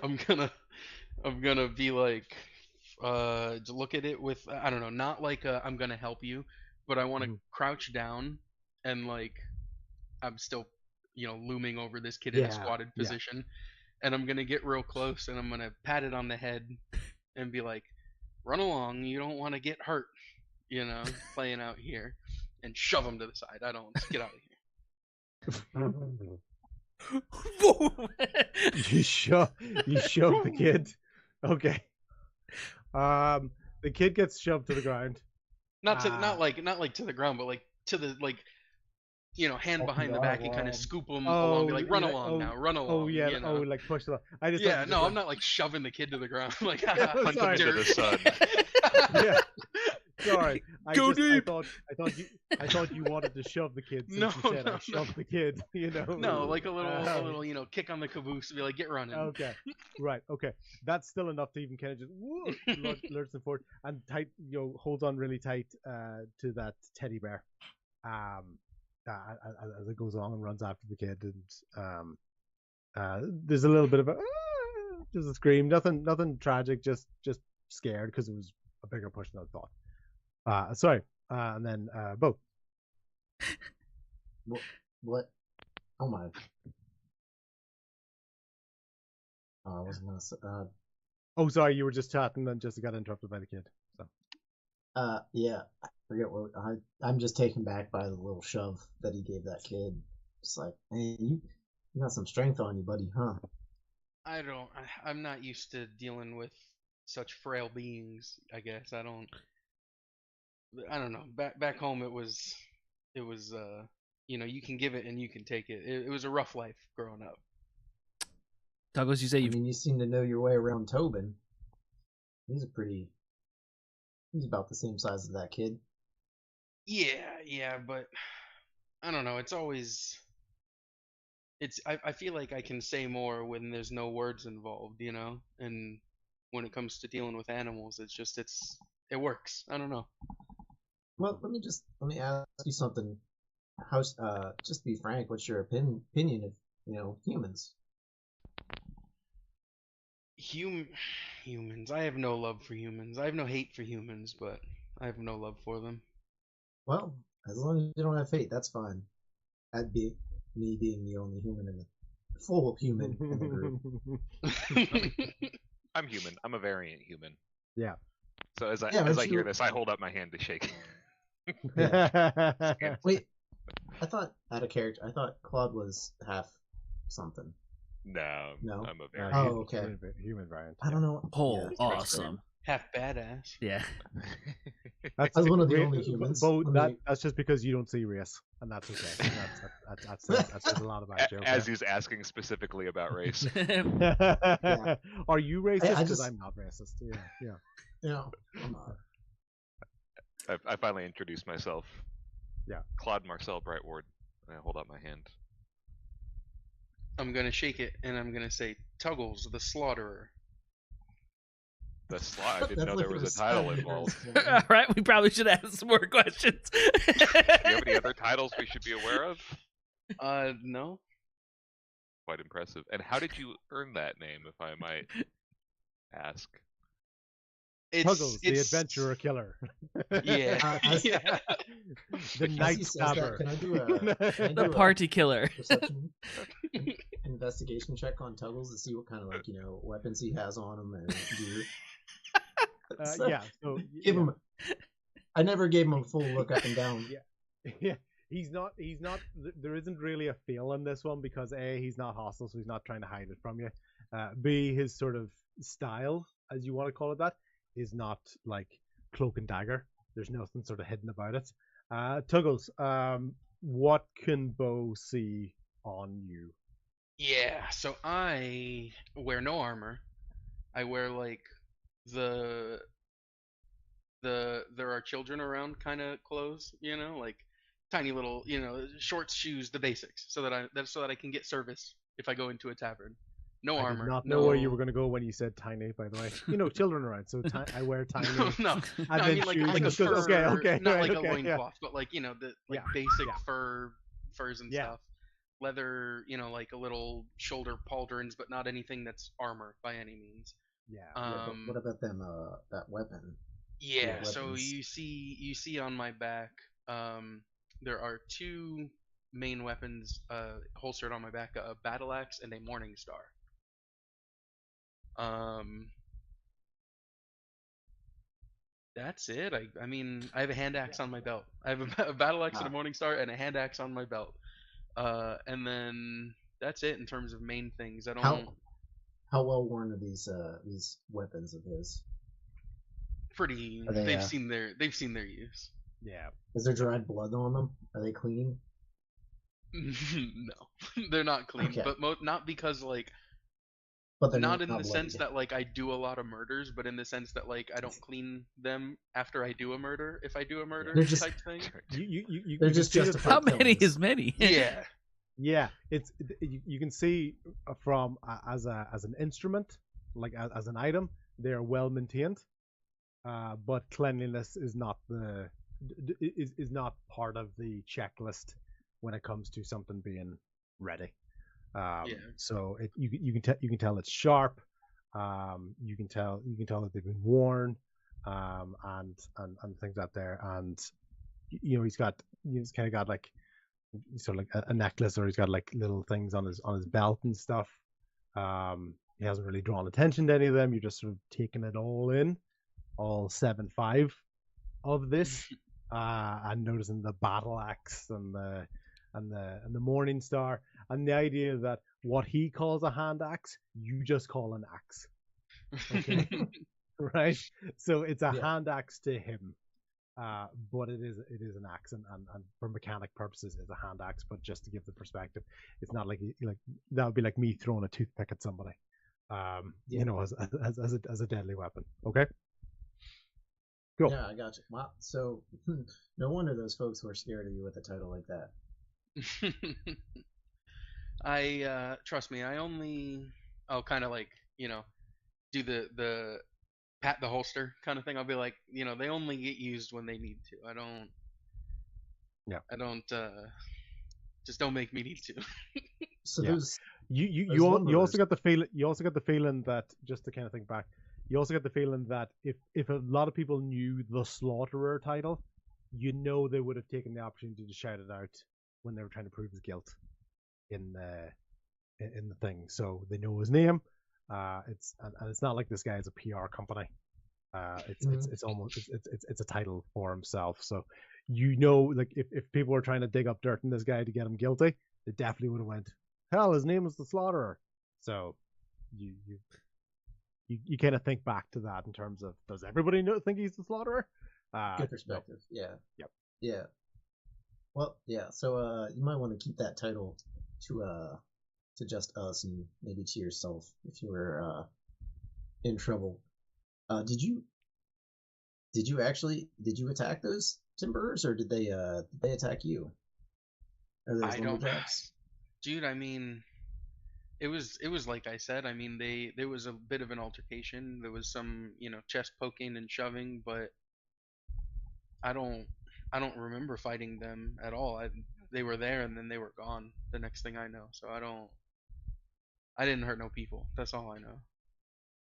I'm gonna be like, to look at it with, I don't know, not like I'm gonna help you, but I want to crouch down and like I'm still looming over this kid in a Yeah, squatted yeah. position, and I'm gonna get real close and I'm gonna pat it on the head and be like, run along, you don't want to get hurt, playing out here, and shove him to the side. I don't get out of here. You shove the kid. Okay. The kid gets shoved to the ground. Not to Ah. not like to the ground, but like to the hand Open behind the the back and kind arm. of scoop him along, be like, run yeah, along now, run along. oh yeah, you know? like push the. I just Yeah, thought you no, just I'm not like shoving the kid to the ground like Yeah, Hunt him sorry. into the sun. Yeah. Sorry, Go I deep. thought you wanted to shove the kid. Since No, you said no, I no. shoved the kid. You know. No, like a Uh, little kick on the caboose, be like, get running. Okay, right. Okay, that's still enough to even kind of just lurch them forward and tight. Holds on really tight to that teddy bear, as it goes along and runs after the kid, and there's a little bit of just a scream. Nothing tragic. Just scared because it was a bigger push than I thought. Sorry. And then Bo. What? Oh my. I wasn't gonna say. Oh, sorry. You were just chatting and just got interrupted by the kid. So. Yeah. I forget what I'm just taken back by the little shove that he gave that kid. It's like, hey, you got some strength on you, buddy, huh? I'm not used to dealing with such frail beings, I guess. I don't know. Back home it was you can give it and you can take it. It was a rough life growing up. Douglas, you say I you mean, you seem to know your way around Tobin. He's about the same size as that kid. Yeah, but I don't know. I feel like I can say more when there's no words involved, and when it comes to dealing with animals, it works. I don't know. Well, let me ask you something. Just be frank. What's your opinion of humans? Humans. I have no love for humans. I have no hate for humans, but I have no love for them. Well, as long as you don't have hate, that's fine. That'd be me being the only full human in the group. I'm human. I'm a variant human. Yeah. So as I but hear this, I hold up my hand to shake. Wait, I thought out of character. I thought Claude was half something. No. I'm a variant. Oh, okay. Human variant. I don't know. whole Yeah. awesome. Half badass. Yeah. I was one of the only humans. Bo, that's just because you don't see race, and that's okay. That says a lot about you. Okay? As he's asking specifically about race. Yeah. Are you racist? I Because just- I'm not racist. Yeah. I'm not. I finally introduced myself. Yeah. Claude Marcel Brightward. And I hold up my hand. I'm gonna shake it and I'm gonna say Tuggles the Slaughterer. The slot. I didn't know That's there like was a a title respect. involved. All right, we probably should ask some more questions. Do you have any other titles we should be aware of? No. Quite impressive. And how did you earn that name, if I might ask? Puggles, the adventurer killer. Yeah. Yeah. The As night he says that, stabber. can I do a The party killer. perception investigation check on Tuggles to see what kind of weapons he has on him and gear? Yeah. So Give him. I never gave him a full look up and down. Yeah, he's not. There isn't really a feel in this one because A, he's not hostile, so he's not trying to hide it from you. B, his sort of style, as you want to call it, that is not like cloak and dagger. There's nothing sort of hidden about it. Tuggles, what can Bo see on you? Yeah, so I wear no armor. I wear like the there are children around kind of clothes, like tiny little, shorts, shoes, the basics, so that I can get service if I go into a tavern. No I armor. did not know where you were going to go when you said tiny, by the way. Children around, so I wear tiny. No, and I then mean like shoes a and fur, goes, okay, not right, like okay, a loincloth, yeah. but like the Yeah, basic yeah. furs and Yeah. stuff. Leather, like a little shoulder pauldrons, but not anything that's armor by any means. Yeah. But what about them? That weapon. Yeah, so weapons. you see on my back, there are two main weapons holstered on my back: a battle axe and a morning star. That's it. I mean, I have a hand axe on my belt. I have a battle axe and a morning star and a hand axe on my belt. And then that's it in terms of main things. I don't. How well worn are these weapons of his? pretty. Are they, They've seen their use. Yeah. Is there dried blood on them? Are they clean? No, they're not clean, Okay. but not because like But they're not in the bloodied. sense that like I do a lot of murders, but in the sense that like I don't clean them after I do a murder. If I do a murder They're just- type thing. You They're can just see that- justified. How many killings. is many? Yeah. Yeah, you can see from as an instrument, like as an item, they are well maintained, but cleanliness is not is not part of the checklist when it comes to something being ready. So you can tell it's sharp. You can tell that they've been worn, and things out there, and he's kind of got like sort of like a necklace, or he's got like little things on his belt and stuff. He hasn't really drawn attention to any of them. You're just sort of taking it all in, all 7-5 of this, and noticing the battle axe and the morning star, and the idea that what he calls a hand axe, you just call an axe. Okay. Right? So it's a hand axe to him. But it is an axe, and for mechanic purposes, it's a hand axe. But just to give the perspective, it's not like that would be like me throwing a toothpick at somebody, as a deadly weapon. Okay. Cool. Yeah, I got you. Wow. So no wonder those folks were scared of you with a title like that. I trust me. I'll kind of like do the pat the holster kind of thing. I'll be like, they only get used when they need to. I don't just don't make me need to. So Yeah. those You also got the feeling that, just to kind of think back, you also got the feeling that if a lot of people knew the Slaughterer title, they would have taken the opportunity to shout it out when they were trying to prove his guilt in the thing. So they know his name. It's not like this guy is a PR company. It's almost it's a title for himself. So like if people were trying to dig up dirt in this guy to get him guilty, they definitely would have went, hell, his name is the Slaughterer. So you kind of think back to that in terms of, does everybody think he's the Slaughterer? good perspective. Yeah. Yep. Yeah. Well, yeah. So you might want to keep that title to just us, and maybe to yourself if you were in trouble. Did you attack those timberers, or did they attack you? Or those I don't, lumberjacks? dude. I mean, it was like I said. I mean, there was a bit of an altercation. There was some chest poking and shoving, but I don't remember fighting them at all. They were there and then they were gone the next thing I know. So I didn't hurt no people. That's all I know.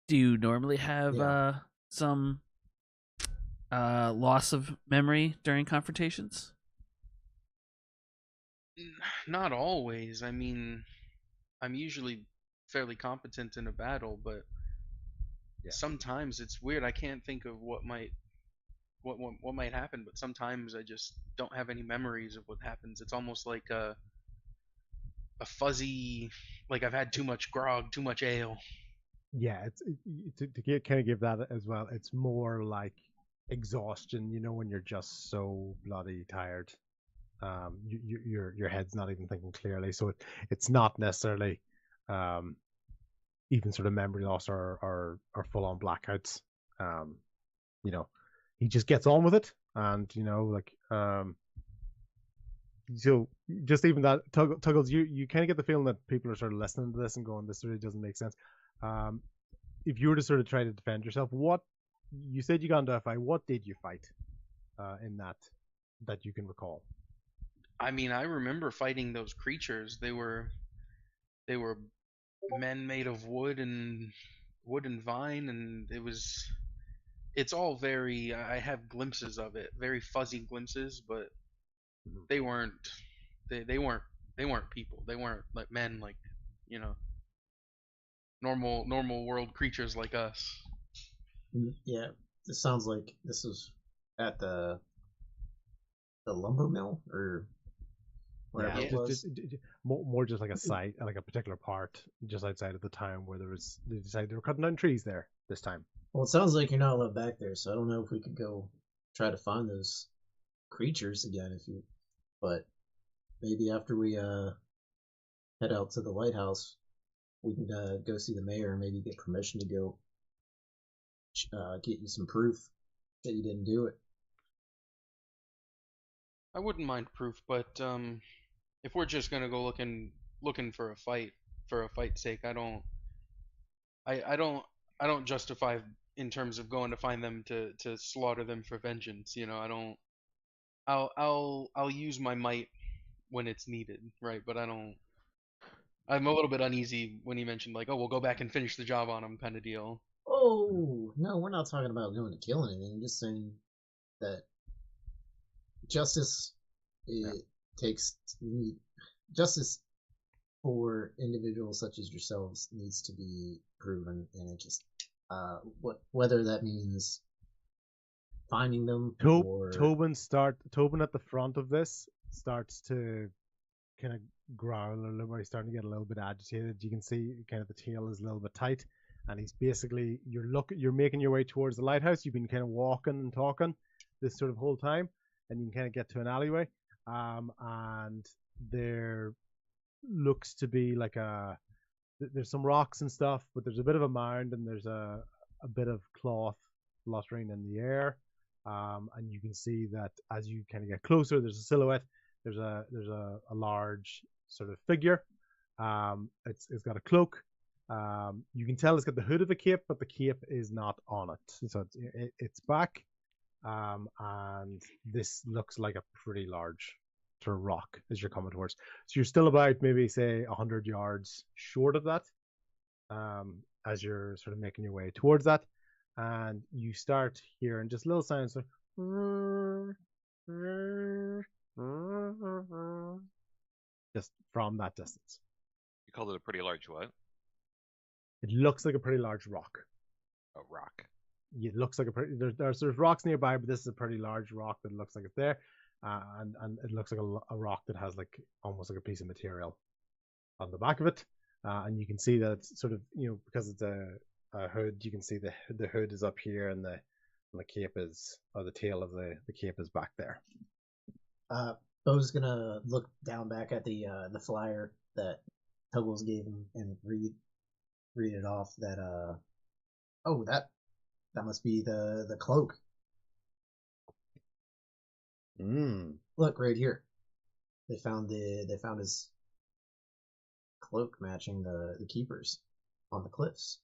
Do you normally have Yeah. some loss of memory during confrontations? Not always. I mean, I'm usually fairly competent in a battle, but sometimes it's weird. I can't think of what might happen, but sometimes I just don't have any memories of what happens. It's almost like a fuzzy, like I've had too much grog, too much ale. Yeah, it's to kind of give that as well. It's more like exhaustion, when you're just so bloody tired. Your head's not even thinking clearly, so it's not necessarily even sort of memory loss or full on blackouts. He just gets on with it, and so just even that, Tuggles, you kind of get the feeling that people are sort of listening to this and going, this really doesn't make sense. If you were to sort of try to defend yourself, what you said you got into a fight, what did you fight in that you can recall? I mean, I remember fighting those creatures. They were men made of wood and vine, and it's all very, I have glimpses of it, very fuzzy glimpses, but they weren't people. They weren't like men, like normal world creatures like us. Yeah, this sounds like this was at the lumber mill or wherever it was. More just like a site, like a particular part just outside of the town where they decided they were cutting down trees there this time. Well, it sounds like you're not allowed back there, so I don't know if we could go try to find those creatures again. But maybe after we head out to the lighthouse, we can go see the mayor and maybe get permission to go get you some proof that you didn't do it. I wouldn't mind proof, but if we're just gonna go looking for a fight's sake, I don't justify in terms of going to find them to slaughter them for vengeance. You know, I don't. I'll use my might when it's needed, right? But I don't. I'm a little bit uneasy when he mentioned like, oh, we'll go back and finish the job on him, kind of deal. Oh no, we're not talking about going to kill anything. I'm just saying that justice justice for individuals such as yourselves needs to be proven, and it just whether that means finding them or Tobin at the front of this starts to kind of growl a little bit. He's starting to get a little bit agitated. You can see kind of the tail is a little bit tight, and he's basically you're making your way towards the lighthouse. You've been kind of walking and talking this sort of whole time, and you can kind of get to an alleyway, and there looks to be like there's some rocks and stuff, but there's a bit of a mound, and there's a bit of cloth fluttering in the air, and you can see that as you kind of get closer, there's a silhouette. There's a large sort of figure. It's got a cloak. You can tell it's got the hood of a cape, but the cape is not on it. So it's back, and this looks like a pretty large sort of rock as you're coming towards. So you're still about maybe say 100 yards short of that, as you're sort of making your way towards that, and you start hearing just little sounds like just from that distance. You called it a pretty large what? It looks like a pretty large rock. A rock. It looks like there's rocks nearby, but this is a pretty large rock that looks like it's there, and it looks like a rock that has like almost like a piece of material on the back of it, and you can see that it's sort of, you know, because it's a hood, you can see the hood is up here, and the cape is, or the tail of the cape is back there. Bo's gonna look down back at the flyer that Tuggles gave him and read it off. That that must be the cloak. Look right here. They found his cloak matching the keeper's on the cliffs.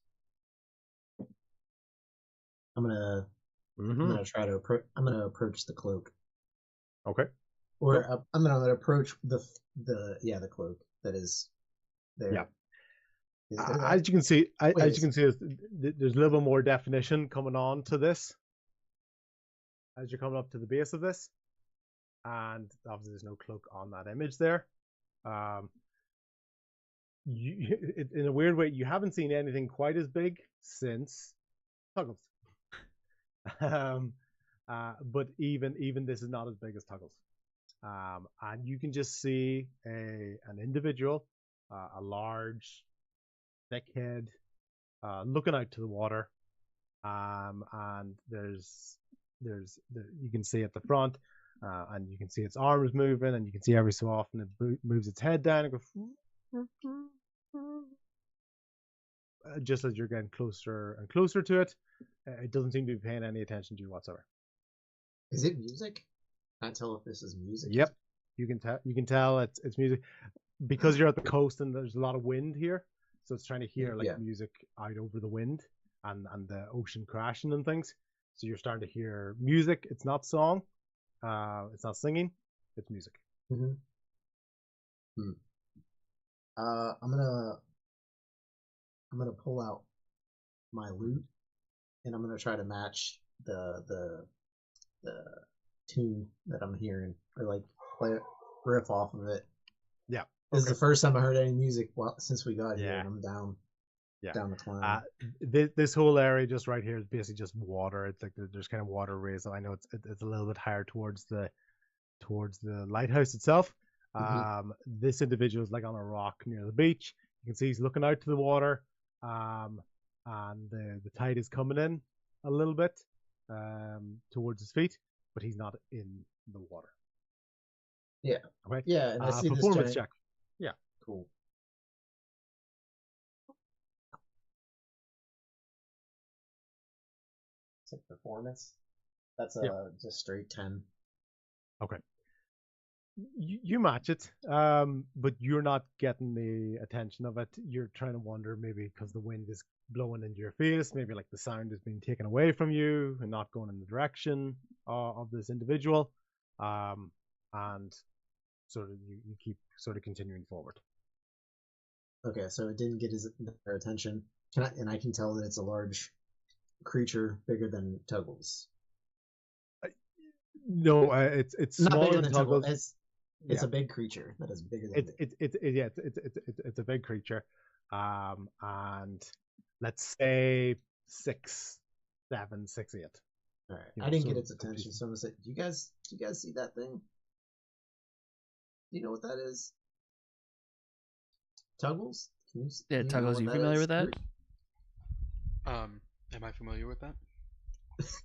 I'm gonna try to approach the cloak. Okay. Or I'm gonna approach the cloak that is there. Yeah. As you can see, there's a little bit more definition coming on to this as you're coming up to the base of this, and obviously there's no cloak on that image there. In a weird way, you haven't seen anything quite as big since Tuggles. But even this is not as big as Tuggles. And you can just see an individual, a large, thick head, looking out to the water, and you can see at the front, and you can see its arms moving, and you can see every so often it moves its head down and goes, just as you're getting closer and closer to it. It doesn't seem to be paying any attention to you whatsoever. Is it music? Can't tell if this is music. Yep, you can tell it's music because you're at the coast and there's a lot of wind here, so it's trying to hear like music out over the wind and the ocean crashing and things. So you're starting to hear music. It's not song, it's not singing, it's music. I'm gonna pull out my lute and I'm gonna try to match the tune that I'm hearing, or like play riff off of it. Yeah. This is the first time I heard any music since we got here, and I'm down the climb. This whole area just right here is basically just water. It's like there's kind of water raised. I know it's a little bit higher towards the lighthouse itself. This individual is like on a rock near the beach. You can see he's looking out to the water, and the tide is coming in, a little bit towards his feet, but he's not in the water. Yeah. Okay. Yeah, and I see this Performance giant. check. Yeah. Cool. It's like performance. That's just straight 10. Okay. You match it, but you're not getting the attention of it. You're trying to wonder, maybe because the wind is blowing into your face, maybe like the sound is being taken away from you and not going in the direction of this individual, and sort of you keep sort of continuing forward. Okay, so it didn't get their attention. And I can tell that it's a large creature, bigger than Tuggles. No, it's Not smaller bigger than than Tuggles. Tuggles. It's a big creature that is bigger than It's a big creature, and let's say 6, 7, 6, 8. All right, You I know, didn't so get its it's attention. decent. So I'm gonna say, do you guys see that thing? Do you know what that is? Tuggles? Yeah, do you know Tuggles, what you that familiar is? with that? Am I familiar with that?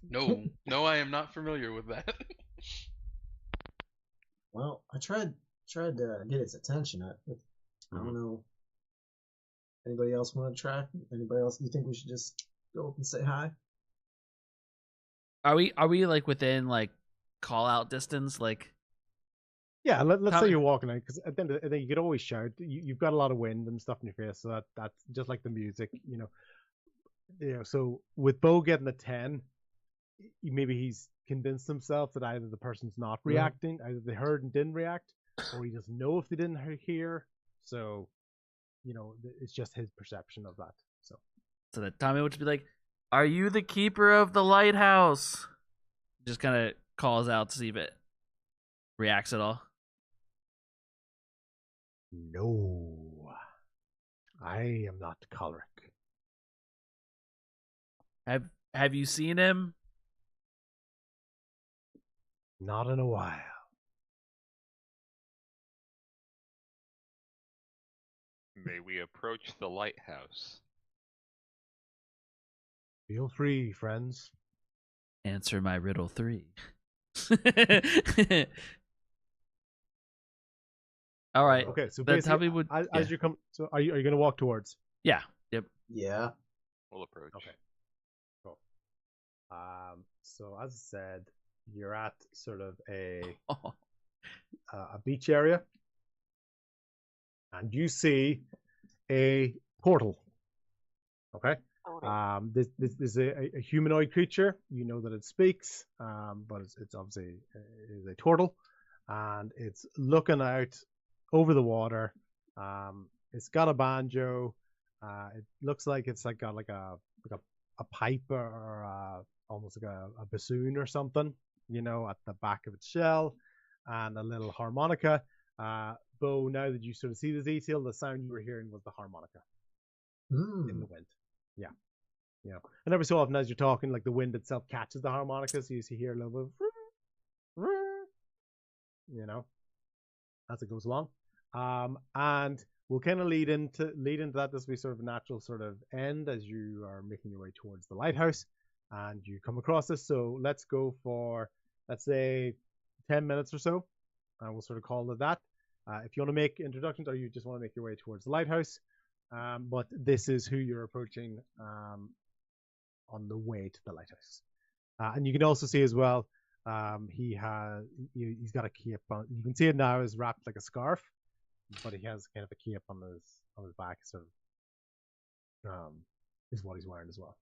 No, I am not familiar with that. Well, I tried to get its attention. I don't know. Anybody else want to try? Anybody else? You think we should just go up and say hi? Are we like within like call out distance? Like, Yeah, let's How- say you're walking out, because at the end of the day, you could always shout. You've got a lot of wind and stuff in your face, so that's just like the music, you know. So with Bo getting a 10, maybe he's convinced himself that either the person's not reacting, either they heard and didn't react, or he doesn't know if they didn't hear. So, it's just his perception of that. so that Tommy would just be like, "Are you the keeper of the lighthouse?" Just kind of calls out to see if it reacts at all. No, I am not choleric. Have you seen him? Not in a while. May we approach the lighthouse? Feel free, friends. Answer my riddle 3. All right. Okay, so That's how basically, we would. as you come. So are you going to walk towards? Yeah. Yep. Yeah. We'll approach. Okay. Cool. So as I said, you're at sort of a beach area, and you see a portal. Okay. This is a humanoid creature. You know that it speaks, but it's obviously is a turtle, and it's looking out over the water. It's got a banjo. It looks like it's like got like a pipe or almost like a bassoon or something, at the back of its shell, and a little harmonica. Bo, now that you sort of see the detail, the sound you were hearing was the harmonica in the wind. Yeah. And every so often as you're talking, like the wind itself catches the harmonica, so you hear a little bit of, as it goes along. And we'll kind of lead into that. This will be sort of a natural sort of end as you are making your way towards the lighthouse, and you come across this. So let's go for, let's say, 10 minutes or so, and we'll sort of call it that. If you want to make introductions, or you just want to make your way towards the lighthouse, but this is who you're approaching on the way to the lighthouse. And you can also see as well, he's got a cape on. You can see it now is wrapped like a scarf, but he has kind of a cape on his back, sort of is what he's wearing as well.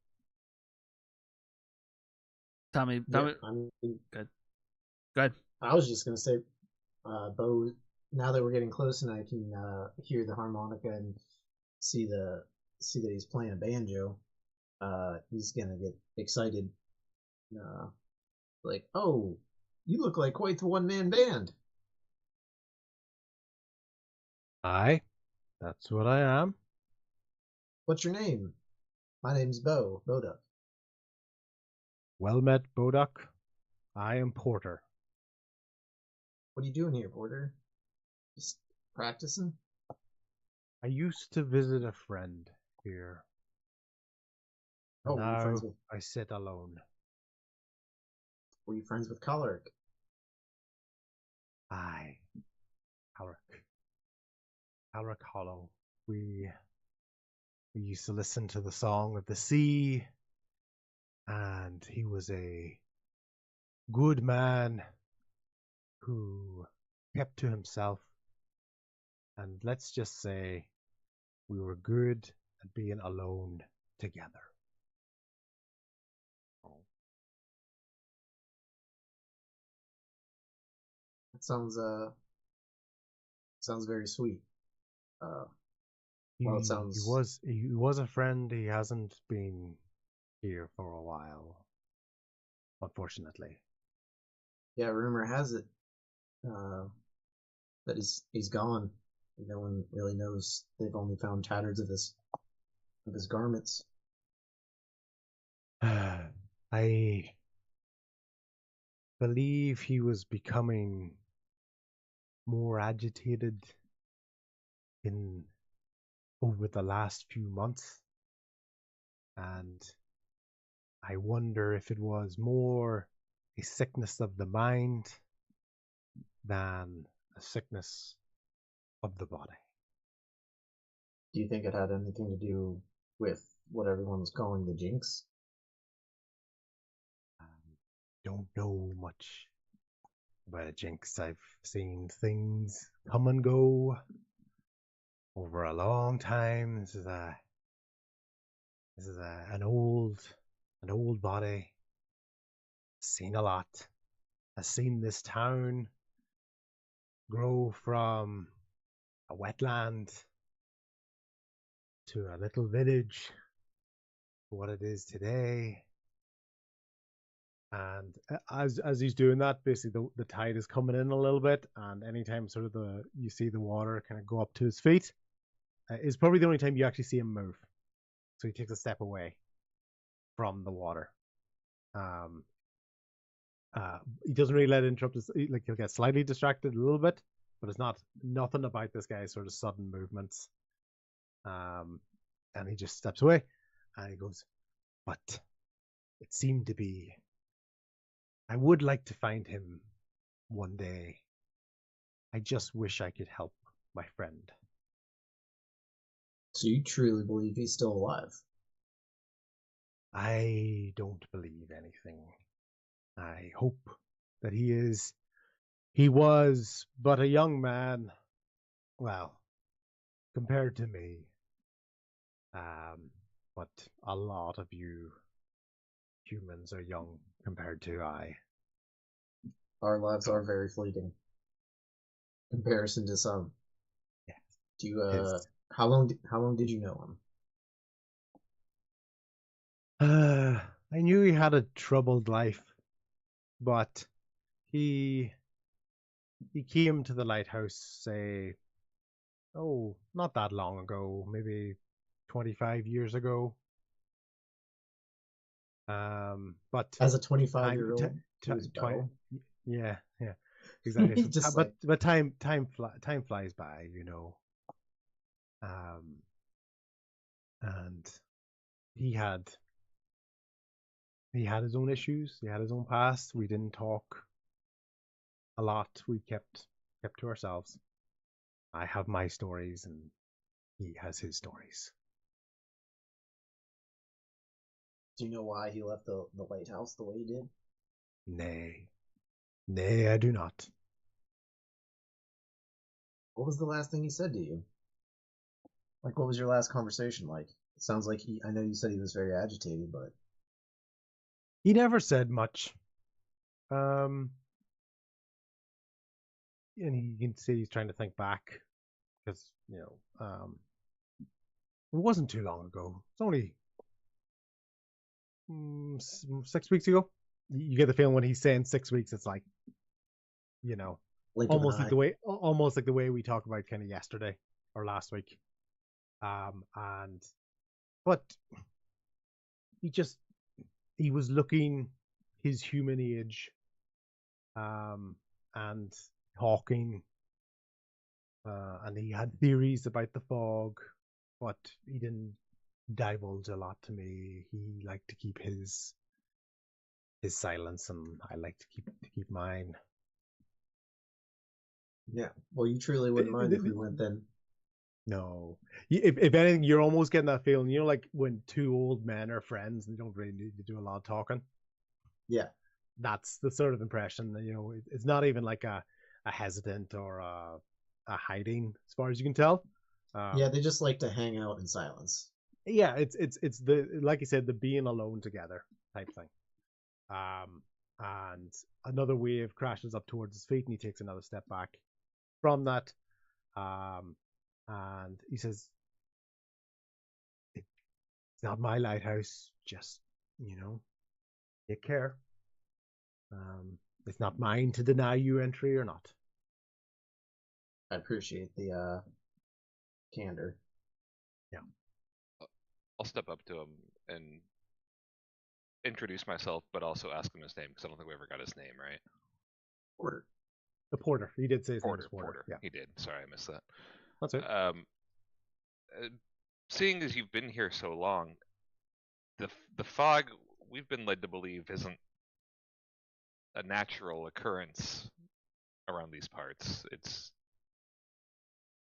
Tommy, Yeah, good. Go ahead. I was just gonna say, Bo. Now that we're getting close and I can hear the harmonica and see that he's playing a banjo, he's gonna get excited. Like, oh, you look like quite the one-man band. Aye, that's what I am. What's your name? My name's Boduck. Well met, Boduck. I am Porter. What are you doing here, Porter? Just practicing? I used to visit a friend here. Oh, were you Now friends with I sit alone. Choleric? Aye, Alric. Alric Hollow. We used to listen to the song of the sea, and he was a good man who kept to himself. And let's just say we were good at being alone together. That sounds very sweet. Well, it sounds. He was a friend. He hasn't been here for a while, unfortunately. Yeah, rumor has it that he's gone. No one really knows. They've only found tatters of his garments. I believe he was becoming more agitated over the last few months, and I wonder if it was more a sickness of the mind than a sickness of the body. Do you think it had anything to do with what everyone's calling the jinx? Don't know much about a jinx. I've seen things come and go over a long time. This is an old body. Seen a lot. I've seen this town grow from a wetland to a little village to what it is today. And as he's doing that, basically the tide is coming in a little bit, and anytime sort of you see the water kind of go up to his feet, is probably the only time you actually see him move. So he takes a step away from the water. He doesn't really let it interrupt his, like he'll get slightly distracted a little bit, but it's nothing about this guy's sort of sudden movements. And he just steps away, and he goes, but it seemed to be. I would like to find him one day. I just wish I could help my friend. So you truly believe he's still alive? I don't believe anything. I hope that he is. He was but a young man. Well, compared to me. But a lot of you humans are young compared to I. Our lives are very fleeting. Comparison to some. Yeah. Do you how long did you know him? I knew he had a troubled life, but he came to the lighthouse, say, not that long ago, maybe 25 years ago. But as a 25-year-old, yeah, exactly. Just but time flies by, you know. And he had his own issues. He had his own past. We didn't talk a lot. We kept to ourselves. I have my stories, and he has his stories. Do you know why he left the lighthouse the way he did? Nay, I do not. What was the last thing he said to you? Like, what was your last conversation like? It sounds like I know you said he was very agitated, but he never said much. And you can see he's trying to think back, because it wasn't too long ago. It's only 6 weeks ago. You get the feeling when he's saying 6 weeks, it's like, almost like the way we talked about kind of yesterday or last week. But he was looking his human age, and talking, and he had theories about the fog, but he didn't divulge a lot to me. He liked to keep his silence, and I like to keep mine. Yeah. Well, you truly wouldn't mind if we went then. No. If anything, you're almost getting that feeling, like when two old men are friends and they don't really need to do a lot of talking. Yeah. That's the sort of impression that, it's not even like a hesitant or a hiding, as far as you can tell. Yeah, they just like to hang out in silence. Yeah, it's the, like you said, the being alone together type thing. And another wave crashes up towards his feet, and he takes another step back from that. And he says, "It's not my lighthouse. Just, take care. It's not mine to deny you entry or not." I appreciate the candor. Yeah. I'll step up to him and introduce myself, but also ask him his name, because I don't think we ever got his name, right? Porter. The Porter. He did say his name was Porter. Porter. Yeah. He did. Sorry, I missed that. That's it. Seeing as you've been here so long, the fog we've been led to believe isn't a natural occurrence around these parts. It's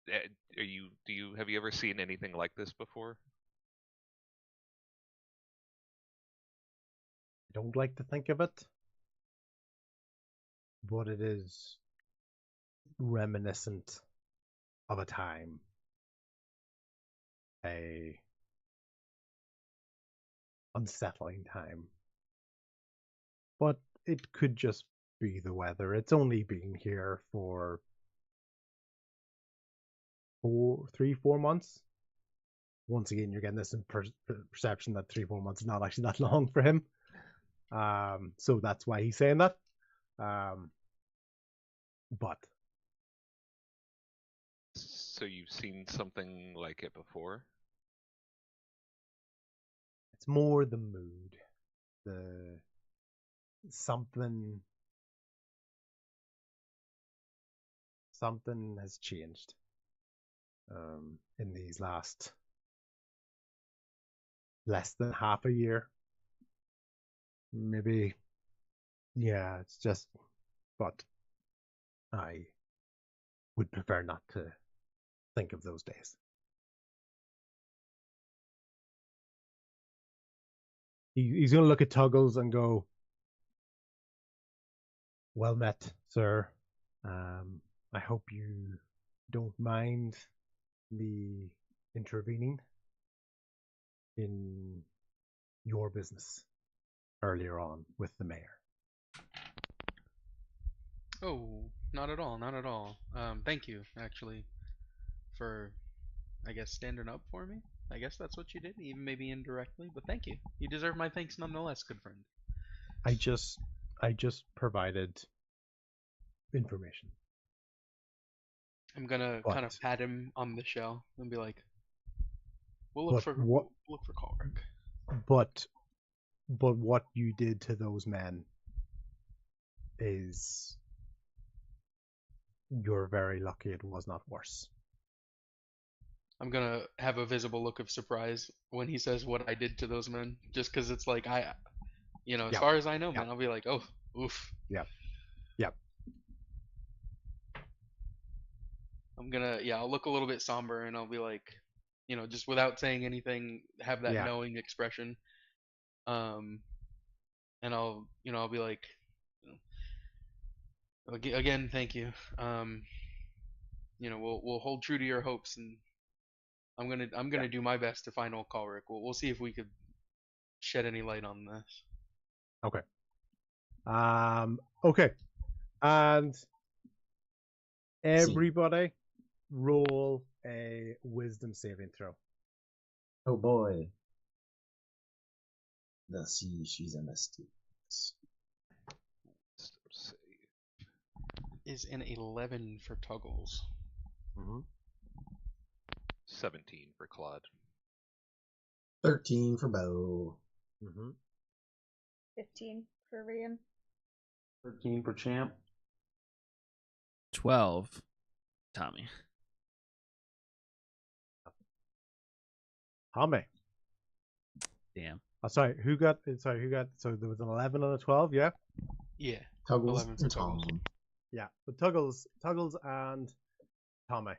have you ever seen anything like this before? I don't like to think of it, but it is reminiscent of a time, a unsettling time. But it could just be the weather. It's only been here for 4 months. Once again, you're getting this perception that 3-4 months is not actually that long for him. So that's why he's saying that. But so you've seen something like it before? it's more the mood, the something has changed in these last less than half a year. Maybe, yeah, it's just, but I would prefer not to think of those days. He's going to look at Tuggles and go, "Well met, sir. I hope you don't mind me intervening in your business earlier on with the mayor." Oh, not at all, not at all. Thank you, actually, for, I guess, standing up for me. I guess that's what you did, even maybe indirectly, but thank you. You deserve my thanks nonetheless, good friend. I just provided information. I'm gonna But- kind of pat him on the shell and be like, "We'll look But for what- we'll look for Colrick." But what you did to those men is, you're very lucky it was not worse. I'm gonna have a visible look of surprise when he says what I did to those men, just because it's like as Yeah. far as I know, Yeah. man, I'll be like, "Oh, oof." Yep. I'll look a little bit somber and I'll be like, just without saying anything, have that Yeah. knowing expression. And I'll be like, again, thank you. We'll hold true to your hopes, and I'm gonna do my best to find old Colrick. We'll see if we could shed any light on this. Okay. Okay. And everybody roll a wisdom saving throw. Oh boy. Let's see, she's a mystique. Is an 11 for Tuggles. 17 for Claude. 13 for Bo. 15 for Rian. 13 for Champ. 12, Tommy. Hame. Damn. Oh, sorry, who got? So there was an 11 and a 12, yeah. Yeah. Tuggles 11 for and Tuggles. Tom. Yeah, but Tuggles and Tommy.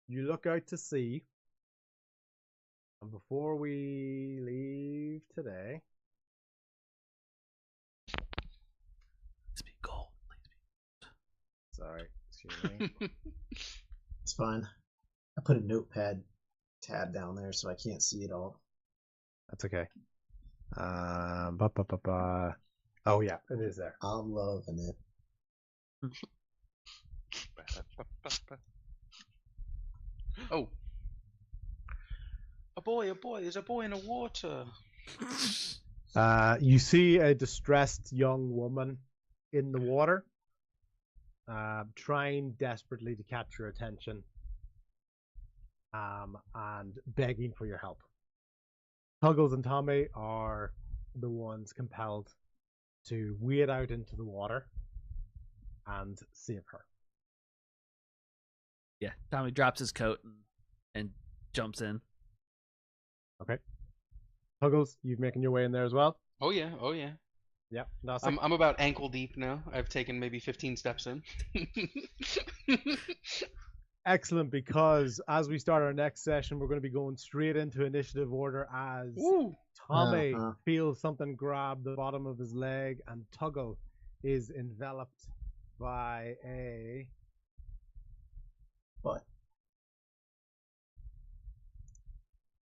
You look out to sea, and before we leave today, Please be gold. sorry, excuse me. It's fine. I put a notepad tab down there so I can't see it all. That's okay. Oh yeah, it is there. I'm loving it. Oh. A boy, there's a boy in the water. You see a distressed young woman in the water, trying desperately to catch your attention, and begging for your help. Tuggles and Tommy are the ones compelled to wade out into the water and save her. Yeah, Tommy drops his coat and jumps in. Okay. Tuggles, you making your way in there as well? Oh yeah. Yeah. That's I'm about ankle deep now. I've taken maybe 15 steps in. excellent, because as we start our next session, we're going to be going straight into initiative order as Woo! Tommy feels something grab the bottom of his leg, and Tuggle is enveloped by a But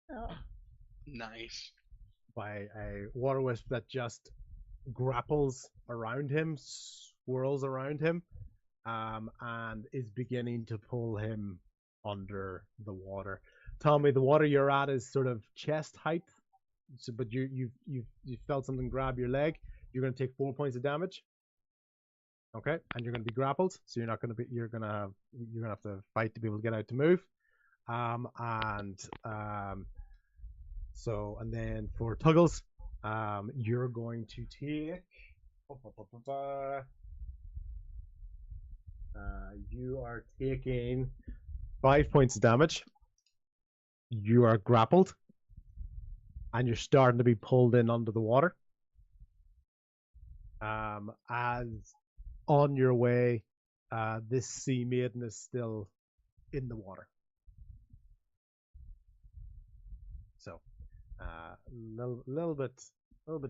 Oh. Nice. by a water wisp that just grapples around him, swirls around him, and is beginning to pull him under the water. Tommy, the water you're at is sort of chest height, so, but you felt something grab your leg. You're going to take 4 points of damage. Okay, and you're going to be grappled, so you're going to have to fight to be able to get out to move. And then for Tuggles, you're going to take. You are taking 5 points of damage. You are grappled, and you're starting to be pulled in under the water. As on your way, this sea maiden is still in the water. So, little bit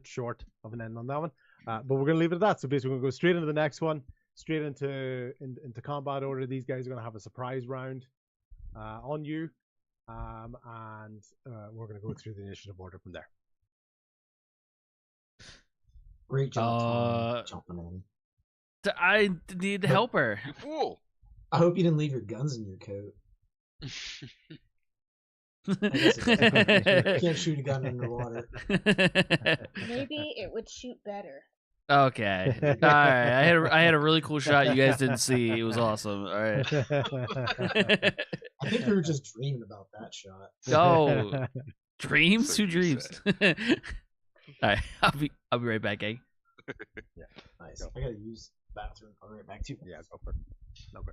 short of an end on that one, but we're gonna leave it at that. So basically, we're gonna go straight into the next one, straight into combat order. These guys are gonna have a surprise round on you, and we're gonna go through the initiative order from there. great job, Tom, jumping in. I need the helper. You fool! I hope you didn't leave your guns in your coat. I guess you can't shoot a gun underwater. Maybe it would shoot better. Okay. All right. I had a really cool shot you guys didn't see. It was awesome. All right. I think we were just dreaming about that shot. Oh, dreams? So Who you dreams? All right. I'll be right back, gang. Nice. I gotta use the bathroom. I'll be right back to you. Yeah, go for it. Okay.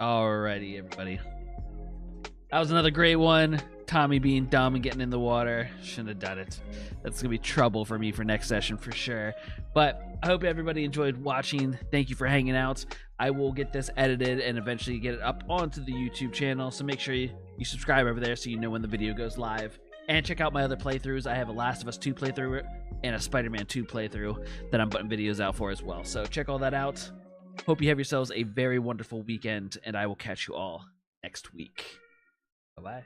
Alrighty, everybody. That was another great one. Tommy being dumb and getting in the water. Shouldn't have done it. That's going to be trouble for me for next session for sure. But I hope everybody enjoyed watching. Thank you for hanging out. I will get this edited and eventually get it up onto the YouTube channel. So make sure you subscribe over there so you know when the video goes live. And check out my other playthroughs. I have a Last of Us 2 playthrough and a Spider-Man 2 playthrough that I'm putting videos out for as well. So check all that out. Hope you have yourselves a very wonderful weekend, and I will catch you all next week. Bye-bye.